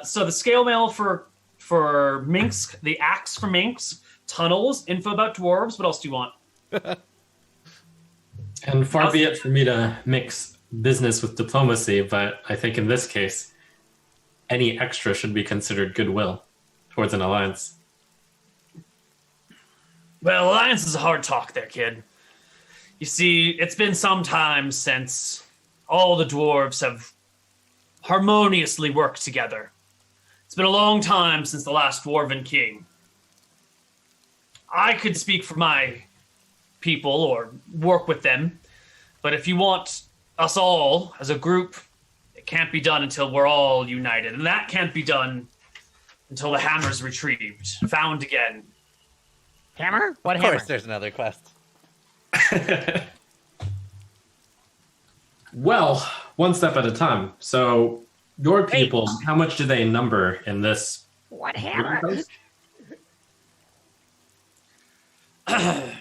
So the scale mail for Minx, the axe for Minx, tunnels, info about dwarves. What else do you want? And far be it for me to mix business with diplomacy, but I think in this case, any extra should be considered goodwill towards an alliance. Well, alliance is a hard talk there, kid. You see, it's been some time since all the dwarves have harmoniously worked together. It's been a long time since the last Dwarven king. I could speak for my people or work with them, but if you want us all as a group, it can't be done until we're all united, and that can't be done until the hammer's retrieved, found again. Hammer? What Of hammer? course, there's another quest. Well, one step at a time. So, your people, how much do they number in this? What hammer?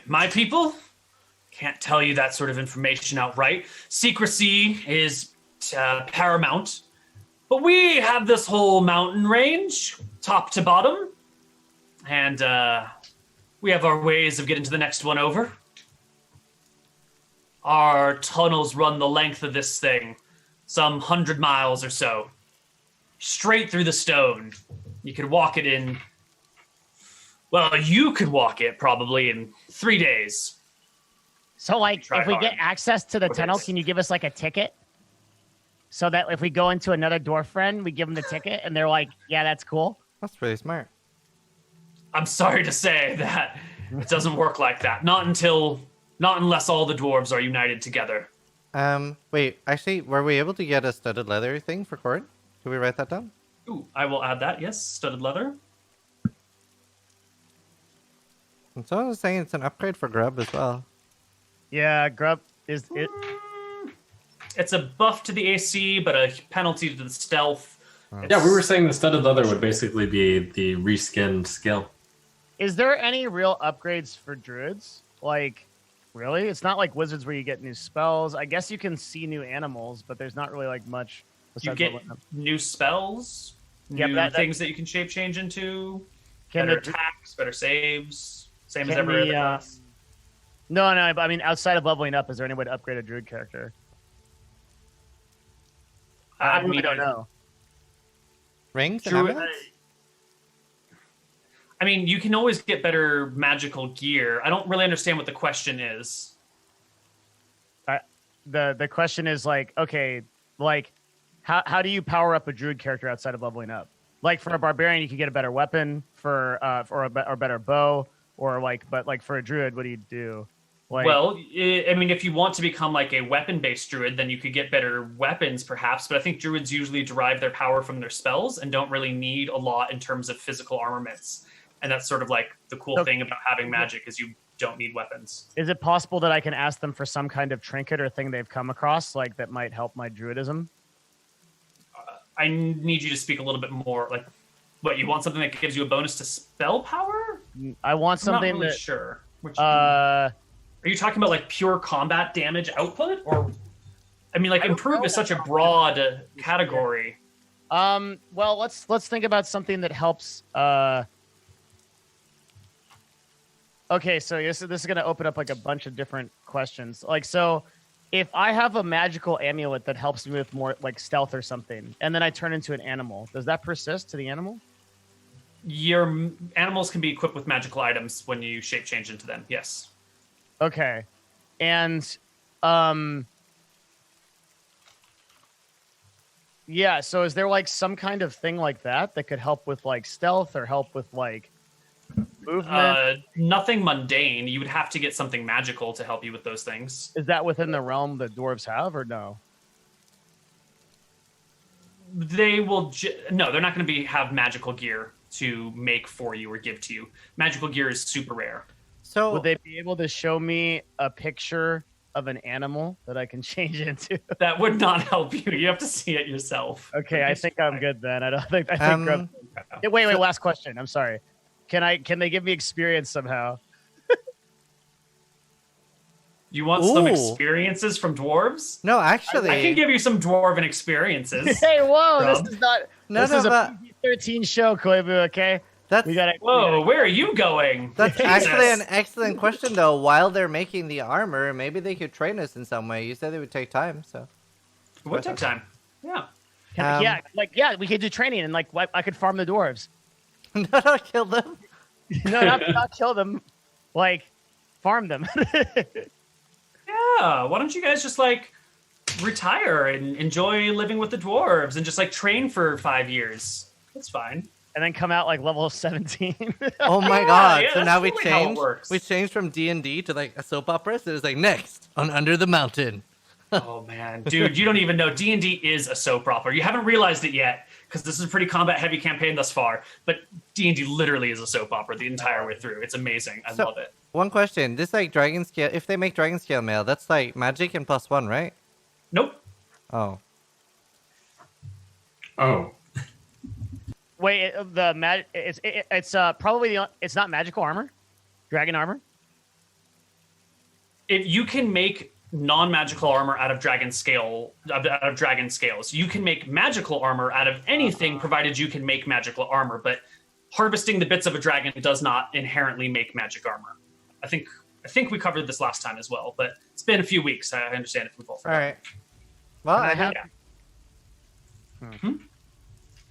My people? Can't tell you that sort of information outright. Secrecy is paramount. But we have this whole mountain range, top to bottom. And we have our ways of getting to the next one over. Our tunnels run the length of this thing, some 100 miles or so. Straight through the stone. You could walk it in... Well, you could walk it probably in 3 days. So, like, Try if we hard. get access to the Okay. tunnel, can you give us, like, a ticket? So that if we go into another dwarf friend, we give them the ticket, and they're like, yeah, that's cool. That's really smart. I'm sorry to say that it doesn't work like that. Not unless all the dwarves are united together. Wait, actually, were we able to get a studded leather thing for Corin? Can we write that down? Ooh, I will add that, yes. Studded leather. And so I was saying it's an upgrade for Grub as well. Yeah, Grub is it. It's a buff to the AC, but a penalty to the stealth. Yeah, we were saying the studded leather would basically be the reskinned skill. Is there any real upgrades for druids? Like, really? It's not like wizards where you get new spells. I guess you can see new animals, but there's not really like much. You besides get leveling up. new spells, Yeah, new but that- things that you can shape change into, Can better the- attacks, better saves, same as Can every other the, class. No, but I mean, outside of leveling up, is there any way to upgrade a druid character? I really don't know. Rings and Druid- amulets? I mean, you can always get better magical gear. I don't really understand what the question is. The question is like, okay, like, how do you power up a druid character outside of leveling up? Like for a barbarian, you can get a better weapon or a better bow, but like for a druid, what do you do? Like, Well, I mean, if you want to become like a weapon-based druid, then you could get better weapons, perhaps. But I think druids usually derive their power from their spells and don't really need a lot in terms of physical armaments. And that's sort of like the cool So- thing about having magic is you don't need weapons. is it possible that I can ask them for some kind of trinket or thing they've come across, like that might help my druidism? I need you to speak a little bit more. Like, what, you want something that gives you a bonus to spell power? I want I'm not something really that. sure. Which, Uh, are you talking about like pure combat damage output, or I mean, like I don't improve know is such a that broad category. well, let's think about something that helps. Okay, so this is going to open up like a bunch of different questions. Like, so if I have a magical amulet that helps me with more like stealth or something, and then I turn into an animal, does that persist to the animal? Your animals can be equipped with magical items when you shape change into them. Yes. Okay. And yeah, so is there like some kind of thing like that could help with like stealth or help with like movement? Nothing mundane. You would have to get something magical to help you with those things. Is that within the realm the dwarves have or no? They will no, they're not going to have magical gear to make for you or give to you. Magical gear is super rare. So Would they be able to show me a picture of an animal that I can change into? That would not help you. You have to see it yourself. Okay, I think I'm good then. I think Grub... Wait, last question. I'm sorry. Can they give me experience somehow? You want some Ooh. experiences from dwarves? no, actually, I can give you some dwarven experiences. Hey, whoa! Grub. This is not. No, this no, is a but- PG-13 show, Koibu. Okay, that's we gotta. Whoa, where are you going? that's Jesus. actually an excellent question though. While they're making the armor, maybe they could train us in some way. You said it would take time, so It would take time. Yeah. Yeah, we could do training and like I could farm the dwarves. no, kill them. No, not kill them. Like farm them. Yeah. Why don't you guys just like retire and enjoy living with the dwarves and just like train for 5 years? That's fine. And then come out like level 17. Oh my god! yeah, So that's now we totally how it changed. works. We changed from D&D to like a soap opera. So it's like next on Under the Mountain. Oh man, dude, you don't even know D&D is a soap opera. You haven't realized it yet because this is a pretty combat-heavy campaign thus far. But D&D literally is a soap opera the entire way through. It's amazing. I love it. One question: this like dragon scale? If they make dragon scale mail, that's like magic and +1, right? Nope. Oh, Oh. Wait, it's probably it's not magical armor, dragon armor. If you can make non-magical armor out of dragon scales, you can make magical armor out of anything, provided you can make magical armor. But harvesting the bits of a dragon does not inherently make magic armor. I think we covered this last time as well, but it's been a few weeks. I understand if we've all all forgotten. right. Well, I have. Yeah.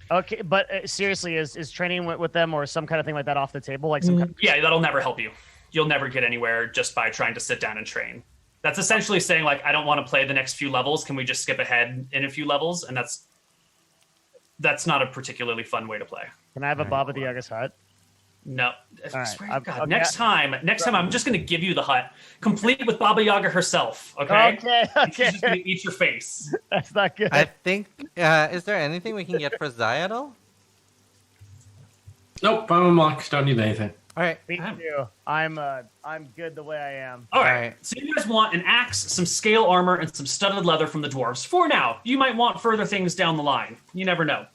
Okay, but seriously, is training with them or some kind of thing like that off the table? Like some kind of... Yeah, that'll never help you. You'll never get anywhere just by trying to sit down and train. That's essentially saying, like, I don't want to play the next few levels. Can we just skip ahead in a few levels? And that's not a particularly fun way to play. Can I have a Baba the Yaga's hut? No. I right. swear to I'm- God, okay. next time, I'm just going to give you the hut, complete with Baba Yaga herself, okay? Okay. She's just going to eat your face. That's not good. I think. Is there anything we can get for Zai at all? Nope, I'm unlocked. Don't need anything. All right. Me too. I'm good the way I am. All right. Alright. So you guys want an axe, some scale armor, and some studded leather from the dwarves. For now, you might want further things down the line. You never know.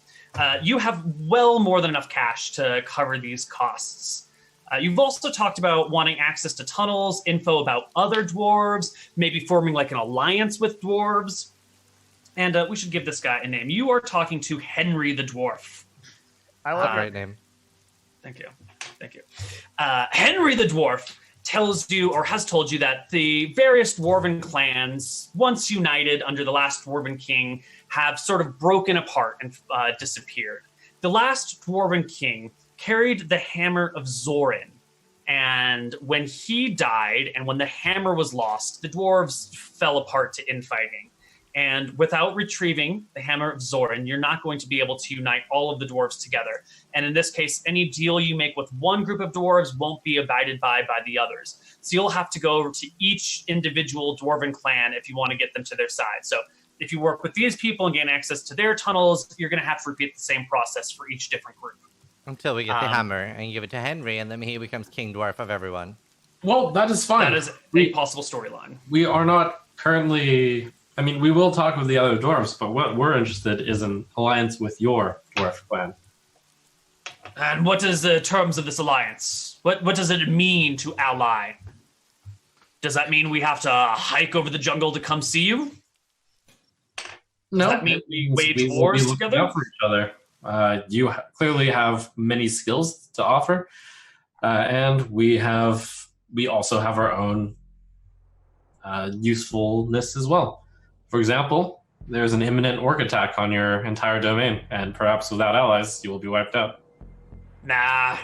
You have well more than enough cash to cover these costs. You've also talked about wanting access to tunnels, info about other dwarves, maybe forming like an alliance with dwarves. And we should give this guy a name. You are talking to Henry the Dwarf. I love Great name. Thank you. Henry the Dwarf tells you, or has told you, that the various Dwarven clans, once united under the last Dwarven king, have sort of broken apart and disappeared. The last Dwarven king carried the hammer of Zorin, and when he died, and when the hammer was lost, the dwarves fell apart to infighting. And without retrieving the hammer of Zorin, you're not going to be able to unite all of the dwarves together. And in this case, any deal you make with one group of dwarves won't be abided by the others. So you'll have to go to each individual Dwarven clan if you want to get them to their side. So if you work with these people and gain access to their tunnels, you're going to have to repeat the same process for each different group. Until we get the hammer and give it to Henry, and then he becomes King Dwarf of everyone. Well, that is fine. That is a possible storyline. We are not currently... I mean, we will talk with the other dwarves, but what we're interested is an alliance with your dwarf clan. And what is the terms of this alliance? What does it mean to ally? Does that mean we have to hike over the jungle to come see you? No, that mean we wage will be wars looking together? out for each other. You clearly have many skills to offer, and we also have our own usefulness as well. For example, there's an imminent orc attack on your entire domain, and perhaps without allies, you will be wiped out. Nah,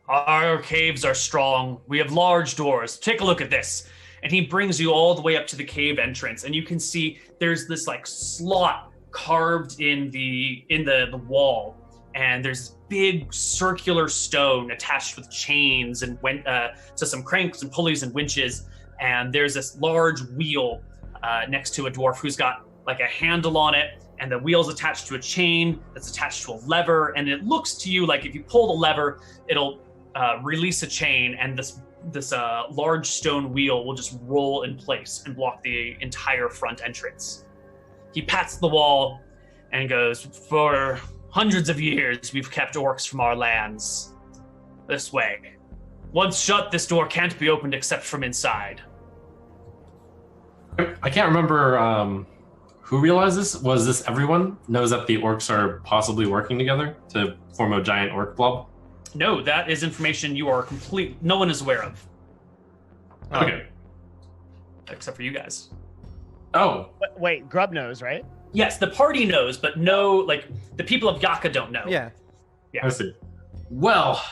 our caves are strong. We have large doors. Take a look at this. And he brings you all the way up to the cave entrance, and you can see there's this like slot carved in the wall, and there's big circular stone attached with chains and to some cranks and pulleys and winches. And there's this large wheel next to a dwarf who's got like a handle on it, and the wheel's attached to a chain that's attached to a lever. And it looks to you like if you pull the lever, it'll release a chain, and this large stone wheel will just roll in place and block the entire front entrance. He pats the wall and goes, "For hundreds of years, we've kept orcs from our lands. This way. Once shut, this door can't be opened except from inside." I can't remember who realized this. Was this everyone knows that the orcs are possibly working together to form a giant orc blob? No, that is information no one is aware of. Okay. Except for you guys. Oh. Wait, Grub knows, right? Yes, the party knows, but no, like, the people of Yaka don't know. Yeah. I see. Well,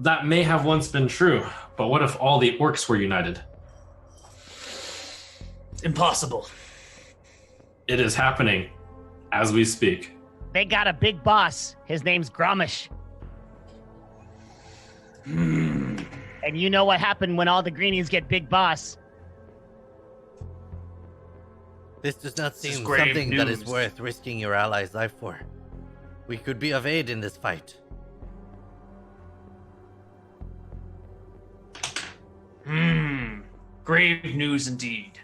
that may have once been true, but what if all the orcs were united? Impossible. It is happening as we speak. They got a big boss. His name's Gromish. And you know what happened when all the greenies get big boss. This does not seem grave something that is news. worth risking your allies' life for. We could be of aid in this fight. Grave news indeed.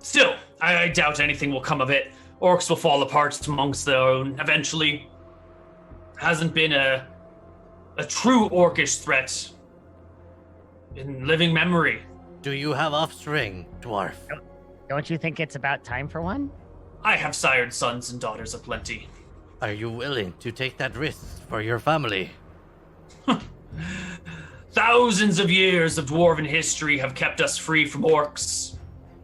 Still, I doubt anything will come of it. Orcs will fall apart amongst their own eventually. Hasn't been a true orcish threat in living memory. Do you have offspring, dwarf? Don't you think it's about time for one? I have sired sons and daughters aplenty. Are you willing to take that risk for your family? Thousands of years of dwarven history have kept us free from orcs.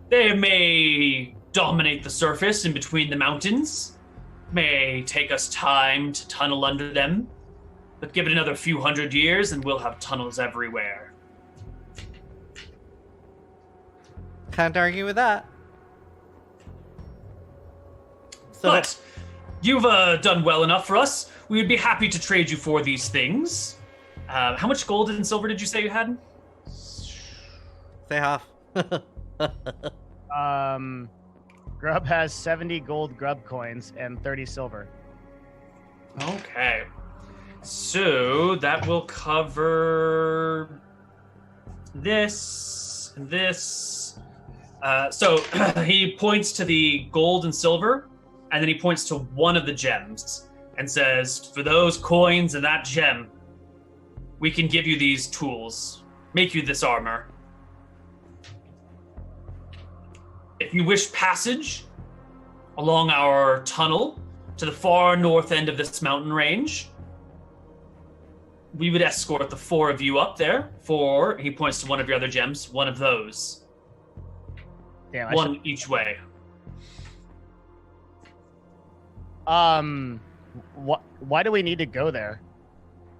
They may dominate the surface in between the mountains, may take us time to tunnel under them, but give it another few hundred years and we'll have tunnels everywhere. Can't argue with that. So But you've done well enough for us. We would be happy to trade you for these things. How much gold and silver did you say you had? say half. Grub has 70 gold grub coins and 30 silver. Okay. So that will cover this and this. So he points to the gold and silver, and then he points to one of the gems and says, "For those coins and that gem, we can give you these tools, make you this armor. If you wish passage along our tunnel to the far north end of this mountain range, we would escort the four of you up there for," he points to one of your other gems, "one of those. Damn, One each way." Why do we need to go there?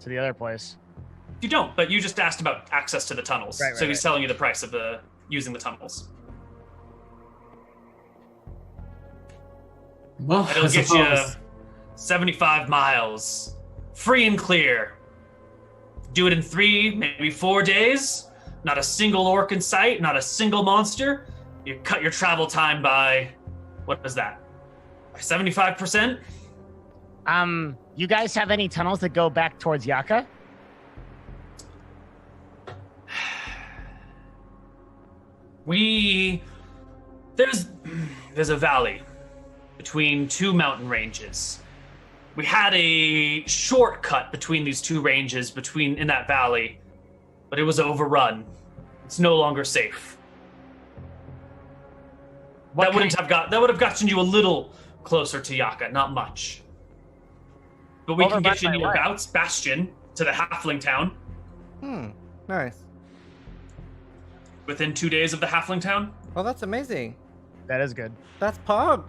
To the other place? You don't, but you just asked about access to the tunnels. Right, so he's right. telling you the price of using the tunnels. Well, It'll I get suppose. you 75 miles, free and clear. Do it in 3, maybe 4 days. Not a single orc in sight, not a single monster. You cut your travel time by, what is that? By 75%? You guys have any tunnels that go back towards Yaka? There's a valley between two mountain ranges. We had a shortcut between these two ranges in that valley, but it was overrun. It's no longer safe. That would have gotten you a little closer to Yaka, not much. But we can Overrun get you by near what? Bastion to the halfling town. Nice. Within 2 days of the halfling town. Oh, that's amazing. That is good. That's Pog.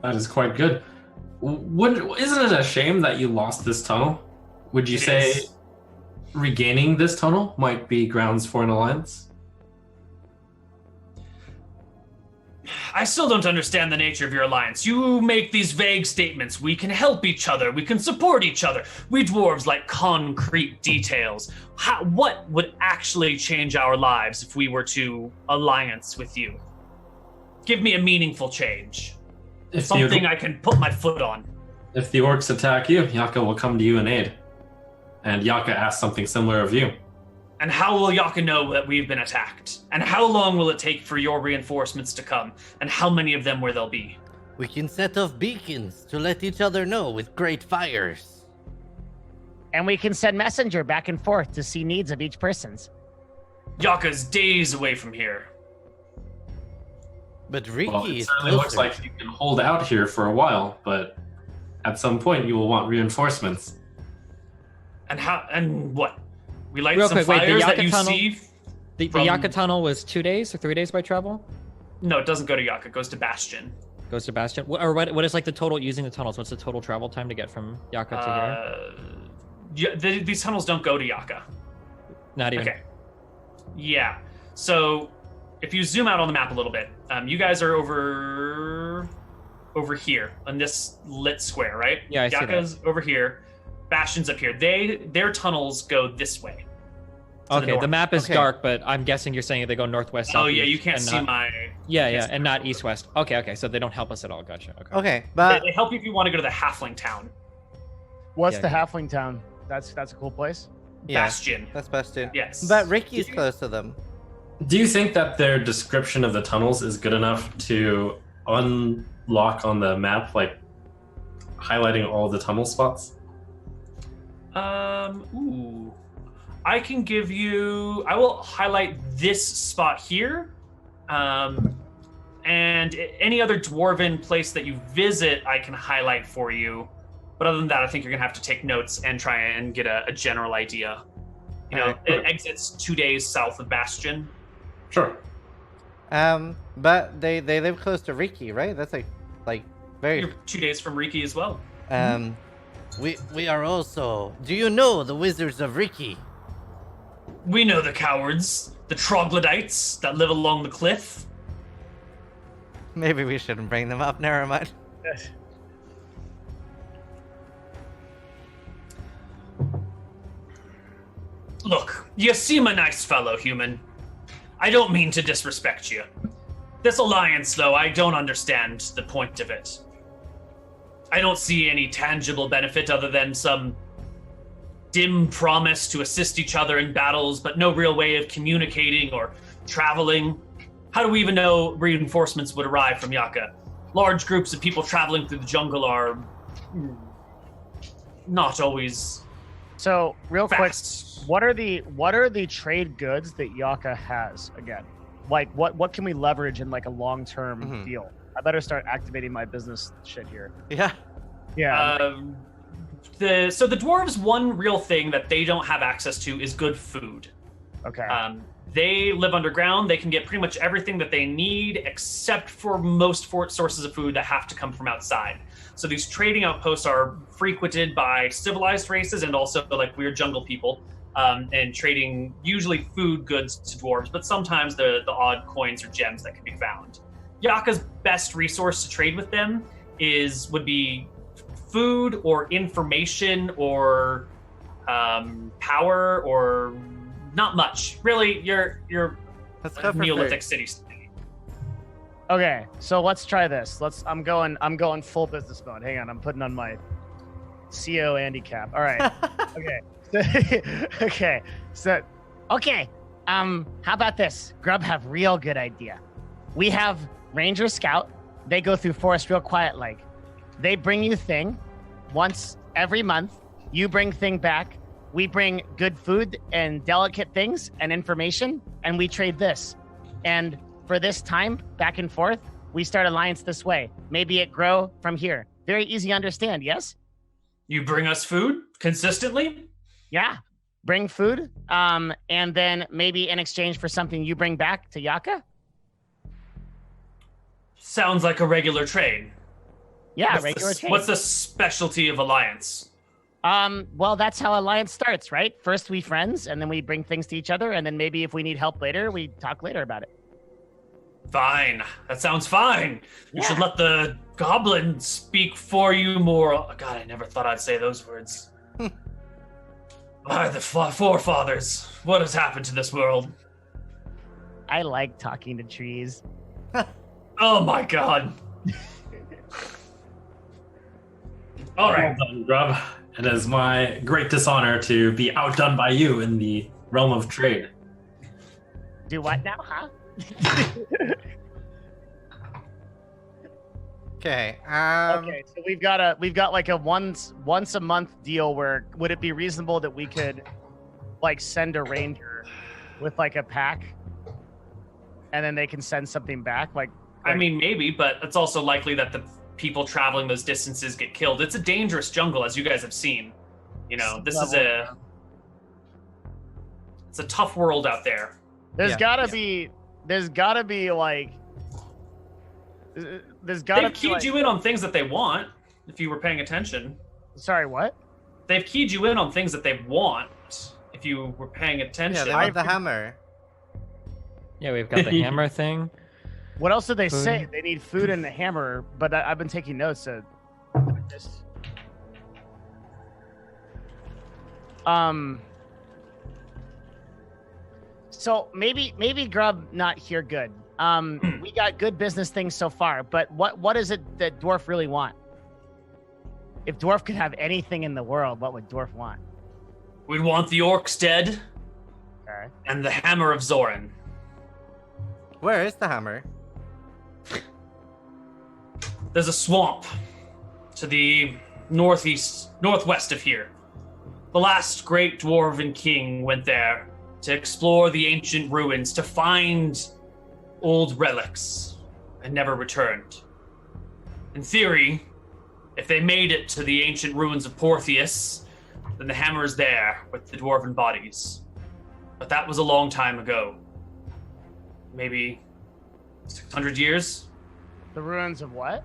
That is quite good. Isn't it a shame that you lost this tunnel? Would you say regaining this tunnel might be grounds for an alliance? I still don't understand the nature of your alliance. You make these vague statements. We can help each other. We can support each other. We dwarves like concrete details. What would actually change our lives if we were to alliance with you? Give me a meaningful change. Something I can put my foot on. If the orcs attack you, Yaka will come to you in aid. And Yaka asks something similar of you. And how will Yaka know that we've been attacked? And how long will it take for your reinforcements to come? And how many of them will there be? We can set off beacons to let each other know with great fires. And we can send messenger back and forth to see needs of each person's. Yaka's days away from here. But Ricky Well, it is certainly closer. looks like you can hold out here for a while, but at some point you will want reinforcements. And what? We light Real some quick, wait, the fires that Yaka you tunnel- see? The From- Yaka tunnel was 2 days or 3 days by travel? No, it doesn't go to Yaka. It goes to Bastion. Goes to Bastion? What is like the total using the tunnels? What's the total travel time to get from Yaka to here? These tunnels don't go to Yaka. Not even. Okay. Yeah. So if you zoom out on the map a little bit, you guys are over here on this lit square, right? Yeah, I see that. Yaka's over here. Bastion's up here. Their tunnels go this way. to Okay, the north. map is Okay. dark, but I'm guessing you're saying they go northwest. Oh yeah, southeast, you can't and see not- my. Yeah, can't yeah, see and my not map. east-west. Okay, so they don't help us at all. Gotcha. Okay. Okay, but They help you if you want to go to the halfling town, What's Yeah, the good. halfling town? That's a cool place. yeah, Bastion. that's Bastion. Yes. But Ricky's close to them. Do you think that their description of the tunnels is good enough to unlock on the map, like highlighting all the tunnel spots? Ooh. I can give you. I will highlight this spot here, and any other dwarven place that you visit, I can highlight for you. But other than that, I think you're gonna have to take notes and try and get a general idea. You know, Alright. it exits 2 days south of Bastion. Sure. But they live close to Ricky, right? That's like very. You're 2 days from Riki as well. We are also. Do you know the Wizards of Ricky? We know the cowards, the troglodytes that live along the cliff. Maybe we shouldn't bring them up. Never mind. Look, you seem a nice fellow, human. I don't mean to disrespect you. This alliance, though, I don't understand the point of it. I don't see any tangible benefit other than some dim promise to assist each other in battles, but no real way of communicating or traveling. How do we even know reinforcements would arrive from Yaka? Large groups of people traveling through the jungle are not always So real fast. quick, what are the trade goods that Yaka has again? Like what can we leverage in like a long-term Mhm. deal? I better start activating my business shit here. Yeah. Yeah. So the dwarves, one real thing that they don't have access to is good food. Okay. They live underground. They can get pretty much everything that they need, except for most sources of food that have to come from outside. So these trading outposts are frequented by civilized races and also like weird jungle people, and trading usually food goods to dwarves, but sometimes the odd coins or gems that can be found. Yaka's best resource to trade with them would be food or information or power or not much. Really, you're Let's a go for Neolithic food. city state. Okay, so let's try this. I'm going full business mode. Hang on, I'm putting on my CO Andy cap. All right. Okay. Okay. How about this? Grub have real good idea. We have Ranger Scout. They go through forest real quiet like. They bring you thing once every month. You bring thing back. We bring good food and delicate things and information, and we trade this. And for this time, back and forth, we start alliance this way. Maybe it grow from here. Very easy to understand, yes? You bring us food consistently? Yeah. bring food, and then maybe in exchange for something you bring back to Yaka. Sounds like a regular trade. Yeah, regular trade. What's the specialty of Alliance? Well, that's how Alliance starts, right? First we friends, and then we bring things to each other, and then maybe if we need help later, we talk later about it. Fine. That sounds fine. You Yeah. should let the goblin speak for you more. God, I never thought I'd say those words. By the forefathers, what has happened to this world? I like talking to trees. Oh my god. All right. Well done, Grub. It is my great dishonor to be outdone by you in the realm of trade. Do what now, huh? Okay. Okay, so we've got like a once a month deal where would it be reasonable that we could like send a ranger with like a pack and then they can send something back? Like I mean, maybe, but it's also likely that the people traveling those distances get killed. It's a dangerous jungle, as you guys have seen. You know, it's a tough world out there. There's gotta be like They've keyed you in on things that they want, if you were paying attention. Sorry, what? They've keyed you in on things that they want, if you were paying attention. Yeah, they want the hammer. Yeah, we've got the hammer thing. What else did they Food. say? They need food and the hammer, but I've been taking notes. So just So maybe Grub not here good. We got good business things so far, but what is it that Dwarf really want? If Dwarf could have anything in the world, what would Dwarf want? We'd want the orcs dead Okay. and the hammer of Zoran. Where is the hammer? There's a swamp to the northwest of here. The last great Dwarven king went there to explore the ancient ruins, to find old relics, and never returned. In theory, if they made it to the ancient ruins of Portheus, then the hammer is there with the Dwarven bodies. But that was a long time ago. Maybe 600 years? The ruins of what?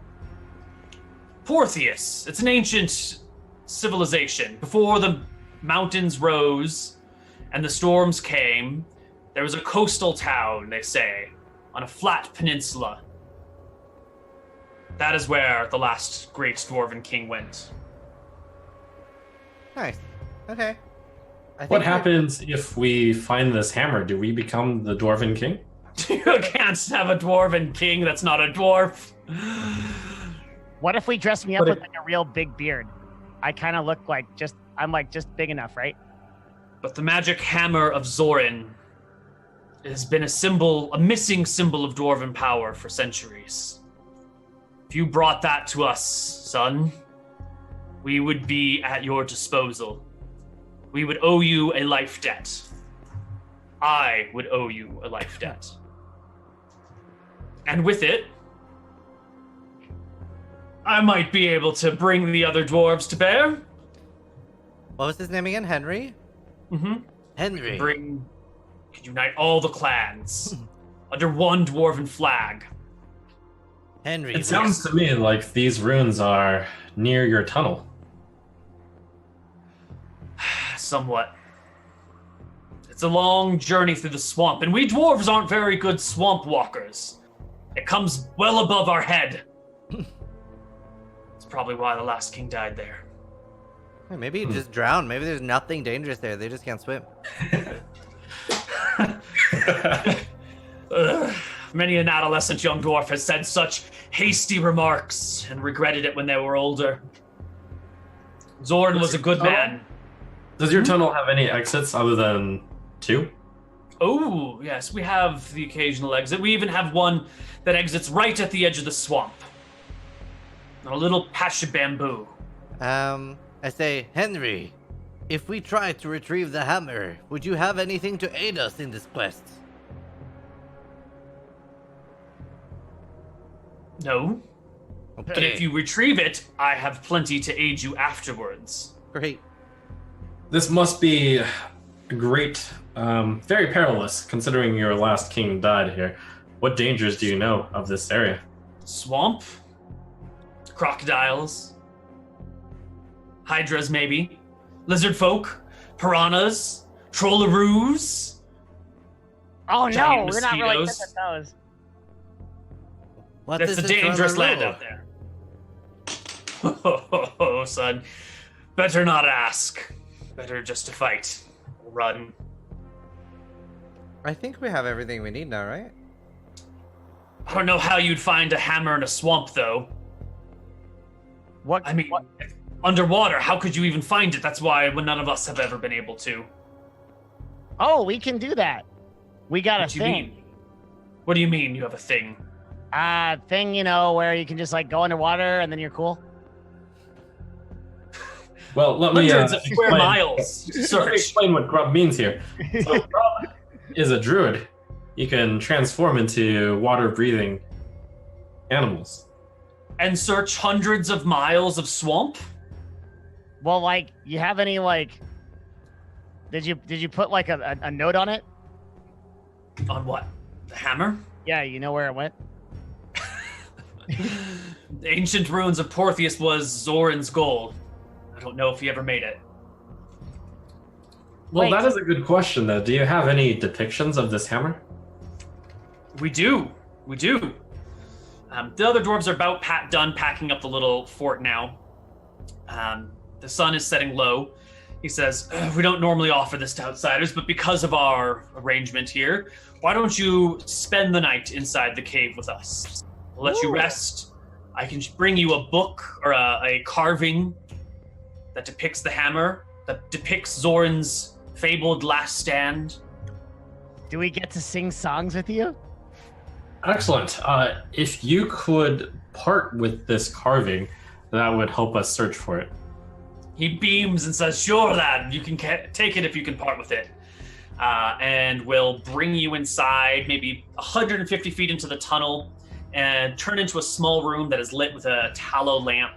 Portheus. It's an ancient civilization. Before the mountains rose and the storms came, there was a coastal town, they say, on a flat peninsula. That is where the last great Dwarven king went. Nice. Okay. What happens if we find this hammer? Do we become the Dwarven king? You can't have a Dwarven king that's not a dwarf. What if we dress me up What with like a real big beard? I kind of look like I'm just big enough, right? But the magic hammer of Zoran has been a missing symbol of Dwarven power for centuries. If you brought that to us, son, we would be at your disposal. We would owe you a life debt. I would owe you a life debt. And with it, I might be able to bring the other dwarves to bear. What was his name again? Henry? Mm-hmm. Henry. Could unite all the clans under one Dwarven flag. Henry. It sounds to me like these ruins are near your tunnel. Somewhat. It's a long journey through the swamp, and we dwarves aren't very good swamp walkers. It comes well above our head. It's probably why the last king died there. Hey, maybe he just drowned. Maybe there's nothing dangerous there. They just can't swim. Many an adolescent young dwarf has said such hasty remarks and regretted it when they were older. Zoran was a good man. Does your tunnel have any exits other than 2? Oh, yes, we have the occasional exit. We even have one that exits right at the edge of the swamp. A little patch of bamboo. I say, Henry, if we try to retrieve the hammer, would you have anything to aid us in this quest? No. Okay. But if you retrieve it, I have plenty to aid you afterwards. Great. This must be great, very perilous, considering your last king died here. What dangers do you know of this area? Swamp, crocodiles, hydras maybe, lizard folk, piranhas, trollaroos. Oh no, Giant we're not really good mosquitoes. at those. What That's is a a dangerous Trollaroo? land out there. Oh, son. Better not ask. Better just to fight. Run. I think we have everything we need now, right? I don't know how you'd find a hammer in a swamp, though. What? I mean, what- underwater, how could you even find it? That's why none of us have ever been able to. Oh, we can do that. We got What a do you thing. mean? What do you mean you have a thing? Thing, you know, where you can just like go underwater and then you're cool. Well, let me Hundreds of square explain. miles. Let me Search. explain what grub means here. So grub is a druid. You can transform into water-breathing animals. And search hundreds of miles of swamp? Well, like, you have any like? Did you put like a note on it? On what? The hammer? Yeah, you know where it went. The ancient ruins of Portheus was Zoran's goal. I don't know if he ever made it. Well, Wait. that is a good question, though. Do you have any depictions of this hammer? We do. We do. The other dwarves are about done packing up the little fort now. The sun is setting low. He says, we don't normally offer this to outsiders, but because of our arrangement here, why don't you spend the night inside the cave with us? We'll let you rest. I can bring you a book or a carving that depicts the hammer, that depicts Zoran's fabled last stand. Do we get to sing songs with you? Excellent. If you could part with this carving, that would help us search for it. He beams and says, sure, lad, you can take it if you can part with it. And we'll bring you inside, maybe 150 feet into the tunnel, and turn into a small room that is lit with a tallow lamp.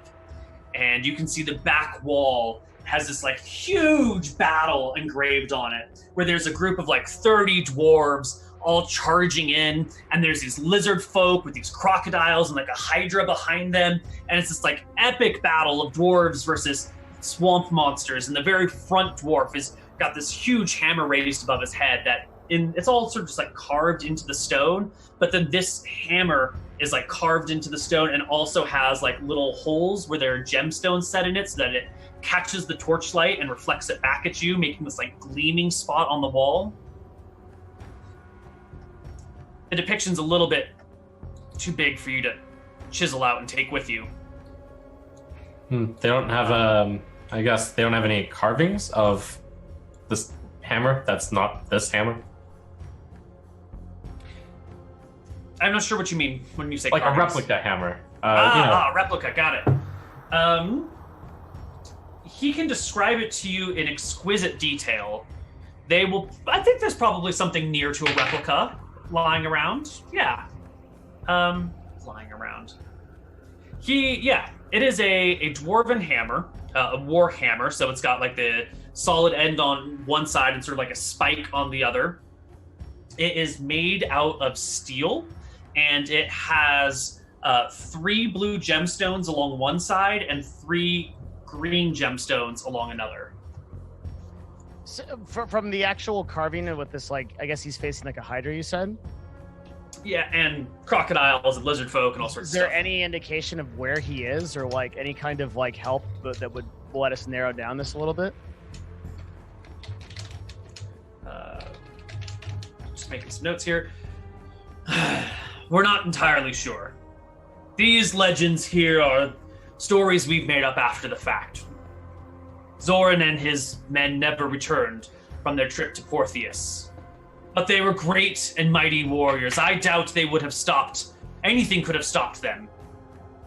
And you can see the back wall has this like huge battle engraved on it, where there's a group of like 30 dwarves all charging in, and there's these lizard folk with these crocodiles and like a hydra behind them, and it's this like epic battle of dwarves versus swamp monsters. And the very front dwarf is got this huge hammer raised above his head it's all sort of just like carved into the stone, but then this hammer is like carved into the stone and also has like little holes where there are gemstones set in it so that it catches the torchlight and reflects it back at you, making this like gleaming spot on the wall. The depiction's a little bit too big for you to chisel out and take with you. They don't have, I guess they don't have any carvings of this hammer that's not this hammer? I'm not sure what you mean when you say Like carvings. a replica hammer. Replica, got it. He can describe it to you in exquisite detail. I think there's probably something near to a replica lying around. Yeah. Lying around. It is a dwarven hammer, a war hammer, so it's got like the solid end on one side and sort of like a spike on the other. It is made out of steel, and it has 3 blue gemstones along one side and 3 green gemstones along another. So, from the actual carving with this, like, I guess he's facing like a hydra, you said? Yeah, and crocodiles and lizard folk and all sorts Is of there stuff. any indication of where he is, or like any kind of like help that would let us narrow down this a little bit? Just making some notes here. We're not entirely sure. These legends here are stories we've made up after the fact. Zoran and his men never returned from their trip to Portheus. But they were great and mighty warriors. I doubt they would have stopped. Anything could have stopped them.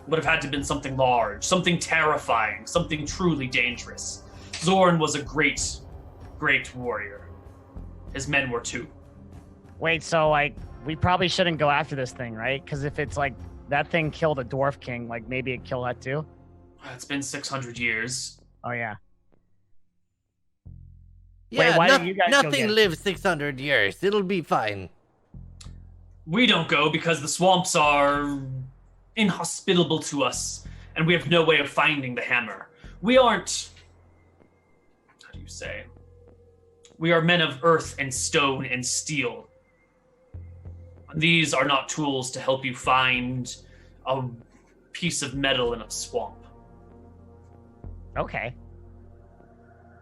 It would have had to have been something large, something terrifying, something truly dangerous. Zoran was a great, great warrior. His men were too. Wait, so like we probably shouldn't go after this thing, right? Because if it's like that thing killed a dwarf king, like maybe it killed that too. It's been 600 years. Oh yeah. Yeah, why don't you guys go nothing get it? lives 600 years. It'll be fine. We don't go because the swamps are inhospitable to us, and we have no way of finding the hammer. We aren't... How do you say? We are men of earth and stone and steel. These are not tools to help you find a piece of metal in a swamp. Okay.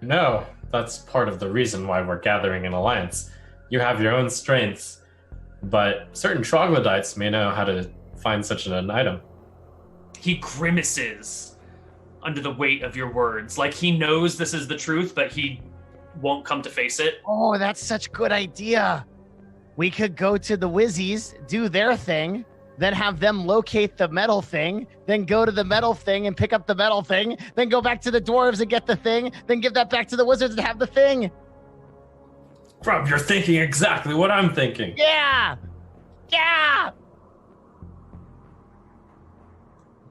No, that's part of the reason why we're gathering an alliance. You have your own strengths, but certain troglodytes may know how to find such an item. He grimaces under the weight of your words, like he knows this is the truth, but he won't come to face it. Oh, that's such a good idea. We could go to the Wizzies, do their thing, then have them locate the metal thing, then go to the metal thing and pick up the metal thing, then go back to the dwarves and get the thing, then give that back to the wizards and have the thing. Rob, you're thinking exactly what I'm thinking. Yeah! Yeah!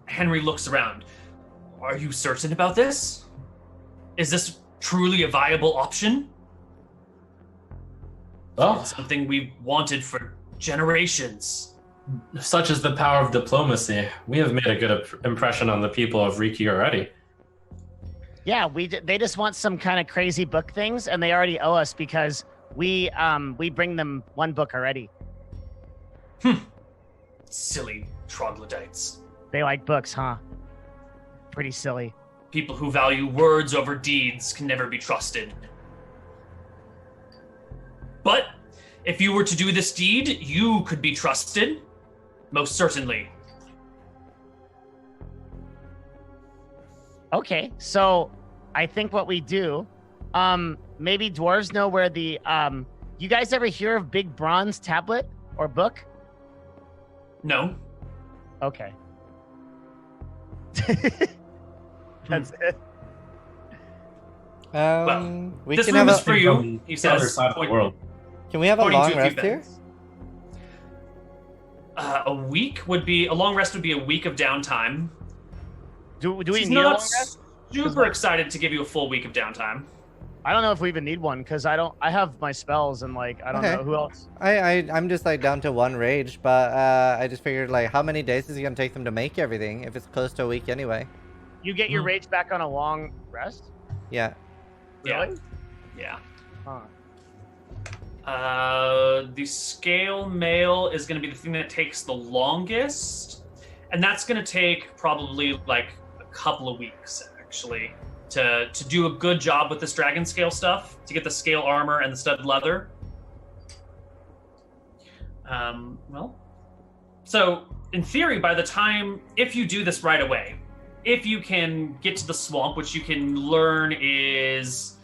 Henry looks around. Are you certain about this? Is this truly a viable option? Well, It's something we've wanted for generations. such is the power of diplomacy. We have made a good impression on the people of Riki already. Yeah, they just want some kind of crazy book things, and they already owe us because we bring them one book already. Silly troglodytes. They like books, huh? Pretty silly. People who value words over deeds can never be trusted. But if you were to do this deed, you could be trusted. Most certainly. Okay, so I think what we do, maybe dwarves know where the you guys ever hear of Big Bronze Tablet or book? No. Okay. That's it. We this can room have is a, for you, he The other says. side of the world. Can we have a pointing to long few rest here? beds. A long rest would be a week of downtime. Do we He's need a long not rest? super excited to give you a full week of downtime. I don't know if we even need one because I have my spells and like I don't Okay. know who else. I'm just like down to one rage, but I just figured like how many days is it gonna take them to make everything if it's close to a week anyway? You get your rage back on a long rest? Yeah. Really? Yeah. Huh. The scale mail is going to be the thing that takes the longest, and that's going to take probably like a couple of weeks actually to do a good job with this dragon scale stuff, to get the scale armor and the studded leather. So in theory, by the time, if you do this right away, if you can get to the swamp, which you can learn is,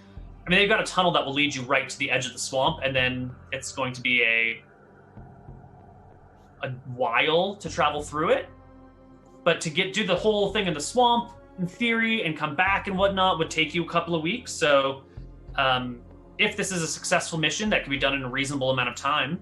I mean, they've got a tunnel that will lead you right to the edge of the swamp, and then it's going to be a while to travel through it. But to do the whole thing in the swamp, in theory, and come back and whatnot would take you a couple of weeks. So if this is a successful mission that can be done in a reasonable amount of time,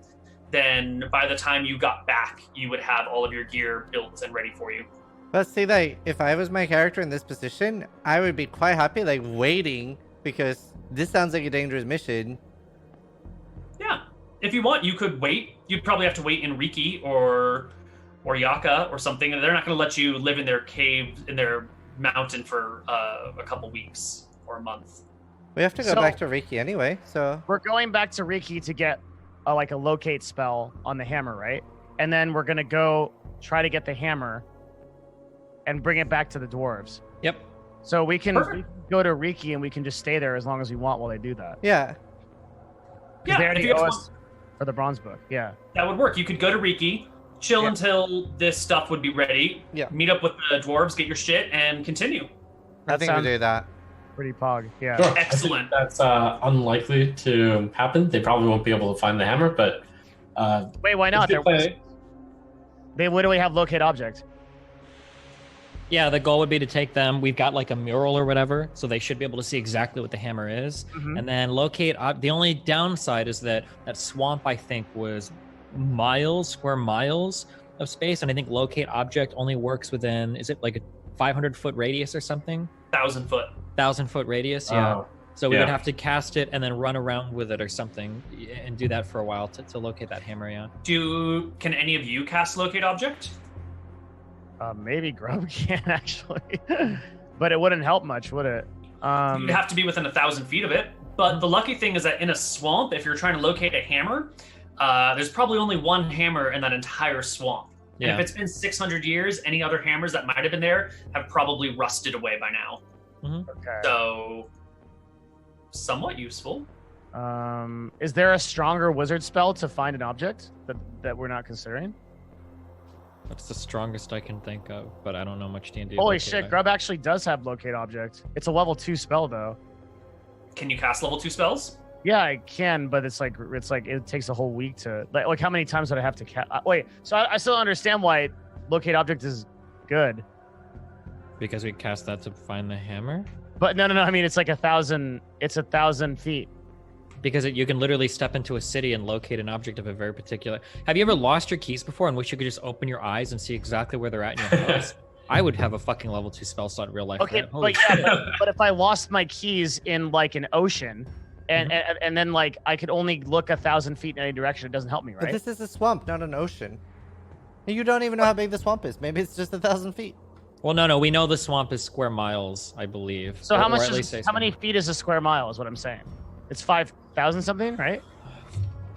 then by the time you got back, you would have all of your gear built and ready for you. But see, like, if I was my character in this position, I would be quite happy, like, waiting, because this sounds like a dangerous mission. Yeah. If you want, you could wait. You'd probably have to wait in Riki or Yaka or something, and they're not going to let you live in their cave, in their mountain for a couple weeks or a month. We have to go So- back to Riki anyway, so... We're going back to Riki to get like a locate spell on the hammer, right? And then we're gonna go try to get the hammer and bring it back to the dwarves. Yep. So we can Perfect. go to Riki and we can just stay there as long as we want while they do that. Yeah. Because they if already you owe guys us for the bronze book. Yeah. that would work. You could go to Riki, chill Yeah. until this stuff would be ready. Yeah. Meet up with the dwarves, get your shit, and continue. I think we sounds do that. pretty pog. Yeah. Sure. Excellent. I think that's unlikely to happen. They probably won't be able to find the hammer, but Wait, why not? if you play- They literally have locate object. Yeah, the goal would be to take them. We've got like a mural or whatever, so they should be able to see exactly what the hammer is. Mhm. And then locate. The only downside is that swamp, I think, was square miles of space, and I think locate object only works within. Is it like a 500-foot radius or something? 1,000 foot. 1,000-foot radius. Yeah. So we would have to cast it and then run around with it or something, and do that for a while to locate that hammer. Yeah. Can any of you cast locate object? Maybe Grub can actually, but it wouldn't help much, would it? You'd have to be within 1,000 feet of it. But the lucky thing is that in a swamp, if you're trying to locate a hammer, there's probably only one hammer in that entire swamp. And if it's been 600 years, any other hammers that might have been there have probably rusted away by now. Okay. So, somewhat useful. Is there a stronger wizard spell to find an object that we're not considering? That's the strongest I can think of, but I don't know much D&D. Holy shit, Grub actually does have locate object. It's a level 2 spell though. Can you cast level 2 spells? Yeah, I can, but it's like it takes a whole week to like how many times would I have to cast? Wait, so I still don't understand why locate object is good. Because we cast that to find the hammer? But no, I mean it's like 1,000. It's 1,000 feet. Because you can literally step into a city and locate an object of a very particular. Have you ever lost your keys before and wish you could just open your eyes and see exactly where they're at in your house? I would have a fucking level 2 spell slot in real life. Okay, but if I lost my keys in like an ocean, and then like I could only look 1,000 feet in any direction, it doesn't help me, right? But this is a swamp, not an ocean. You don't even know how big the swamp is. Maybe it's just 1,000 feet. Well, no, we know the swamp is square miles, I believe. So how many feet is a square mile? Is what I'm saying. It's 5,000 something, right?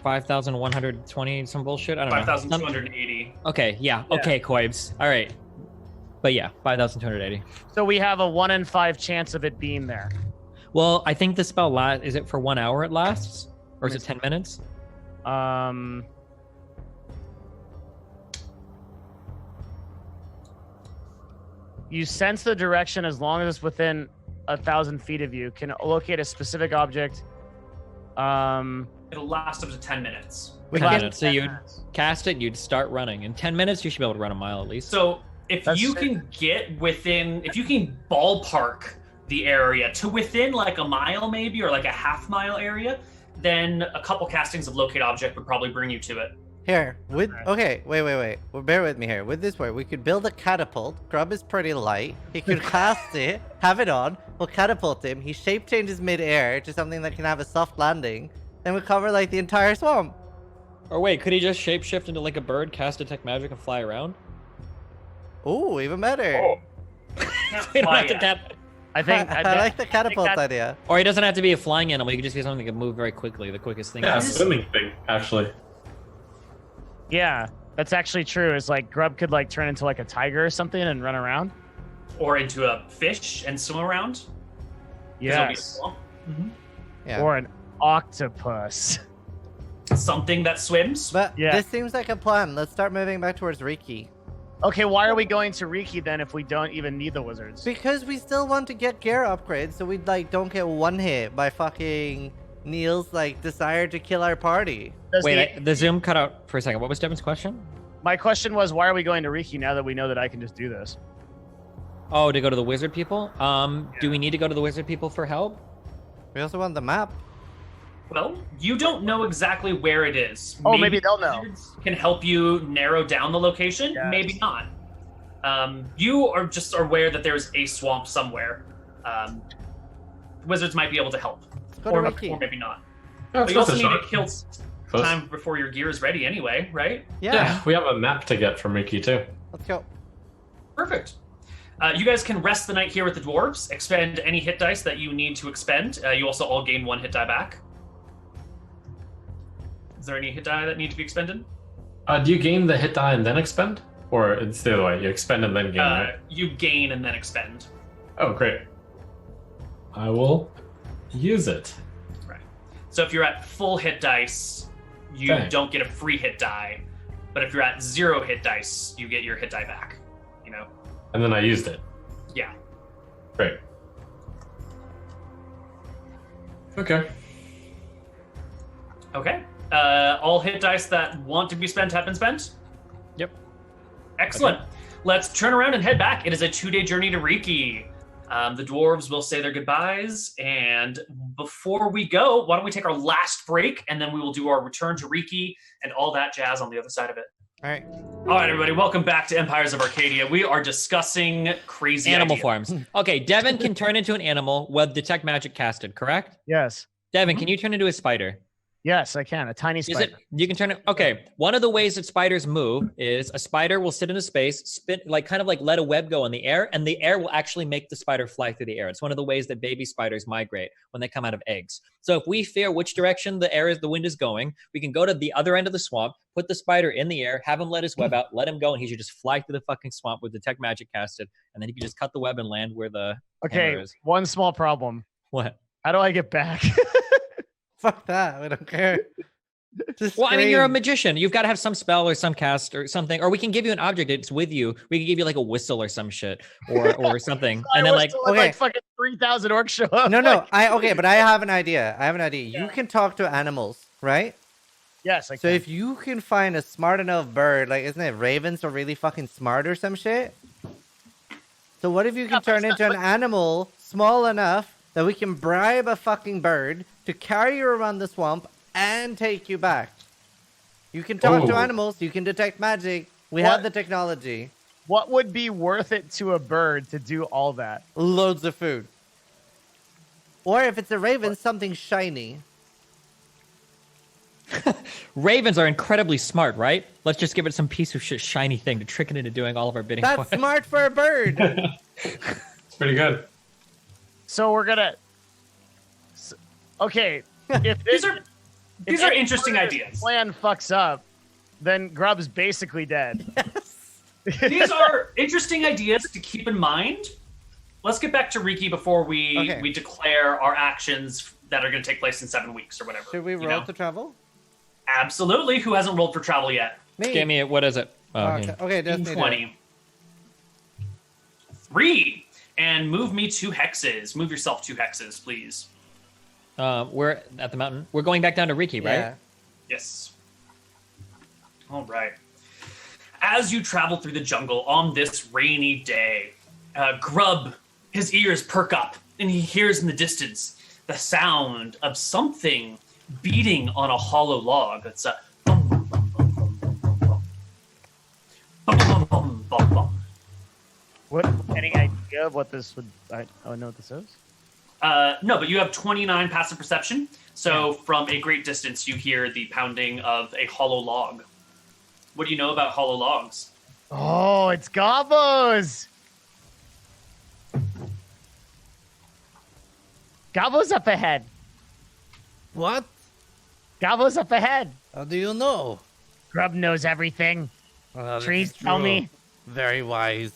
5,120 some bullshit. I don't know. 5,280. Okay, yeah. Okay, Koibs. All right. But yeah, 5,280. So we have a 1 in 5 chance of it being there. Well, I think the spell is it for 1 hour it lasts? Or is it 10 minutes? You sense the direction as long as it's within 1,000 feet of you. Can locate a specific object. It'll last up to 10 minutes. 10 minutes. So you'd cast it, you'd start running. In 10 minutes, you should be able to run a mile at least. So if you can ballpark the area to within like a mile maybe, or like a half mile area, then a couple castings of locate object would probably bring you to it. Here, wait. Well, bear with me here. With this way, we could build a catapult. Grub is pretty light. He could cast it, have it on. We'll catapult him. He shape changes mid-air to something that can have a soft landing. Then we cover like the entire swamp. Or wait, could he just shapeshift into like a bird, cast detect magic, and fly around? Ooh, even better. Oh. We don't have to I think I like the catapult idea. Or he doesn't have to be a flying animal. He could just be something that can move very quickly. The quickest thing. Yeah, a swimming thing, actually. Yeah, that's actually true. It's like Grub could like turn into like a tiger or something and run around. Or into a fish and swim around. Yes. Yeah. Or an octopus. Something that swims. But Yeah. this seems like a plan. Let's start moving back towards Riki. Okay, why are we going to Riki then if we don't even need the wizards? Because we still want to get gear upgrades so we like don't get one hit by fucking Neil's like desire to kill our party. Wait, the Zoom cut out for a second. What was Devin's question? My question was, why are we going to Riki now that we know that I can just do this? Oh, to go to the wizard people? Do we need to go to the wizard people for help? We also want the map. Well, you don't know exactly where it is. Oh, maybe they'll know. Wizards can help you narrow down the location. Yes. Maybe not. You are just aware that there's a swamp somewhere. Wizards might be able to help. Go to Or Riki. maybe not. Yeah, But you also need to shot. kill Close. time before your gear is ready anyway, right? Yeah. We have a map to get from Riki too. Let's go. Perfect. You guys can rest the night here with the dwarves, expend any hit dice that you need to expend. You also all gain 1 hit die back. Is there any hit die that need to be expended? Do you gain the hit die and then expend? Or it's the other way, you expend and then gain, right? You gain and then expend. Oh, great. I will use it. Right. So if you're at full hit dice, you Okay. don't get a free hit die. But if you're at 0 hit dice, you get your hit die back. You know? And then I used it. Yeah. Great. Okay. Okay. All hit dice that want to be spent have been spent? Yep. Excellent. Let's turn around and head back. It is a 2-day journey to Riki. The dwarves will say their goodbyes, and before we go, why don't we take our last break, and then we will do our return to Riki and all that jazz on the other side of it. All right. All right, everybody, welcome back to Empires of Arcadia. We are discussing crazy Animal ideas. forms. Okay, Devin can turn into an animal with detect magic casted, correct? Yes. Devin, can you turn into a spider? Yes, I can. A tiny Is spider. it? You can turn it. Okay. One of the ways that spiders move is a spider will sit in a space, spin, kind of let a web go in the air, and the air will actually make the spider fly through the air. It's one of the ways that baby spiders migrate when they come out of eggs. So if we fear which direction the wind is going, we can go to the other end of the swamp, put the spider in the air, have him let his web out, let him go, and he should just fly through the fucking swamp with detect magic casted, and then he can just cut the web and land where the hammer is. One small problem. What? How do I get back? Fuck that. I don't care. Just Well, I mean, you're a scream. magician. You've got to have some spell or some cast or something, or we can give you an object. It's with you. We can give you like a whistle or some shit or something, and then like okay. fucking 3,000 orcs show up. No. But I have an idea. You can talk to animals, right? Yes, I So can. if you can find a smart enough bird, like isn't it ravens are really fucking smart or some shit? So what if you can turn into an animal small enough that we can bribe a fucking bird to carry you around the swamp and take you back? You can talk to animals, you can detect magic. We have the technology. What would be worth it to a bird to do all that? Loads of food. Or if it's a raven, something shiny. ravens are incredibly smart, right? Let's just give it some piece of shit shiny thing to trick it into doing all of our bidding. That's smart for a bird. It's pretty good. So we're gonna. Okay, if These are interesting ideas. Plan fucks up, then Grub's basically dead. These are interesting ideas to keep in mind. Let's get back to Riki before we declare our actions that are going to take place in 7 weeks or whatever. Should we roll to travel? Absolutely. Who hasn't rolled for travel yet? Me. Give me it. What is it? Okay, Destiny. 20. 3. And move me 2 hexes. Move yourself 2 hexes, please. We're at the mountain. We're going back down to Riki, right? Yeah. Yes. All right. As you travel through the jungle on this rainy day, Grub, his ears perk up, and he hears in the distance the sound of something beating on a hollow log. It's a bum, bum, bum, bum, bum, bum, bum, bum, bum, bum, bum, bum. What? Any idea of what this would? I know what this is. No, but you have 29 passive perception. So from a great distance, you hear the pounding of a hollow log. What do you know about hollow logs? Oh, it's Gobbo's. Gobbo's up ahead. What? Gobbo's up ahead. How do you know? Grub knows everything. This Trees is tell true. me. Very wise.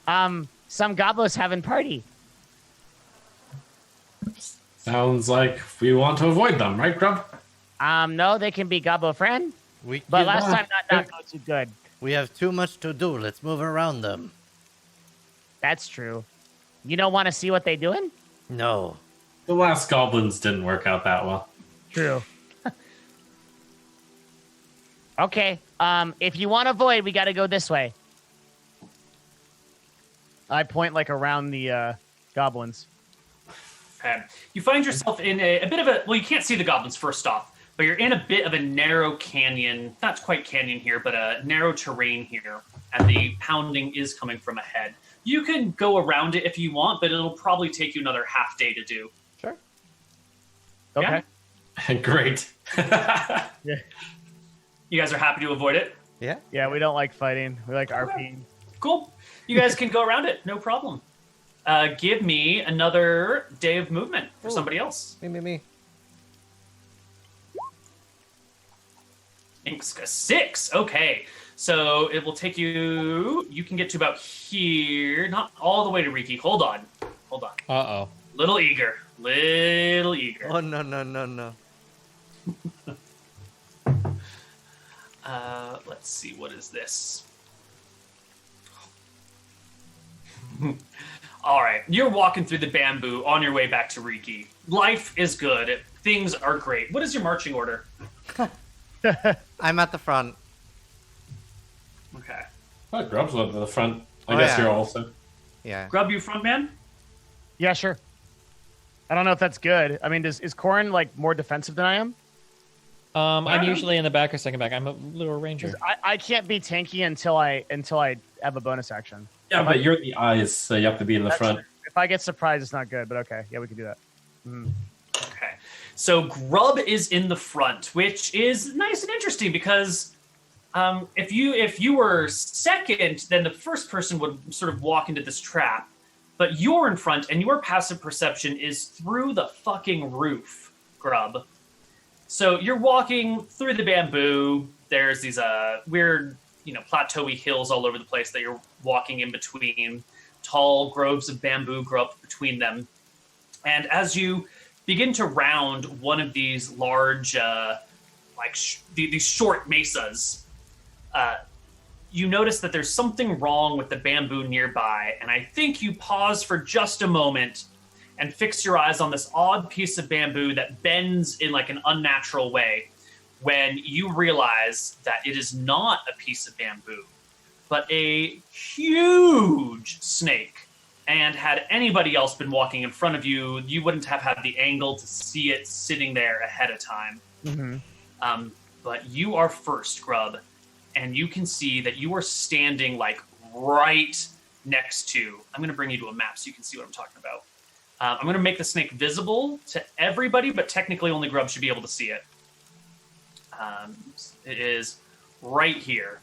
Some Gobbos having party. Sounds like we want to avoid them, right, Grub? No, they can be Gobbo friend, We but can- last time not go too good. we have too much to do. Let's move around them. That's true. You don't want to see what they doing? No. The last goblins didn't work out that well. True. Okay. If you want to avoid, we got to go this way. I point like around the goblins. Okay. You find yourself in a bit of a... Well, you can't see the goblins first off, but you're in a bit of a narrow canyon. Not quite canyon here, but a narrow terrain here. And the pounding is coming from ahead. You can go around it if you want, but it'll probably take you another half day to do. Sure. Okay. Great. You guys are happy to avoid it? Yeah. Yeah, we don't like fighting. We like RPing. Cool. You guys can go around it. No problem. Give me another day of movement for Ooh. somebody else. Me. Ink's a 6. Okay. So it will take you... You can get to about here. Not all the way to Riki. Hold on. Uh-oh. Little eager. Oh, no. Let's see. What is this? All right. You're walking through the bamboo on your way back to Riki. Life is good. Things are great. What is your marching order? I'm at the front. Okay. Oh, Grub's at the front. I Oh, guess yeah. you're also. Yeah. Grub, you front man? Yeah, sure. I don't know if that's good. I mean, is Corin like more defensive than I am? I'm usually in the back or second back. I'm a little ranger. I can't be tanky until I have a bonus action. Yeah, but you're the eyes, so you have to be in the front. True. If I get surprised, it's not good. But okay, yeah, we can do that. Okay. So Grub is in the front, which is nice and interesting because if you were second, then the first person would sort of walk into this trap. But you're in front, and your passive perception is through the fucking roof, Grub. So you're walking through the bamboo. There's these weird, plateauy hills all over the place that you're walking in between. Tall groves of bamboo grow up between them. And as you begin to round one of these large, these short mesas, you notice that there's something wrong with the bamboo nearby. And I think you pause for just a moment and fix your eyes on this odd piece of bamboo that bends in like an unnatural way when you realize that it is not a piece of bamboo, but a huge snake. And had anybody else been walking in front of you, you wouldn't have had the angle to see it sitting there ahead of time. Mm-hmm. But you are first, Grub, and you can see that you are standing like right next to, I'm going to bring you to a map so you can see what I'm talking about. I'm going to make the snake visible to everybody, but technically only Grub should be able to see it. It is right here.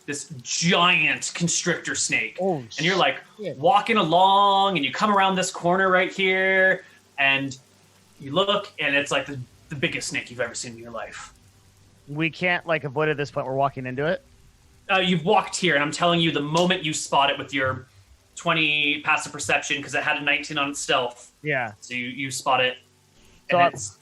This giant constrictor snake. Oh, and you're like walking along and you come around this corner right here and you look and it's like the biggest snake you've ever seen in your life. We can't avoid at this point. We're walking into it. You've walked here and I'm telling you the moment you spot it with your 20 passive perception because it had a 19 on its stealth. Yeah. So you spot it So and it's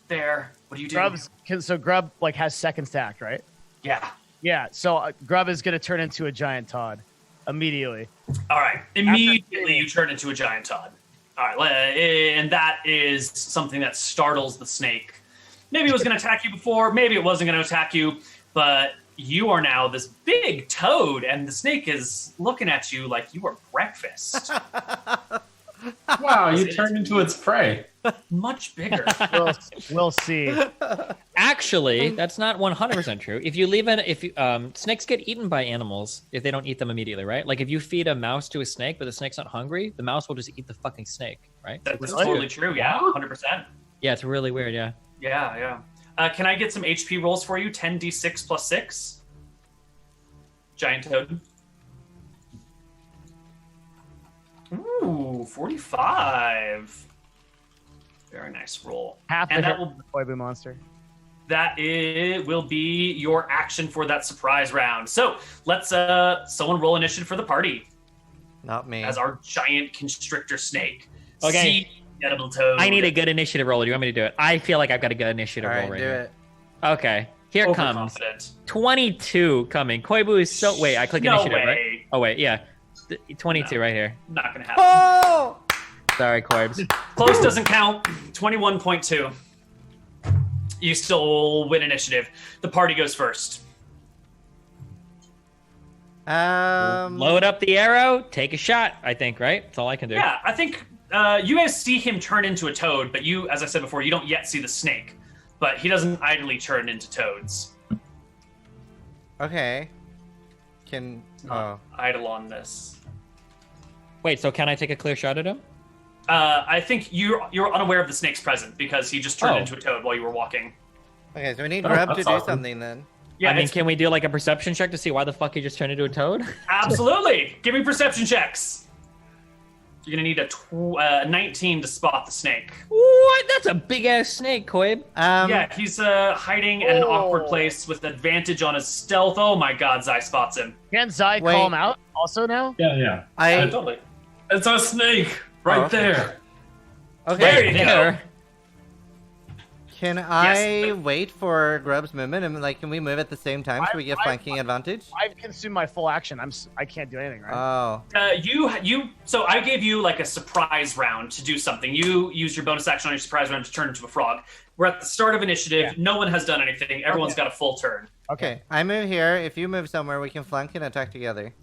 there. What do you do? So Grub has second stacked, right? Yeah. Yeah. So Grub is going to turn into a giant Todd immediately. All right. Immediately you turn into a giant Todd. All right. And that is something that startles the snake. Maybe it was going to attack you before. Maybe it wasn't going to attack you. But you are now this big toad, and the snake is looking at you like you are breakfast. Wow, you turned into its prey. Much bigger. We'll see. Actually, that's not 100% true. If you leave snakes get eaten by animals if they don't eat them immediately, right? Like if you feed a mouse to a snake, but the snake's not hungry, the mouse will just eat the fucking snake, right? That's totally true. Yeah, 100%. Yeah, it's really weird. Yeah. Yeah. Can I get some HP rolls for you? 10d6 plus 6. Giant toad. Ooh, 45. Very nice roll. Half and the that will Koibu monster. That will be your action for that surprise round. So let's someone roll initiative for the party. Not me. As our giant constrictor snake. Okay. See, edible toad. I need a good initiative roll. Do you want me to do it? I feel like I've got a good initiative roll right do here. it. Okay. Here it comes. Overconfident. 22 coming. Koibu is so... Wait, I click initiative, way. right? Oh, wait, yeah. 22 right here. Not gonna happen. Oh! Sorry, Koibs. Close doesn't count. 21.2. You still win initiative. The party goes first. Load up the arrow, take a shot, I think, right? That's all I can do. Yeah, I think you guys see him turn into a toad, but you, as I said before, you don't yet see the snake. But he doesn't idly turn into toads. Okay. Can... Not idle on this. Wait, so can I take a clear shot at him? I think you're unaware of the snake's presence because he just turned into a toad while you were walking. Okay, so we need Grub to do something then. Yeah, I mean, can we do like a perception check to see why the fuck he just turned into a toad? Absolutely. Give me perception checks. You're gonna need a 19 to spot the snake. What? That's a big ass snake, Koib. Yeah, he's hiding at an awkward place with advantage on his stealth. Oh my God, Zai spots him. Can Zai call him out also now? Yeah. Totally. It's a snake right there. Okay. There you go. Can I wait for Grub's movement and can we move at the same time so we get flanking advantage? I've consumed my full action. I can't do anything, right? Oh. So I gave you like a surprise round to do something. You use your bonus action on your surprise round to turn into a frog. We're at the start of initiative. Yeah. No one has done anything. Everyone's got a full turn. Okay. I move here. If you move somewhere, we can flank and attack together.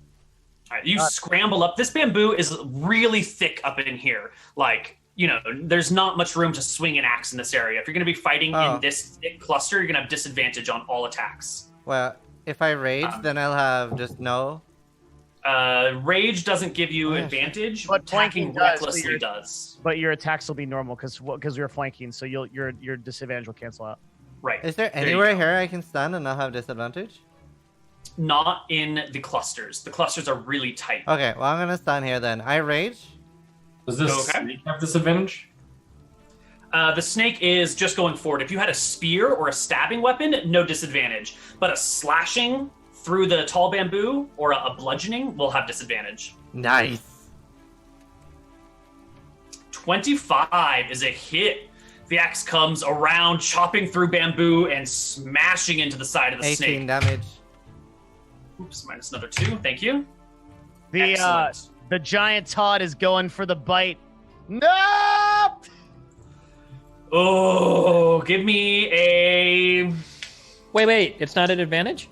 All right, you scramble up. This bamboo is really thick up in here. Like there's not much room to swing an axe in this area. If you're going to be fighting in this thick cluster, you're going to have disadvantage on all attacks. Well, if I rage, then I'll have just no. Rage doesn't give you advantage, but attacking flanking recklessly does. But your attacks will be normal because you're flanking, so your disadvantage will cancel out. Right. Is there anywhere here I can stand and not have disadvantage? Not in the clusters. The clusters are really tight. Okay, well, I'm gonna stand here then. I rage. Does this snake have disadvantage? The snake is just going forward. If you had a spear or a stabbing weapon, no disadvantage. But a slashing through the tall bamboo or a bludgeoning will have disadvantage. Nice. 25 is a hit. The axe comes around, chopping through bamboo and smashing into the side of the 18 snake. damage. Oops, minus another 2. Thank you. The giant Todd is going for the bite. Nope! Oh, give me a... Wait. It's not an advantage?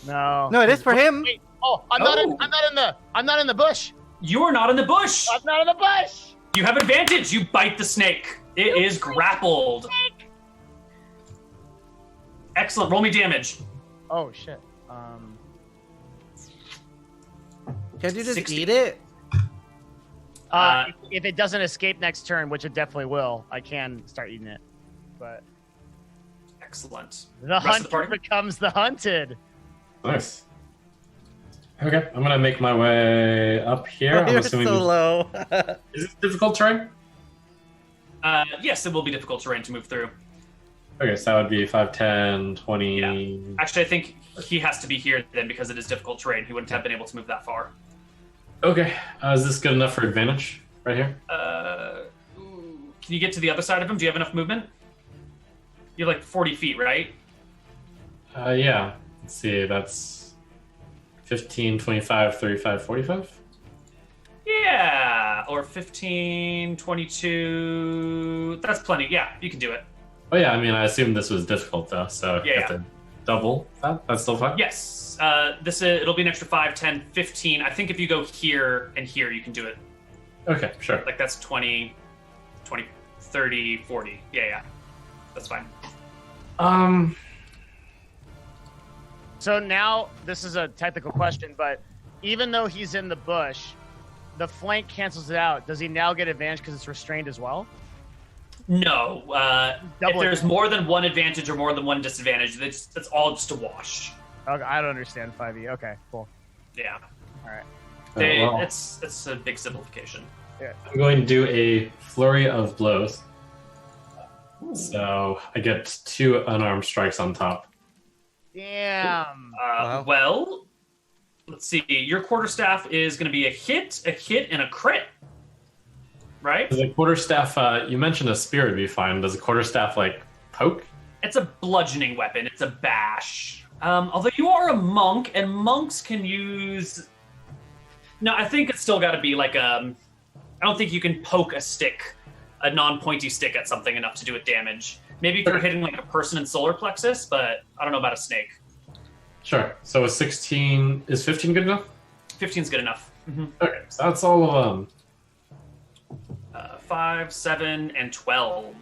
No. No, it is for him. Wait. Oh, I'm not in the bush. You are not in the bush. I'm not in the bush. You have advantage. You bite the snake. It is grappled. Excellent. Roll me damage. Oh shit. Can't you just 60. eat it? If it doesn't escape next turn, which it definitely will, I can start eating it. But Excellent. the Rest of the hunter party? becomes the hunted. Nice. Okay, I'm gonna make my way up here. I'm You're assuming so low. Is it difficult terrain? Yes, it will be difficult terrain to move through. Okay, so that would be 5, 10, 20. Yeah. Actually, I think he has to be here then because it is difficult terrain. He wouldn't have been able to move that far. Okay, is this good enough for advantage right here? Can you get to the other side of him? Do you have enough movement? You have like 40 feet, right? Yeah. Let's see, that's 15, 25, 35, 45? Yeah, or 15, 22. That's plenty. Yeah, you can do it. Oh yeah, I mean, I assume this was difficult though, so you have to double that. That's still fine? Yes. It'll be an extra 5, 10, 15. I think if you go here and here, you can do it. Okay, sure. Like that's 20, 30, 40. Yeah. That's fine. So now, this is a technical question, but even though he's in the bush, the flank cancels it out. Does he now get advantage because it's restrained as well? No. If there's advantage. more than one advantage or more than one disadvantage, that's all just a wash. Okay, I don't understand 5e. Okay, cool. Yeah. All right. Well, It's a big simplification. I'm going to do a flurry of blows. So I get 2 unarmed strikes on top. Damn. Wow. Well, let's see. Your quarterstaff is going to be a hit, and a crit. Right? Does a quarterstaff, you mentioned a spear would be fine. Does a quarterstaff, like, poke? It's a bludgeoning weapon. It's a bash. Although you are a monk, and monks can use... No, I think it's still got to be like I don't think you can poke a non-pointy stick at something enough to do it damage. Maybe if you're hitting like a person in solar plexus, but I don't know about a snake. Sure. So a 16... Is 15 good enough? 15's good enough. Mm-hmm. Okay, so that's all of them. 5, 7, and 12.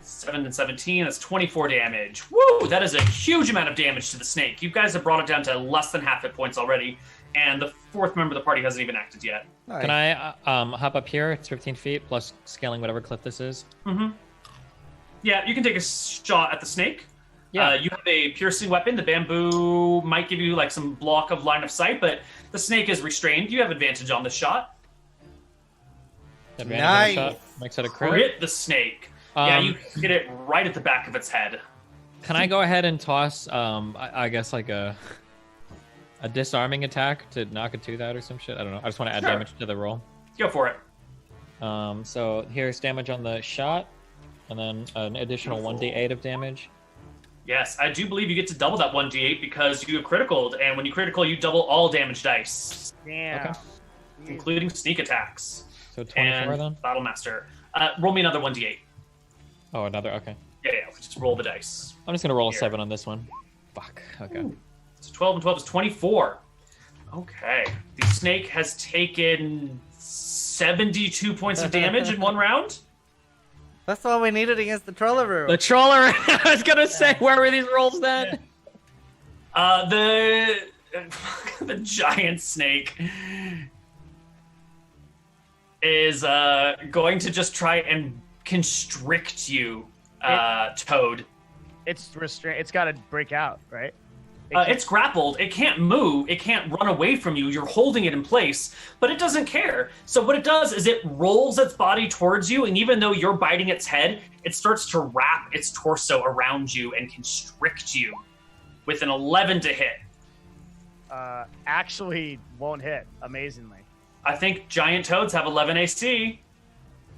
7 and 17, that's 24 damage. Woo! That is a huge amount of damage to the snake. You guys have brought it down to less than half hit points already, and the fourth member of the party hasn't even acted yet. Nice. Can I hop up here? It's 15 feet plus scaling whatever cliff this is. Mm-hmm. Yeah, you can take a shot at the snake. Yeah. You have a piercing weapon. The bamboo might give you like some block of line of sight, but the snake is restrained. You have advantage on the shot. Advantage on the Nice. shot makes it a crit. Crit the snake. Yeah, you hit it right at the back of its head. Can I go ahead and toss, I guess, like a disarming attack to knock a tooth out or some shit? I don't know. I just want to add Sure. damage to the roll. Go for it. So here's damage on the shot, and then an additional 1d8 of damage. Yes, I do believe you get to double that 1d8 because you have criticaled, and when you critical, you double all damage dice, Damn. Okay. including sneak attacks. So 24 And then? Battlemaster. Roll me another 1d8. Oh, another, okay. Yeah, just roll the dice. I'm just gonna roll a Here. 7 on this one. Fuck, okay. So 12 and 12 is 24. Okay. The snake has taken 72 points of damage in one round. That's all we needed against the Trollaroo. The Troller. I was gonna say, where were these rolls then? The giant snake is going to just try and constrict you, Toad. It's restrained. It's got to break out, right? It's grappled. It can't move. It can't run away from you. You're holding it in place, but it doesn't care. So what it does is it rolls its body towards you, and even though you're biting its head, it starts to wrap its torso around you and constrict you with an 11 to hit. Actually won't hit, amazingly. I think giant toads have 11 AC.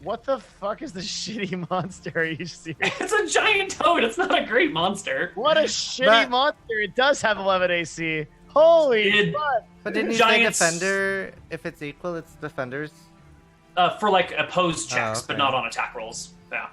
What the fuck is the shitty monster? Are you serious? It's a giant toad. It's not a great monster. What a shitty monster. It does have 11 AC. Holy fuck. But didn't you Giants- say defender? If it's equal, it's defenders. For like opposed checks, okay. but not on attack rolls. Yeah.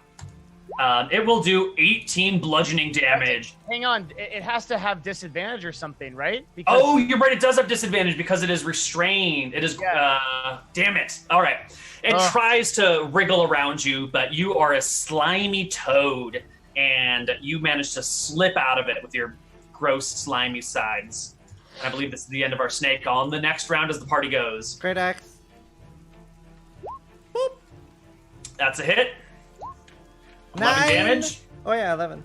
It will do 18 bludgeoning damage. Hang on. It has to have disadvantage or something, right? Because Oh, you're right. It does have disadvantage because it is restrained. It is. Damn it. All right. It tries to wriggle around you, but you are a slimy toad, and you manage to slip out of it with your gross, slimy sides. I believe this is the end of our snake. On the next round as the party goes. Great axe. That's a hit. 11 9 damage. Oh yeah, 11.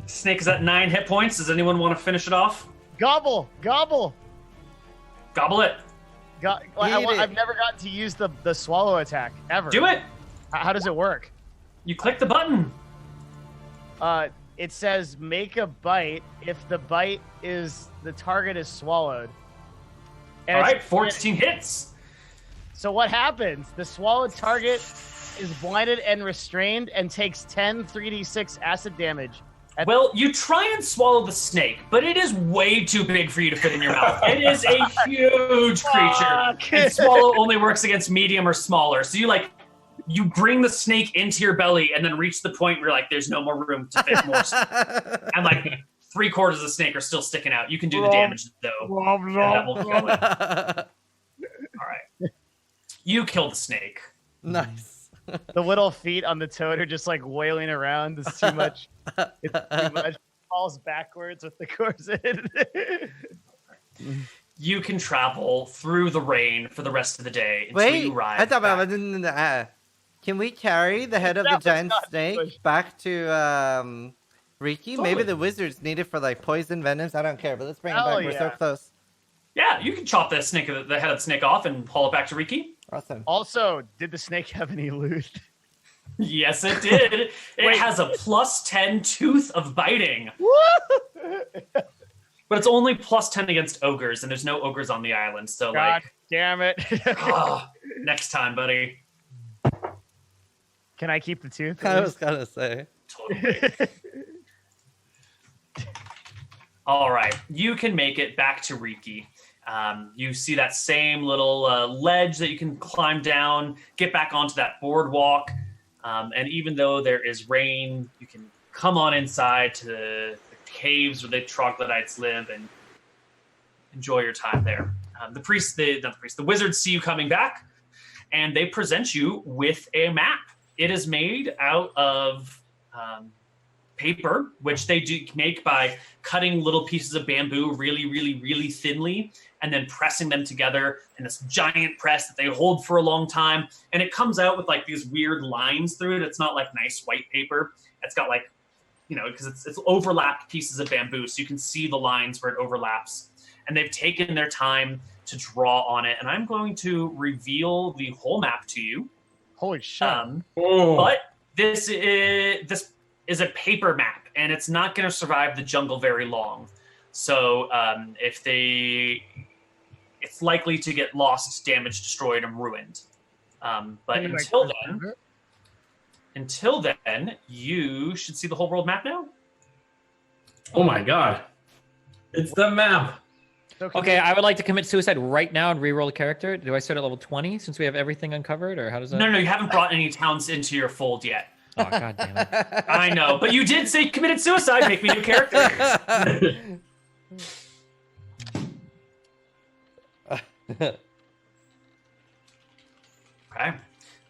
Snake is at 9 hit points. Does anyone want to finish it off? gobble. Gobble it. I've never gotten to use the swallow attack ever. Do it. How does it work? You click the button. It says make a bite if the bite is the target is swallowed. And All right, it's- 14 hits. So what happens? The swallowed target is blinded and restrained and takes 10 3d6 acid damage. Well, you try and swallow the snake, but it is way too big for you to fit in your mouth. It is a huge creature. And swallow only works against medium or smaller. So you bring the snake into your belly and then reach the point where you're like, there's no more room to fit more. And like 3/4 of the snake are still sticking out. You can do the damage though. And that will kill it. All right. You kill the snake. Nice. The little feet on the toad are just like wailing around. It's too much. It's too much. It falls backwards with the corset. You can travel through the rain for the rest of the day until you arrive. Can we carry the head of the giant snake back to Riki? Maybe the wizards need it for like poison venoms. I don't care, but let's bring it back. We're so close. Yeah, you can chop the head of the snake off and haul it back to Riki. Awesome. Also, did the snake have any loot? Yes, it did. It has a +10 tooth of biting. But it's only +10 against ogres, and there's no ogres on the island. So, God damn it. Next time, buddy. Can I keep the tooth? I was gonna say. Totally. All right, you can make it back to Riki. You see that same little ledge that you can climb down, get back onto that boardwalk. And even though there is rain, you can come on inside to the caves where the troglodytes live and enjoy your time there. The wizards see you coming back, and they present you with a map. It is made out of paper, which they do make by cutting little pieces of bamboo really, really, really thinly and then pressing them together in this giant press that they hold for a long time. And it comes out with like these weird lines through it. It's not like nice white paper. It's got like, because it's overlapped pieces of bamboo. So you can see the lines where it overlaps. And they've taken their time to draw on it. And I'm going to reveal the whole map to you. Holy shit. But this is a paper map, and it's not going to survive the jungle very long. So it's likely to get lost, damaged, destroyed, and ruined. But until then, you should see the whole world map now. Oh my god. It's the map. Okay, I would like to commit suicide right now and re-roll a character. Do I start at level 20 since we have everything uncovered, or how does that? No, you haven't brought any towns into your fold yet. Oh, god damn it. I know, but you did say committed suicide. Make me a new character. Okay.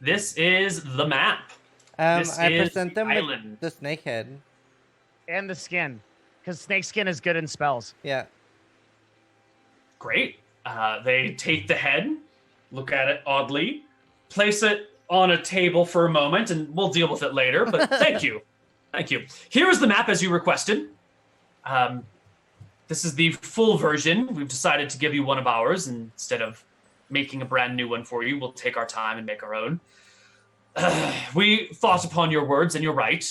This is the map. This I is present the them island. with the snake head. And the skin, because snake skin is good in spells. Yeah. Great. They take the head, look at it oddly, place it on a table for a moment, and we'll deal with it later. But thank you. Thank you. Here is the map as you requested. This is the full version. We've decided to give you one of ours instead of making a brand new one for you. We'll take our time and make our own. We thought upon your words, and you're right.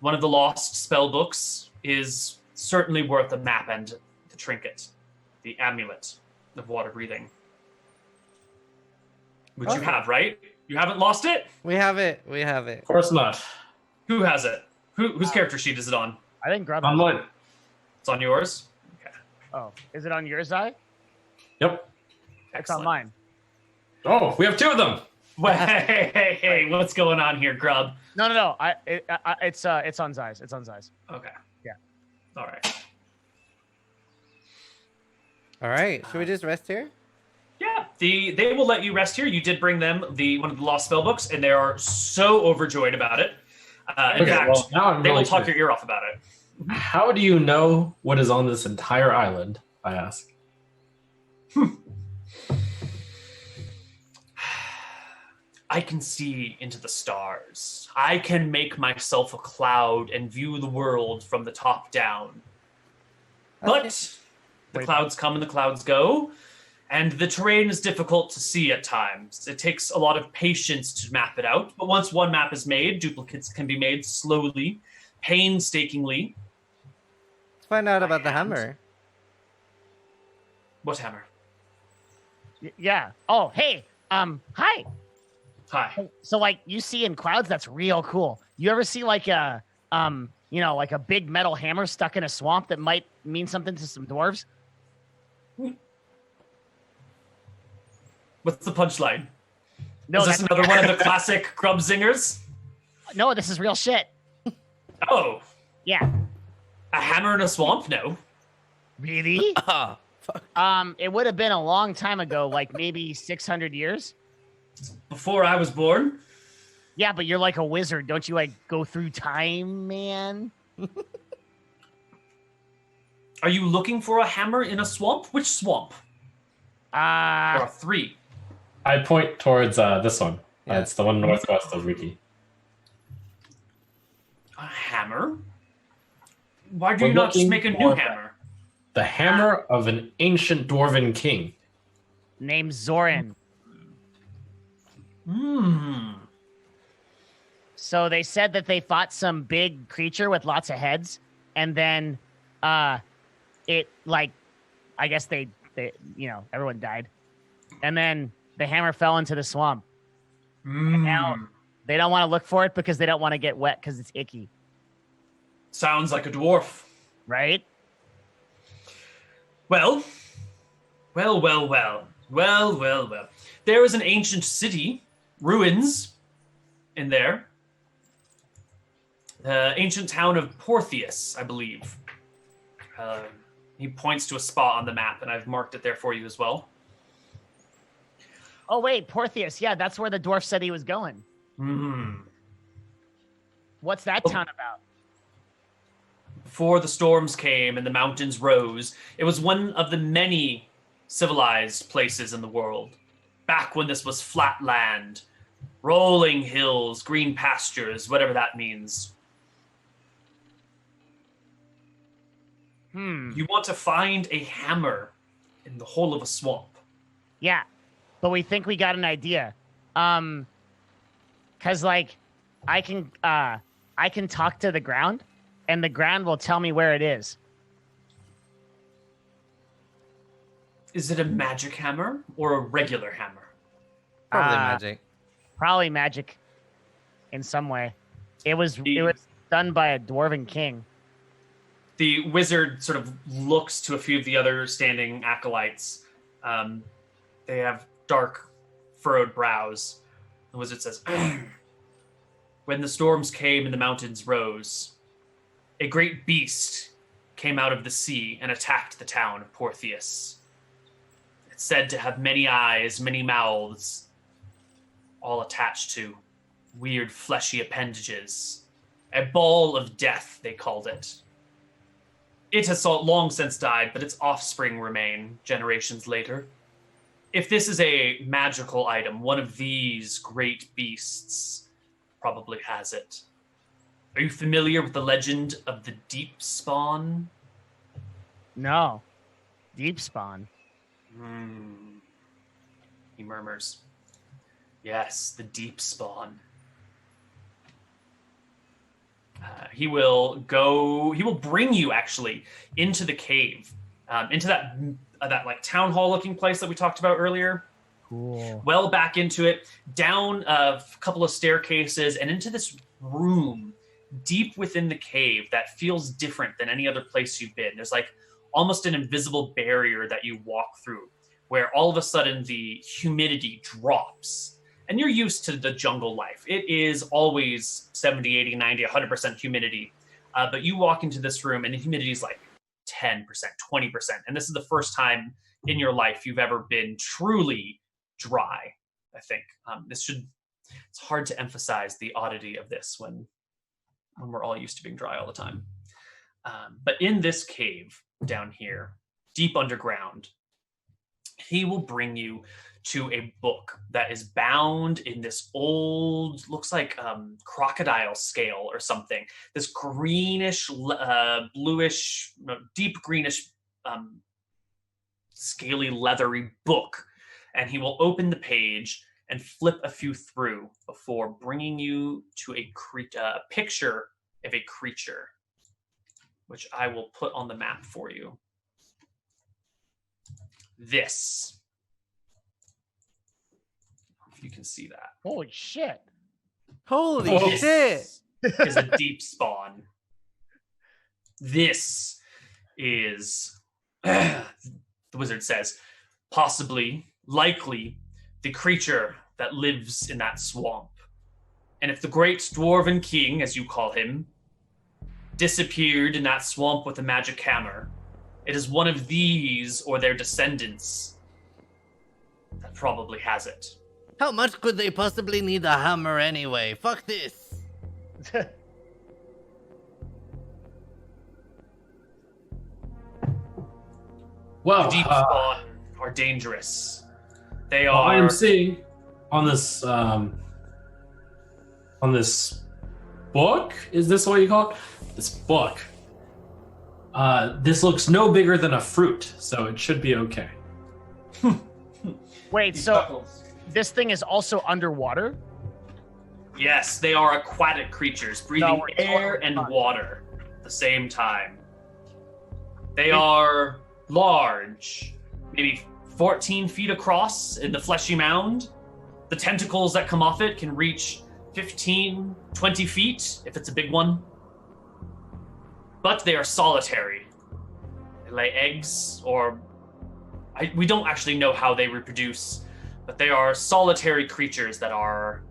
One of the lost spell books is certainly worth the map and the trinket, the amulet of water breathing. Which you have, right? You haven't lost it? We have it. We have it. Of course not. Who has it? Whose character sheet is it on? I think Grub. On what? It's on yours? Okay. Oh, is it on your side? Yep. It's on mine. Oh, we have 2 of them. Wait, hey, what's going on here, Grub? No. It's on Zai's. It's on Zai's. Okay. Yeah. All right. All right. Should we just rest here? Yeah, they will let you rest here. You did bring them one of the lost spell books, and they are so overjoyed about it. In fact, well, now I'm they will really talk curious. your ear off about it. How do you know what is on this entire island? I ask. I can see into the stars. I can make myself a cloud and view the world from the top down. But the clouds come and the clouds go, and the terrain is difficult to see at times. It takes a lot of patience to map it out, but once one map is made, duplicates can be made slowly, painstakingly. Let's find out about the hammer. What hammer? Yeah. Oh, hey. Hi. Hi. So like you see in clouds, that's real cool. You ever see like a like a big metal hammer stuck in a swamp that might mean something to some dwarves? What's the punchline? No, is this another one of the classic Grub zingers? No, this is real shit. Oh. Yeah. A hammer in a swamp? No. Really? Ah, fuck. It would have been a long time ago, like maybe 600 years. Before I was born? Yeah, but you're like a wizard. Don't you like go through time, man? Are you looking for a hammer in a swamp? Which swamp? There are 3. I point towards this one. Yeah. It's the one northwest of Riki. A hammer? Why do We're you not just looking make a new for- hammer? The hammer of an ancient Dwarven king. Named Zoran. So they said that they fought some big creature with lots of heads, and then it like I guess they everyone died. And then the hammer fell into the swamp. And now they don't want to look for it because they don't want to get wet because it's icky. Sounds like a dwarf. Right? Well. There is an ancient city, ruins, in there. The ancient town of Portheus, I believe. He points to a spot on the map, and I've marked it there for you as well. Oh, wait, Portheus. Yeah, that's where the dwarf said he was going. What's that town about? Before the storms came and the mountains rose, it was one of the many civilized places in the world. Back when this was flat land, rolling hills, green pastures, whatever that means. You want to find a hammer in the hole of a swamp. Yeah, but we think we got an idea. Cause like I can talk to the ground, and the ground will tell me where it is. Is it a magic hammer or a regular hammer? Probably magic. Probably magic, in some way. It was done by a dwarven king. The wizard sort of looks to a few of the other standing acolytes. They have dark, furrowed brows. The wizard says, when the storms came and the mountains rose, a great beast came out of the sea and attacked the town of Portheus. It said to have many eyes, many mouths, all attached to weird fleshy appendages. A ball of death, they called it. It has long since died, but its offspring remain generations later. If this is a magical item, one of these great beasts probably has it. Are you familiar with the legend of the deep spawn? No. Deep spawn. He murmurs. Yes, the deep spawn. He will bring you actually into the cave, into that like town hall looking place that we talked about earlier. Cool. Well back into it, down a couple of staircases and into this room deep within the cave that feels different than any other place you've been. There's like almost an invisible barrier that you walk through where all of a sudden the humidity drops. And you're used to the jungle life. It is always 70, 80, 90, 100% humidity. But you walk into this room and the humidity is like 10%, 20%. And this is the first time in your life you've ever been truly dry, I think. It's hard to emphasize the oddity of this when we're all used to being dry all the time. But in this cave down here, deep underground, he will bring you to a book that is bound in this old, looks like crocodile scale or something. This greenish, bluish, deep greenish, scaly, leathery book. And he will open the page and flip a few through before bringing you to a picture of a creature, which I will put on the map for you. This. You can see that. Holy shit. Holy This shit! is a deep spawn. This is, the wizard says, possibly, likely, the creature that lives in that swamp. And if the great Dwarven king, as you call him, disappeared in that swamp with a magic hammer, it is one of these or their descendants that probably has it. How much could they possibly need a hammer anyway? Fuck this. Well, The deep spawn are dangerous. They well, are. I am seeing on this book. Is this what you call it? This book. This looks no bigger than a fruit, so it should be okay. Wait, so this thing is also underwater? Yes, they are aquatic creatures, breathing we're air totally and fine. water at the same time. They are large, maybe 14 feet across in the fleshy mound. The tentacles that come off it can reach 15, 20 feet if it's a big one. But they are solitary. They lay eggs, or we don't actually know how they reproduce, but they are solitary creatures that are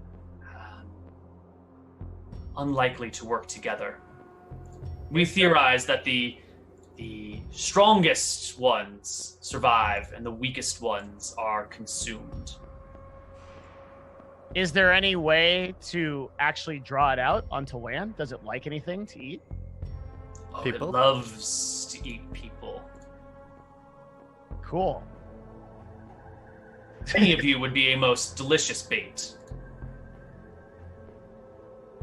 unlikely to work together. We theorize that the strongest ones survive and the weakest ones are consumed. Is there any way to actually draw it out onto land? Does it like anything to eat? Oh, People? it loves to eat people. Cool. Any of you would be a most delicious bait.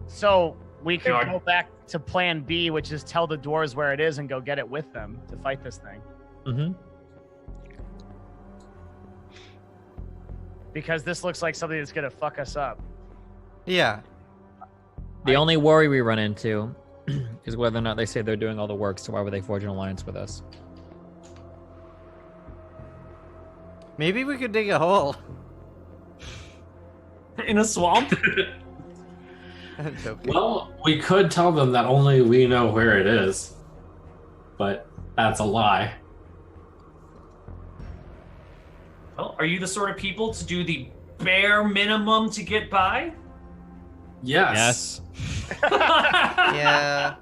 So we could Yard. go back to plan B, which is tell the dwarves where it is and go get it with them to fight this thing. Mm-hmm. Because this looks like something that's going to fuck us up. Yeah. The only worry we run into is whether or not they say they're doing all the work, so why would they forge an alliance with us? Maybe we could dig a hole. In a swamp? I'm joking. Well, we could tell them that only we know where it is, but that's a lie. Well, are you the sort of people to do the bare minimum to get by? Yes. Yeah.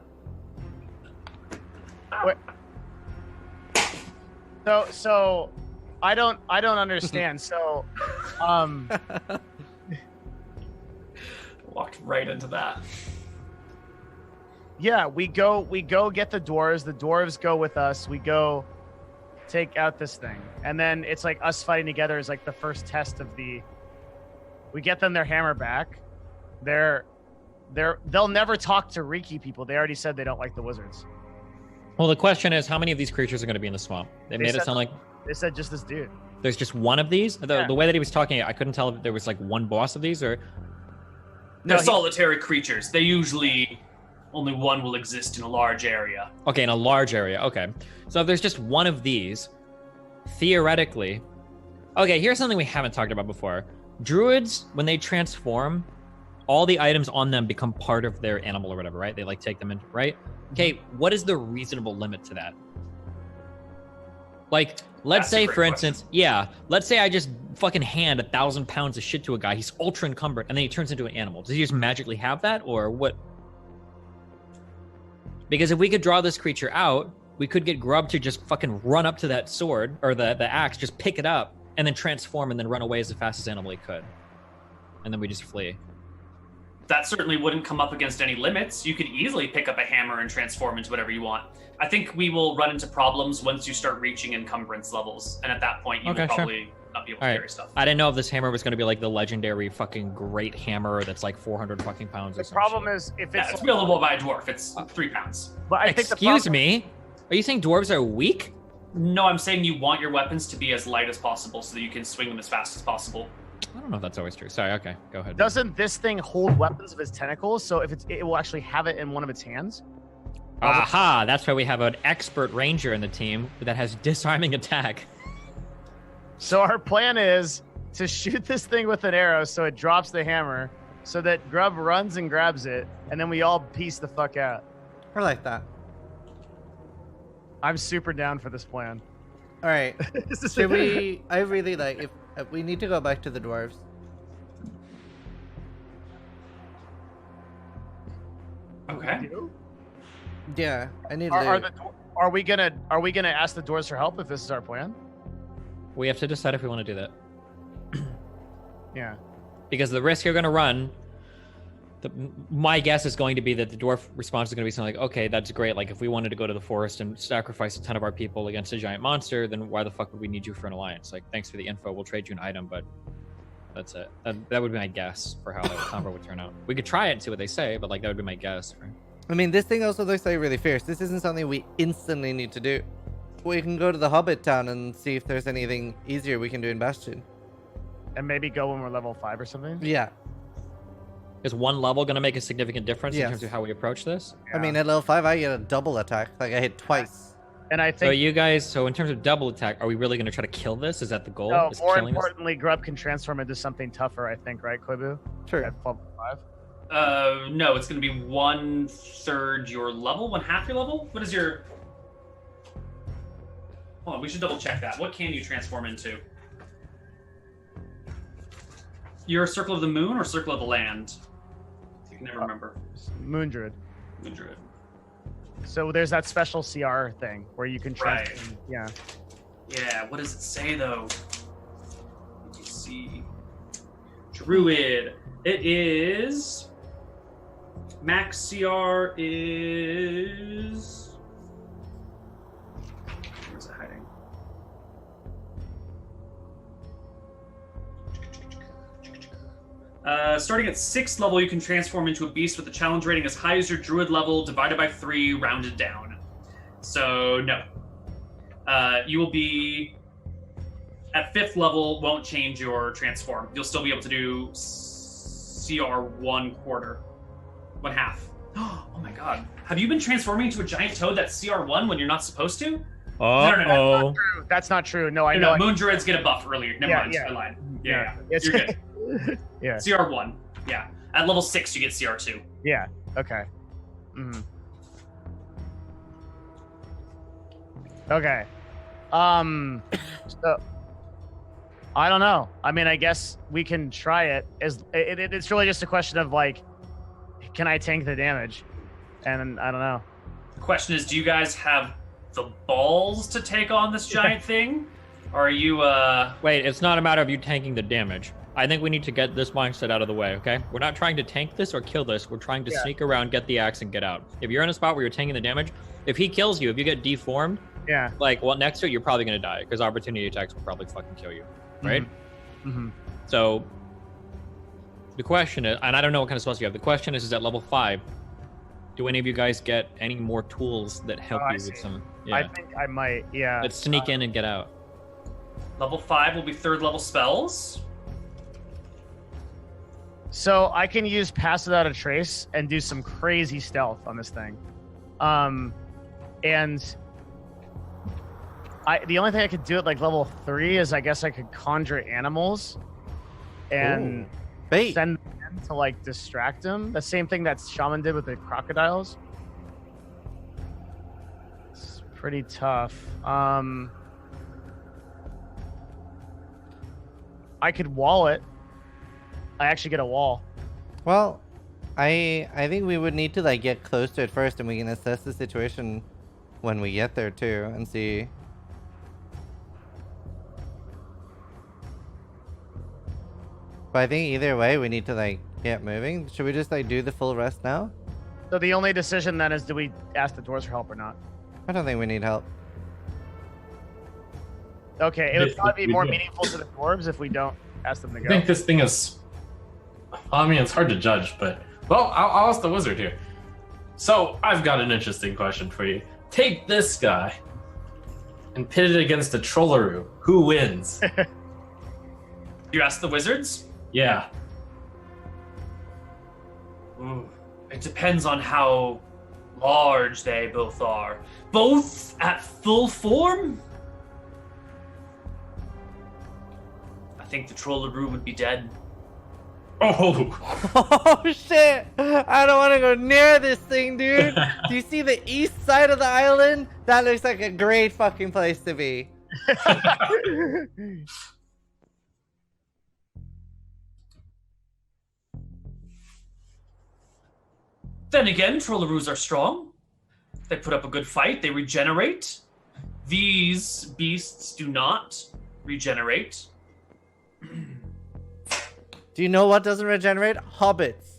So I don't understand. So, Walked right into that. yeah, we go get the dwarves. The dwarves go with us. We go take out this thing, and then it's like us fighting together is like the first test of the. We get them their hammer back. They'll never talk to Riki people. They already said they don't like the wizards. Well, the question is, how many of these creatures are going to be in the swamp? They made it sound like they said just this dude. there's just one of these. The way that he was talking, I couldn't tell if there was like one boss of these or. They're solitary creatures. They usually only one will exist in a large area. Okay, in a large area. Okay, so if there's just one of these, theoretically. Okay, here's something we haven't talked about before. Druids, when they transform, all the items on them become part of their animal or whatever, right? They like take them in, right? Okay, what is the reasonable limit to that? Like, let's say, for instance, let's say I just fucking hand 1,000 pounds of shit to a guy. He's ultra encumbered, and then he turns into an animal. Does he just magically have that, or what? Because if we could draw this creature out, we could get Grub to just fucking run up to that sword, or the axe, just pick it up, and then transform, and then run away as the fastest animal he could. And then we just flee. That certainly wouldn't come up against any limits. You could easily pick up a hammer and transform into whatever you want. I think we will run into problems once you start reaching encumbrance levels, and at that point, you will probably not be able to carry stuff. I didn't know if this hammer was going to be like the legendary fucking great hammer that's like 400 fucking pounds. The problem is if it's wieldable by a dwarf, it's 3 pounds. But I think Excuse me, are you saying dwarves are weak? No, I'm saying you want your weapons to be as light as possible so that you can swing them as fast as possible. I don't know if that's always true. Sorry, okay, go ahead. Doesn't this thing hold weapons of its tentacles? So if it will actually have it in one of its hands? Aha, that's why we have an expert ranger in the team that has disarming attack. So our plan is to shoot this thing with an arrow so it drops the hammer, so that Grub runs and grabs it, and then we all piece the fuck out. I like that. I'm super down for this plan. All right. Should we? I really like if we need to go back to the dwarves. Okay. Yeah, I need. Are we gonna ask the dwarves for help if this is our plan? We have to decide if we want to do that. Yeah. Because the risk you're going to run, my guess is going to be that the dwarf response is going to be something like, okay, that's great. Like, if we wanted to go to the forest and sacrifice a ton of our people against a giant monster, then why the fuck would we need you for an alliance? Like, thanks for the info. We'll trade you an item, but that's it. That would be my guess for how that combo would turn out. We could try it and see what they say, but, like, that would be my guess. Right? I mean, this thing also looks like really fierce. This isn't something we instantly need to do. We can go to the Hobbit town and see if there's anything easier we can do in Bastion. And maybe go when we're level 5 or something? Yeah. Is one level going to make a significant difference in terms of how we approach this? Yeah. I mean, at level 5, I get a double attack. Like, I hit twice. And I think... So in terms of double attack, are we really going to try to kill this? Is that the goal? No, more importantly, Grub can transform into something tougher, I think, right, Koibu? Sure. At level 5? No, it's going to be 1/3 your level, 1/2 your level? What is your... Hold on, we should double check that. What can you transform into? You're a Circle of the Moon or Circle of the Land? I can never remember. Moon Druid. Moon Druid. So there's that special CR thing where you can transform. Right. Yeah. Yeah, what does it say though? Let me see. Druid. It is... Max CR is... Where's it hiding? Starting at 6th level, you can transform into a beast with a challenge rating as high as your druid level, divided by 3, rounded down. So, no. You will be... At 5th level, won't change your transform. You'll still be able to do CR 1/4. 1/2. Oh my god. Have you been transforming into a giant toad that's CR1 when you're not supposed to? No. That's not true. No, I know. Moon druids get a buff earlier. Never mind. I lied. Yeah. You're good. Yeah. CR1. Yeah. At level 6, you get CR2. Yeah. Okay. Mm-hmm. Okay. So I don't know. I mean, I guess we can try it. It's really just a question of like, can I tank the damage? And I don't know. The question is, do you guys have the balls to take on this giant thing? Are you, Wait, it's not a matter of you tanking the damage. I think we need to get this mindset out of the way, okay? We're not trying to tank this or kill this. We're trying to sneak around, get the axe, and get out. If you're in a spot where you're tanking the damage, if he kills you, if you get deformed, next to it, you're probably going to die, because opportunity attacks will probably fucking kill you, right? Mm-hmm. So, the question is, and I don't know what kind of spells you have, the question is at level 5, do any of you guys get any more tools that help you with some... Yeah. I think I might, yeah. Let's sneak in and get out. level 5 will be 3rd level spells. So I can use Pass Without a Trace and do some crazy stealth on this thing. And the only thing I could do at like level 3 is I guess I could conjure animals and send them in to like distract them. The same thing that Shaman did with the crocodiles. It's pretty tough. I could wall it. I actually get a wall. Well, I think we would need to like get close to it first, and we can assess the situation when we get there too, and see. But I think either way, we need to like get moving. Should we just like do the full rest now? So the only decision then is, do we ask the dwarves for help or not? I don't think we need help. Okay, it would probably be more meaningful to the dwarves if we don't ask them to go. I think this thing is... I mean, it's hard to judge, but... Well, I'll ask the wizard here. So, I've got an interesting question for you. Take this guy and pit it against a Trollaroo. Who wins? You ask the wizards? Yeah. Ooh, it depends on how large they both are. Both at full form? I think the Trollaroo would be dead. Oh! Oh shit! I don't want to go near this thing, dude. Do you see the east side of the island? That looks like a great fucking place to be. Then again, Trollaroos are strong. They put up a good fight. They regenerate. These beasts do not regenerate. Do you know what doesn't regenerate? Hobbits.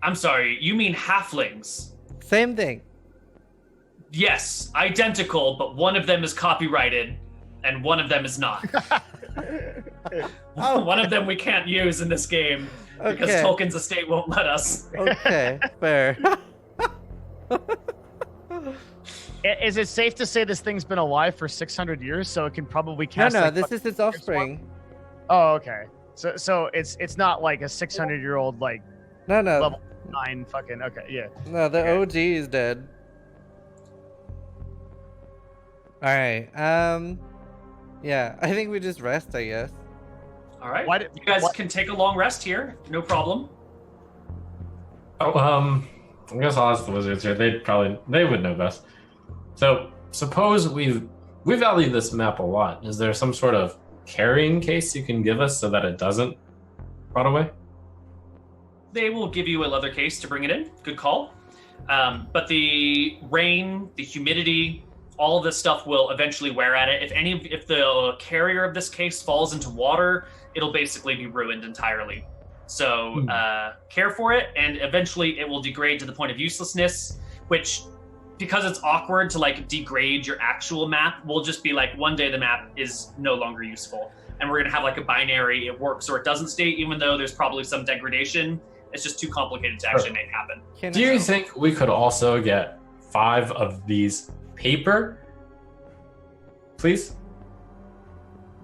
I'm sorry, you mean halflings? Same thing. Yes, identical, but one of them is copyrighted and one of them is not. One of them we can't use in this game because Okay. Tolkien's estate won't let us. Okay, fair. Is it safe to say this thing's been alive for 600 years, so it can probably No, cast? no, like, this is its offspring. Oh, okay. So it's not like a 600-year-old like No, no, level 9 fucking. Okay, yeah. no. The Okay. OG is dead. All right. Yeah, I think we just rest, I guess. All right. Why did- you guys what- can take a long rest here. No problem. Oh, I guess I'll ask the wizards here. They would know best. So, suppose we value this map a lot. Is there some sort of carrying case you can give us so that it doesn't rot away? They will give you a leather case to bring it in. Good call. But the rain, the humidity, all of this stuff will eventually wear at it. If the carrier of this case falls into water, it'll basically be ruined entirely. So care for it, and eventually it will degrade to the point of uselessness, which, because it's awkward to like degrade your actual map, will just be like one day the map is no longer useful. And we're gonna have like a binary, it works or it doesn't state, even though there's probably some degradation. It's just too complicated to actually make happen. Can Do you think we could also get 5 of these paper? Please?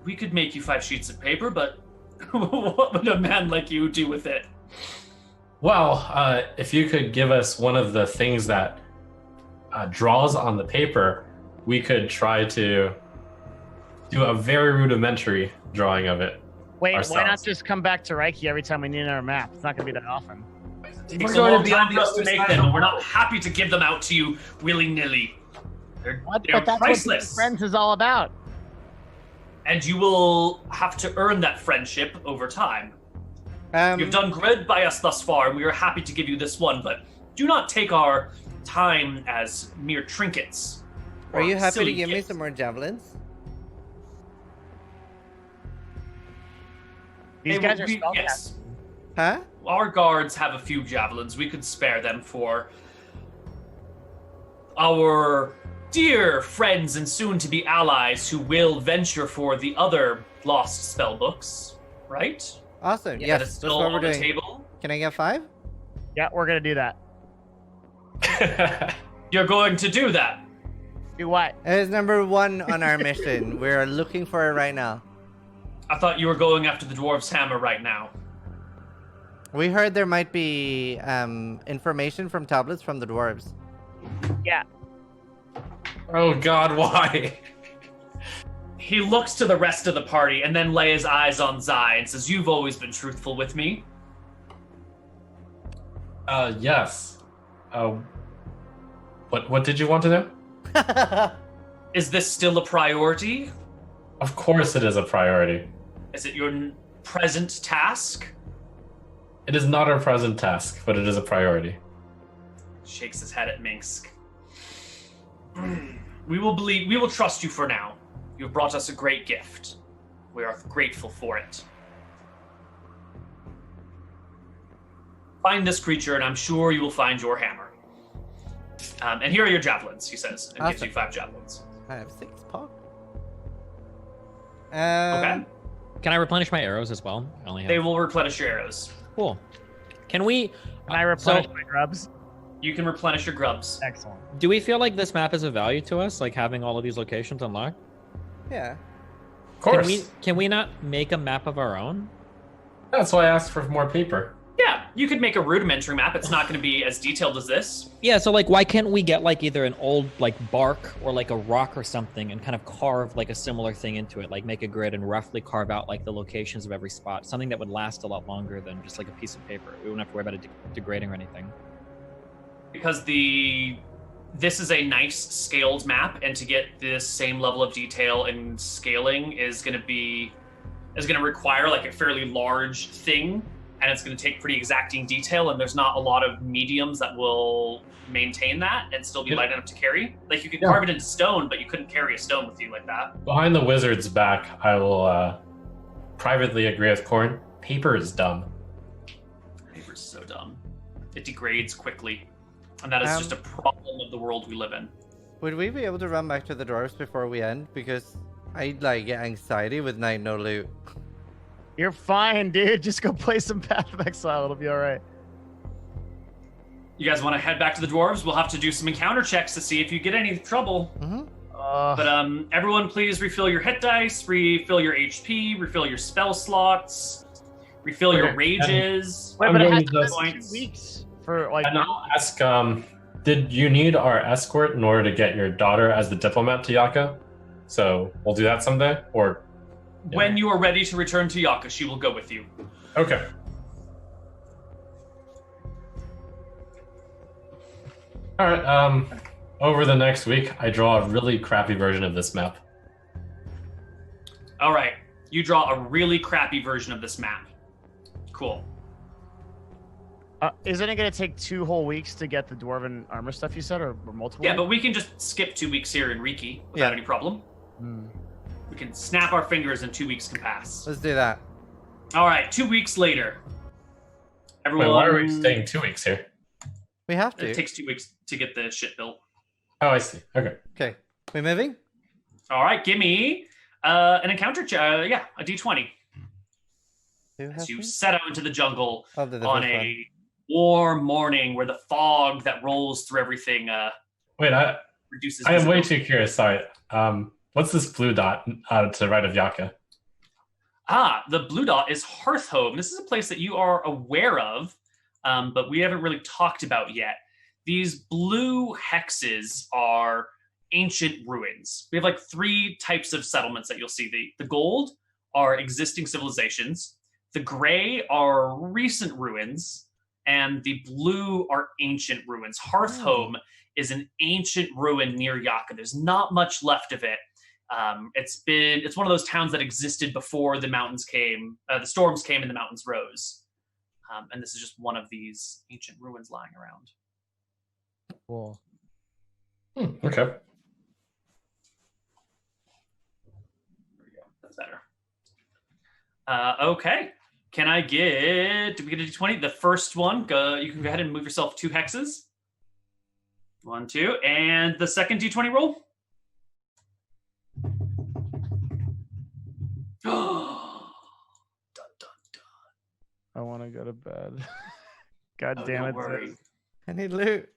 We could make you 5 sheets of paper, but what would a man like you do with it? Well, if you could give us one of the things that draws on the paper, we could try to do a very rudimentary drawing of it. Wait, why not ourselves. just come back to Reiki every time we need another map? It's not gonna be that often. It takes a long time for us to make them, and we're not happy to give them out to you willy-nilly. They're But that's what priceless. Friends is all about. And you will have to earn that friendship over time. You've done good by us thus far, and we are happy to give you this one, but do not take our time as mere trinkets. Are you happy to silly give me gift. some more javelins? These guys are spellcasters. Yes. Huh? Our guards have a few javelins. We could spare them for our dear friends and soon-to-be allies who will venture for the other lost spell books, right? Awesome. That Yes, is that's still what we're on the doing. table. Can I get 5? Yeah, we're gonna do that. You're going to do that. Do what? It is number 1 on our mission. We're looking for it right now. I thought you were going after the dwarf's hammer right now. We heard there might be information from tablets from the dwarves. Yeah. Oh God, why? He looks to the rest of the party and then lays eyes on Zai and says, "You've always been truthful with me." Yes. What did you want to know? Is this still a priority? Of course it is a priority. Is it your present task? It is not our present task, but it is a priority. Shakes his head at Minsk. We will trust you for now. You have brought us a great gift. We are grateful for it. Find this creature, and I'm sure you will find your hammer. And here are your javelins, he says, and gives you 5 javelins. I have 6, Pog. Okay. Can I replenish my arrows as well? I only have... They will replenish your arrows. Cool. Can we... Can I replenish my grubs? You can replenish your grubs. Excellent. Do we feel like this map is of value to us, like having all of these locations unlocked? Yeah. Of course. Can we not make a map of our own? That's why I asked for more paper. Yeah, you could make a rudimentary map. It's not going to be as detailed as this. Yeah, so like why can't we get like either an old like bark or like a rock or something and kind of carve like a similar thing into it, like make a grid and roughly carve out like the locations of every spot, something that would last a lot longer than just like a piece of paper. We wouldn't have to worry about it degrading or anything. Because this is a nice scaled map, and to get this same level of detail and scaling is going to require like a fairly large thing, and it's going to take pretty exacting detail, and there's not a lot of mediums that will maintain that and still be light enough to carry. Like you could carve it into stone, but you couldn't carry a stone with you like that. Behind the wizard's back, I will privately agree with Corn. Paper is dumb. Paper's so dumb. It degrades quickly. And that is just a problem of the world we live in. Would we be able to run back to the dwarves before we end? Because I like get anxiety with night no loot. You're fine, dude. Just go play some Path of Exile. It'll be all right. You guys want to head back to the dwarves? We'll have to do some encounter checks to see if you get any trouble. Mm-hmm. But everyone, please refill your hit dice, refill your HP, refill your spell slots, refill your rages. Wait, I'm but it going has to to just- be 2 weeks for like. And I'll ask, did you need our escort in order to get your daughter as the diplomat to Yaka? So we'll do that someday? Or When you are ready to return to Yaka, she will go with you. okay. All right. Over the next week, I draw a really crappy version of this map. All right. You draw a really crappy version of this map. Cool. Isn't it going to take 2 whole weeks to get the Dwarven armor stuff you said, or multiple? Yeah, but we can just skip 2 weeks here in Riki without any problem. We can snap our fingers and 2 weeks can pass. Let's do that. All right, 2 weeks later. Everyone, Wait, why are we staying 2 weeks here? We have to. It takes 2 weeks to get the shit built. Oh, I see. Okay. Okay. We moving? All right, give me an encounter check. A D20. As you set out into the jungle on a warm morning where the fog that rolls through everything Wait, reduces. I am way visibility. too curious. Sorry. What's this blue dot to the right of Yaka? The blue dot is Hearthhome. This is a place that you are aware of, but we haven't really talked about yet. These blue hexes are ancient ruins. We have like 3 types of settlements that you'll see. The gold are existing civilizations. The gray are recent ruins. And the blue are ancient ruins. Hearthhome is an ancient ruin near Yaka. There's not much left of it. It's one of those towns that existed before the mountains came, the storms came and the mountains rose. And this is just one of these ancient ruins lying around. Cool. Okay. better. Okay. Can I get? Did we get a d20? The first one. You can go ahead and move yourself 2 hexes. 1, 2, and the second d20 roll. Dun, dun, dun. I want to go to bed. God Oh, damn don't it. worry. I need loot.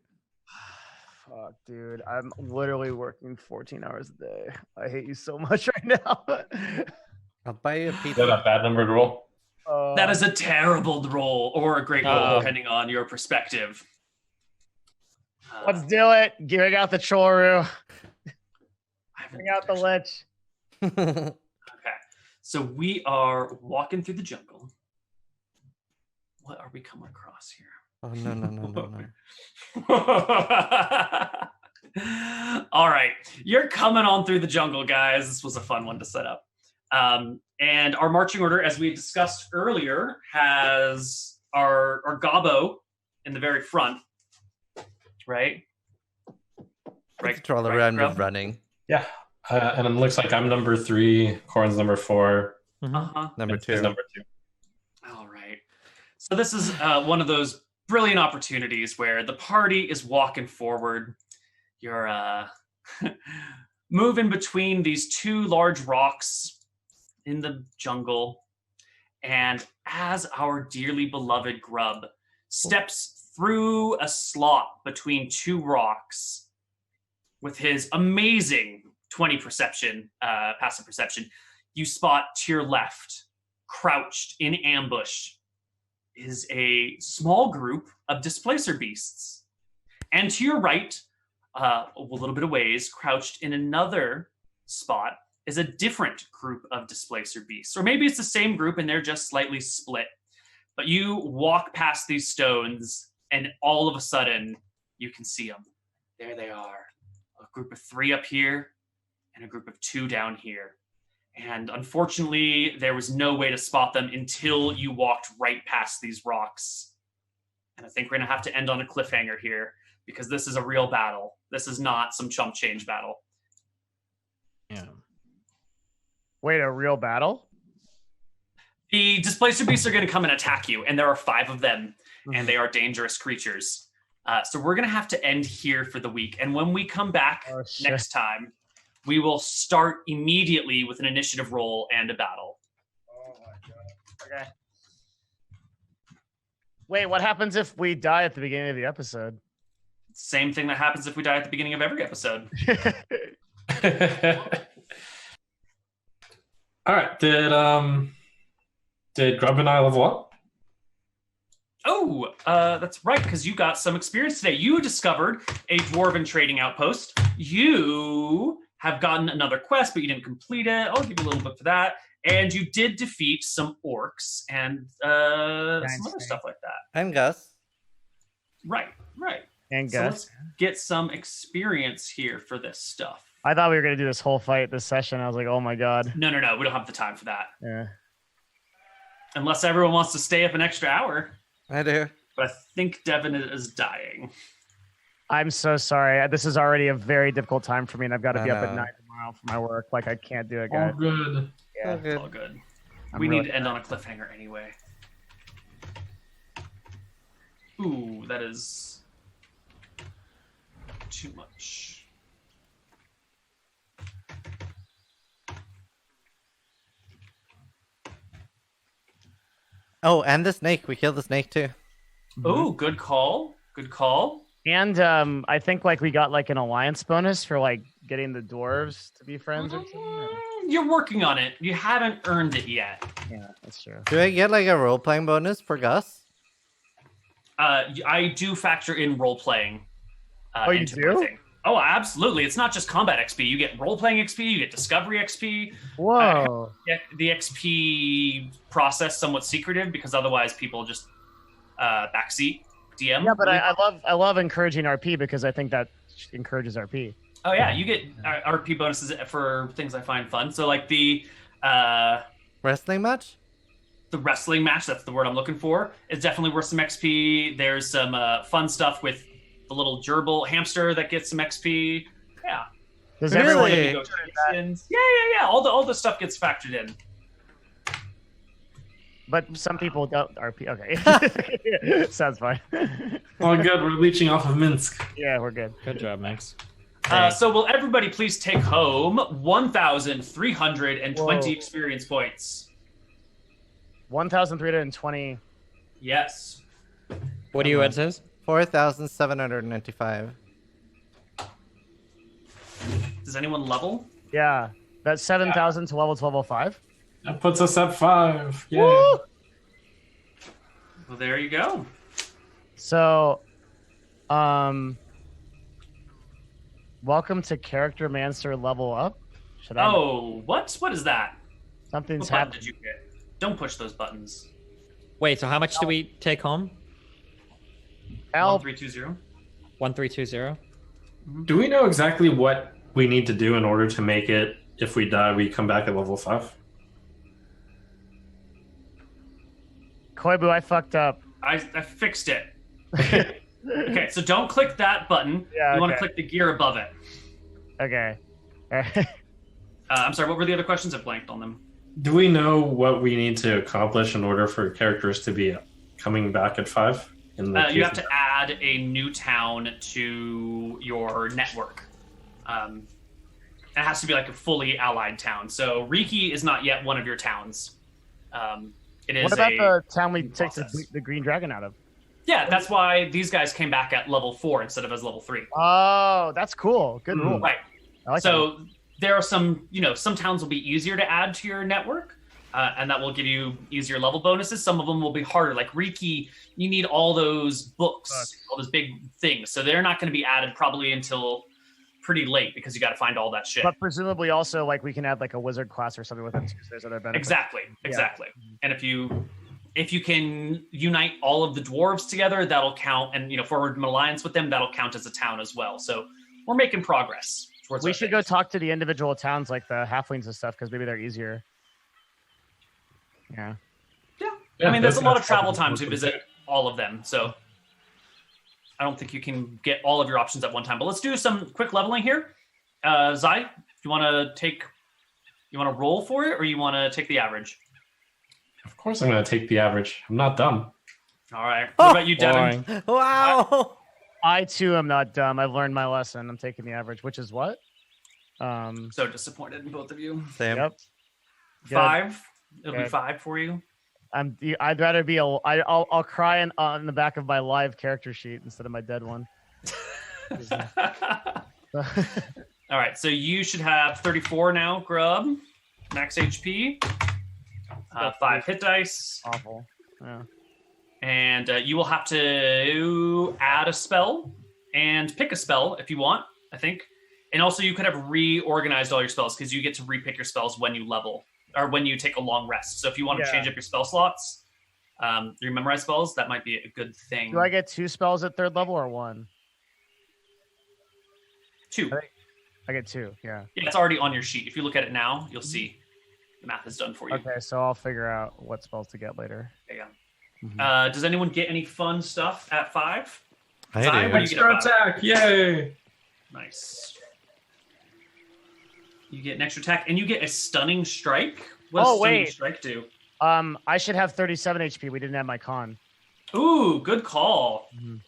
Fuck, dude. I'm literally working 14 hours a day. I hate you so much right now. I'll buy you a Is that pizza. a bad numbered roll? That is a terrible roll or a great roll, Uh-oh. depending on your perspective. Let's do it. Bring out the Choru. I haven't- Bring out the Lich. Okay, so we are walking through the jungle. What are we coming across here? Oh, no, no, no, no, no. All right, you're coming on through the jungle, guys. This was a fun one to set up. And our marching order, as we discussed earlier, has our gobbo in the very front, right? Right, all around Grub? with running. Yeah. And it looks like I'm number 3, Corn's number 4, Uh-huh. Number and Fizz 2. number 2. All right. So this is one of those brilliant opportunities where the party is walking forward. You're moving between these 2 large rocks in the jungle. And as our dearly beloved Grub steps through a slot between 2 rocks with his amazing 20 perception, passive perception, you spot to your left, crouched in ambush, is a small group of displacer beasts. And to your right, a little bit of ways, crouched in another spot, is a different group of displacer beasts. Or maybe it's the same group and they're just slightly split. But you walk past these stones and all of a sudden you can see them. There they are. A group of 3 up here and a group of 2 down here. And unfortunately, there was no way to spot them until you walked right past these rocks. And I think we're going to have to end on a cliffhanger here because this is a real battle. This is not some chump change battle. Yeah. Wait, a real battle? The displacer beasts are going to come and attack you, and there are 5 of them, and they are dangerous creatures. So we're going to have to end here for the week. And when we come back next time, we will start immediately with an initiative roll and a battle. Oh my god. Okay. Wait, what happens if we die at the beginning of the episode? Same thing that happens if we die at the beginning of every episode. All right. Did Grub and I level up? Oh, that's right, because you got some experience today. You discovered a Dwarven trading outpost. You have gotten another quest, but you didn't complete it. I'll give you a little bit for that. And you did defeat some orcs and some other stuff like that. I'm Gus. Right. And So Gus. let's get some experience here for this stuff. I thought we were going to do this whole fight this session. I was like, oh my god. No. We don't have the time for that. Yeah. Unless everyone wants to stay up an extra hour. I do. But I think Devin is dying. I'm so sorry. This is already a very difficult time for me, and I've got to I be up at know. 9 tomorrow for my work. Like, I can't do it, All guys. good. Yeah. It's all good. I'm We really need to end on a cliffhanger anyway. Ooh, that is too much. Oh, and the snake. We killed the snake too. Oh, good call. Good call. And I think like we got like an alliance bonus for like getting the dwarves to be friends or something. You're working on it. You haven't earned it yet. Yeah, that's true. Do I get like a role playing bonus for Gus? I do factor in role playing. Oh, you into do? my thing. Oh, absolutely. It's not just combat XP. You get role playing XP. You get discovery XP. Whoa. Yeah, the XP process somewhat secretive because otherwise people just backseat DM. Yeah, but I love encouraging RP because I think that encourages RP. Oh yeah, you get RP bonuses for things I find fun. So like the Wrestling match? wrestling match, that's the word I'm looking for, is definitely worth some XP. There's some fun stuff with the little gerbil hamster that gets some XP. Yeah. Does everyone Really? Negotiations. Yeah. All the stuff gets factored in. But some people don't RP. Okay. Sounds fine. Oh, good. We're leeching off of Minsk. Yeah, we're good. Good job, Max. So will everybody please take home 1,320 Whoa. experience points? 1,320. Yes. What do you Ed says? 4,795. Does anyone level? Yeah. That's 7,000 to level 1205. That puts us at 5. Yay. Woo! Well, there you go. So, welcome to Character Mancer level up. Should I? Oh, what? What is that? Something's What button happened. did you get? Don't push those buttons. Wait, so how much do we take home? Help. 1320. 1320. Do we know exactly what we need to do in order to make it, if we die, we come back at level 5? Koibu, I fucked up. I fixed it. Okay, so don't click that button. Yeah, you want to okay. click the gear above it. Okay. I'm sorry, what were the other questions? I blanked on them. Do we know what we need to accomplish in order for characters to be coming back at 5? You have to add a new town to your network. It has to be like a fully allied town. So Riki is not yet one of your towns. It is What about a the town we took process. the green dragon out of? Yeah, that's why these guys came back at level 4 instead of as level 3. Oh, that's cool. Good rule. Right. I like So there are some towns will be easier to add to your network, and that will give you easier level bonuses. Some of them will be harder. Like Riki, you need all those books, all those big things. So they're not going to be added probably until pretty late because you got to find all that shit. But presumably also like we can add like a wizard class or something with it too. So there's other benefits. Exactly. And if you can unite all of the dwarves together, that'll count. And forward an alliance with them, that'll count as a town as well. So we're making progress. We should go talk to the individual towns like the halflings and stuff because maybe they're easier. Yeah. Yeah, I mean, there's a lot of travel time to visit all of them, so I don't think you can get all of your options at one time. But let's do some quick leveling here. Zai, you want to roll for it, or you want to take the average? Of course I'm going to take the average. I'm not dumb. All right. What about you, Devin? Boring. Wow! I too am not dumb. I've learned my lesson. I'm taking the average, which is what? So disappointed in both of you. Same. Yep. Good. 5. It'll be Good. 5 for you. I'd rather be I'll cry on the back of my live character sheet instead of my dead one. All right, so you should have 34 now, Grub. Max HP. 5 hit dice. Awful. Yeah. And you will have to add a spell and pick a spell if you want, I think. And also you could have reorganized all your spells because you get to repick your spells when you level or when you take a long rest. So if you want to change up your spell slots, your memorized spells, that might be a good thing. Do I get 2 spells at 3rd level or 1? 2. I get 2, yeah. Yeah, it's already on your sheet. If you look at it now, you'll see the math is done for you. Okay, so I'll figure out what spells to get later. Yeah. Mhm. Does anyone get any fun stuff at 5? I Zai, do. what do you get at Extra 5? attack! Yay! Nice. You get an extra attack, and you get a stunning strike. What does stunning strike do? I should have 37 HP. We didn't have my con. Ooh, good call. Mhm.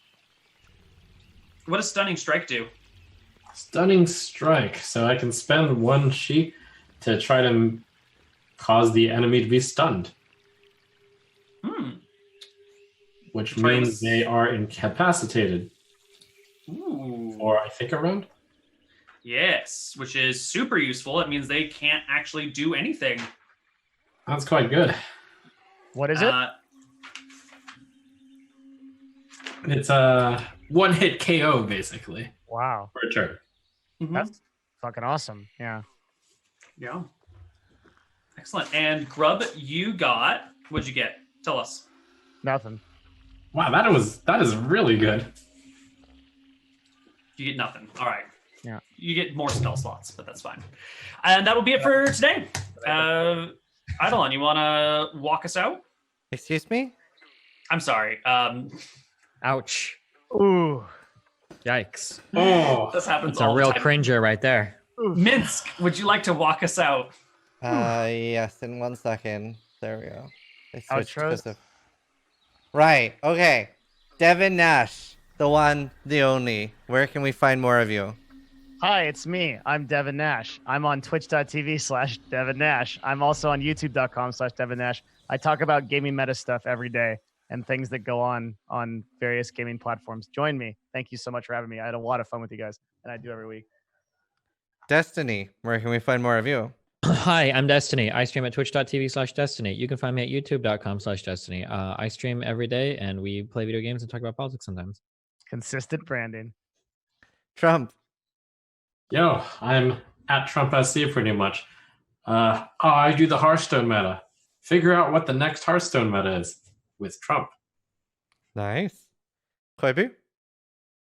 What does stunning strike do? Stunning strike. So I can spend 1 sheet to try to cause the enemy to be stunned, which means they are incapacitated Ooh. for, I think, a round. Yes, which is super useful. It means they can't actually do anything. That's quite good. What is it? It's a 1-hit KO, basically, Wow. for a turn. That's fucking awesome. Yeah. Yeah. Excellent. And Grub, what'd you get? Tell us. Nothing. Wow, that is really good. You get nothing. All right. Yeah. You get more spell slots, but that's fine. And that will be it for today. Eidolon, you want to walk us out? Excuse me? I'm sorry. Ouch. Ooh. Yikes. Oh, This happens That's a all real the time. cringer right there. Minsk, would you like to walk us out? Yes, in 1 second. There we go. They switched Outros? because of... Right, okay. Devin Nash, the one, the only. Where can we find more of you? Hi, it's me. I'm Devin Nash. I'm on twitch.tv/Devin Nash. I'm also on youtube.com/Devin Nash. I talk about gaming meta stuff every day and things that go on various gaming platforms. Join me. Thank you so much for having me. I had a lot of fun with you guys, and I do every week. Destiny, where can we find more of you? Hi, I'm Destiny. I stream at twitch.tv/Destiny. You can find me at youtube.com/Destiny. I stream every day and we play video games and talk about politics sometimes. Consistent branding. Trump. Yo, I'm at Trump SC pretty much. I do the Hearthstone meta. Figure out what the next Hearthstone meta is with Trump. Nice. Koibu?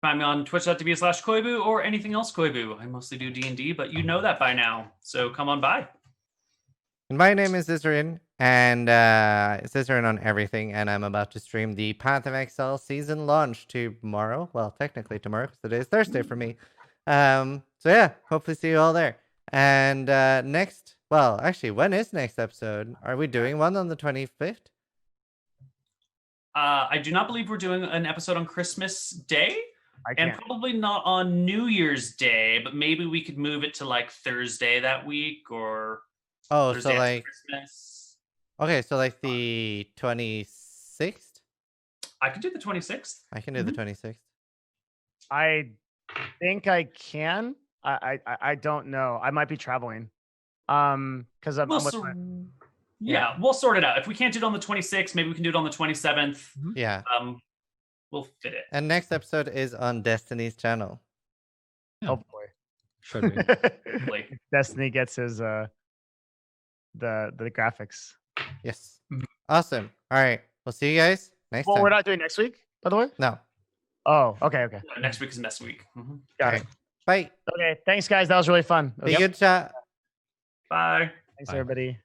Find me on twitch.tv/Koibu or anything else Koibu. I mostly do D&D, but you know that by now. So come on by. And my name is Zizaran, and Zizaran on everything, and I'm about to stream the Path of Exile season launch tomorrow. Well, technically tomorrow, because today is Thursday for me. So yeah, hopefully see you all there. And next, well, actually, when is next episode? Are we doing one on the 25th? I do not believe we're doing an episode on Christmas Day. And probably not on New Year's Day, but maybe we could move it to like Thursday that week or Thursday so after like Christmas. Okay, so like the 26th? I could do the 26th. I can do the 26th. I think I can. I don't know. I might be traveling. Because I'm with my... Yeah, we'll sort it out. If we can't do it on the 26th, maybe we can do it on the 27th. Yeah. We'll fit it. And next episode is on Destiny's channel. Hopefully. Should be. Hopefully. Destiny gets his the graphics. Yes. Awesome. All right. We'll see you guys next time. Well, we're not doing next week, by the way? No. Oh, okay. Next week is next week. Got it. Bye. Okay, thanks guys. That was really fun. Be good, chat. Bye. Thanks everybody.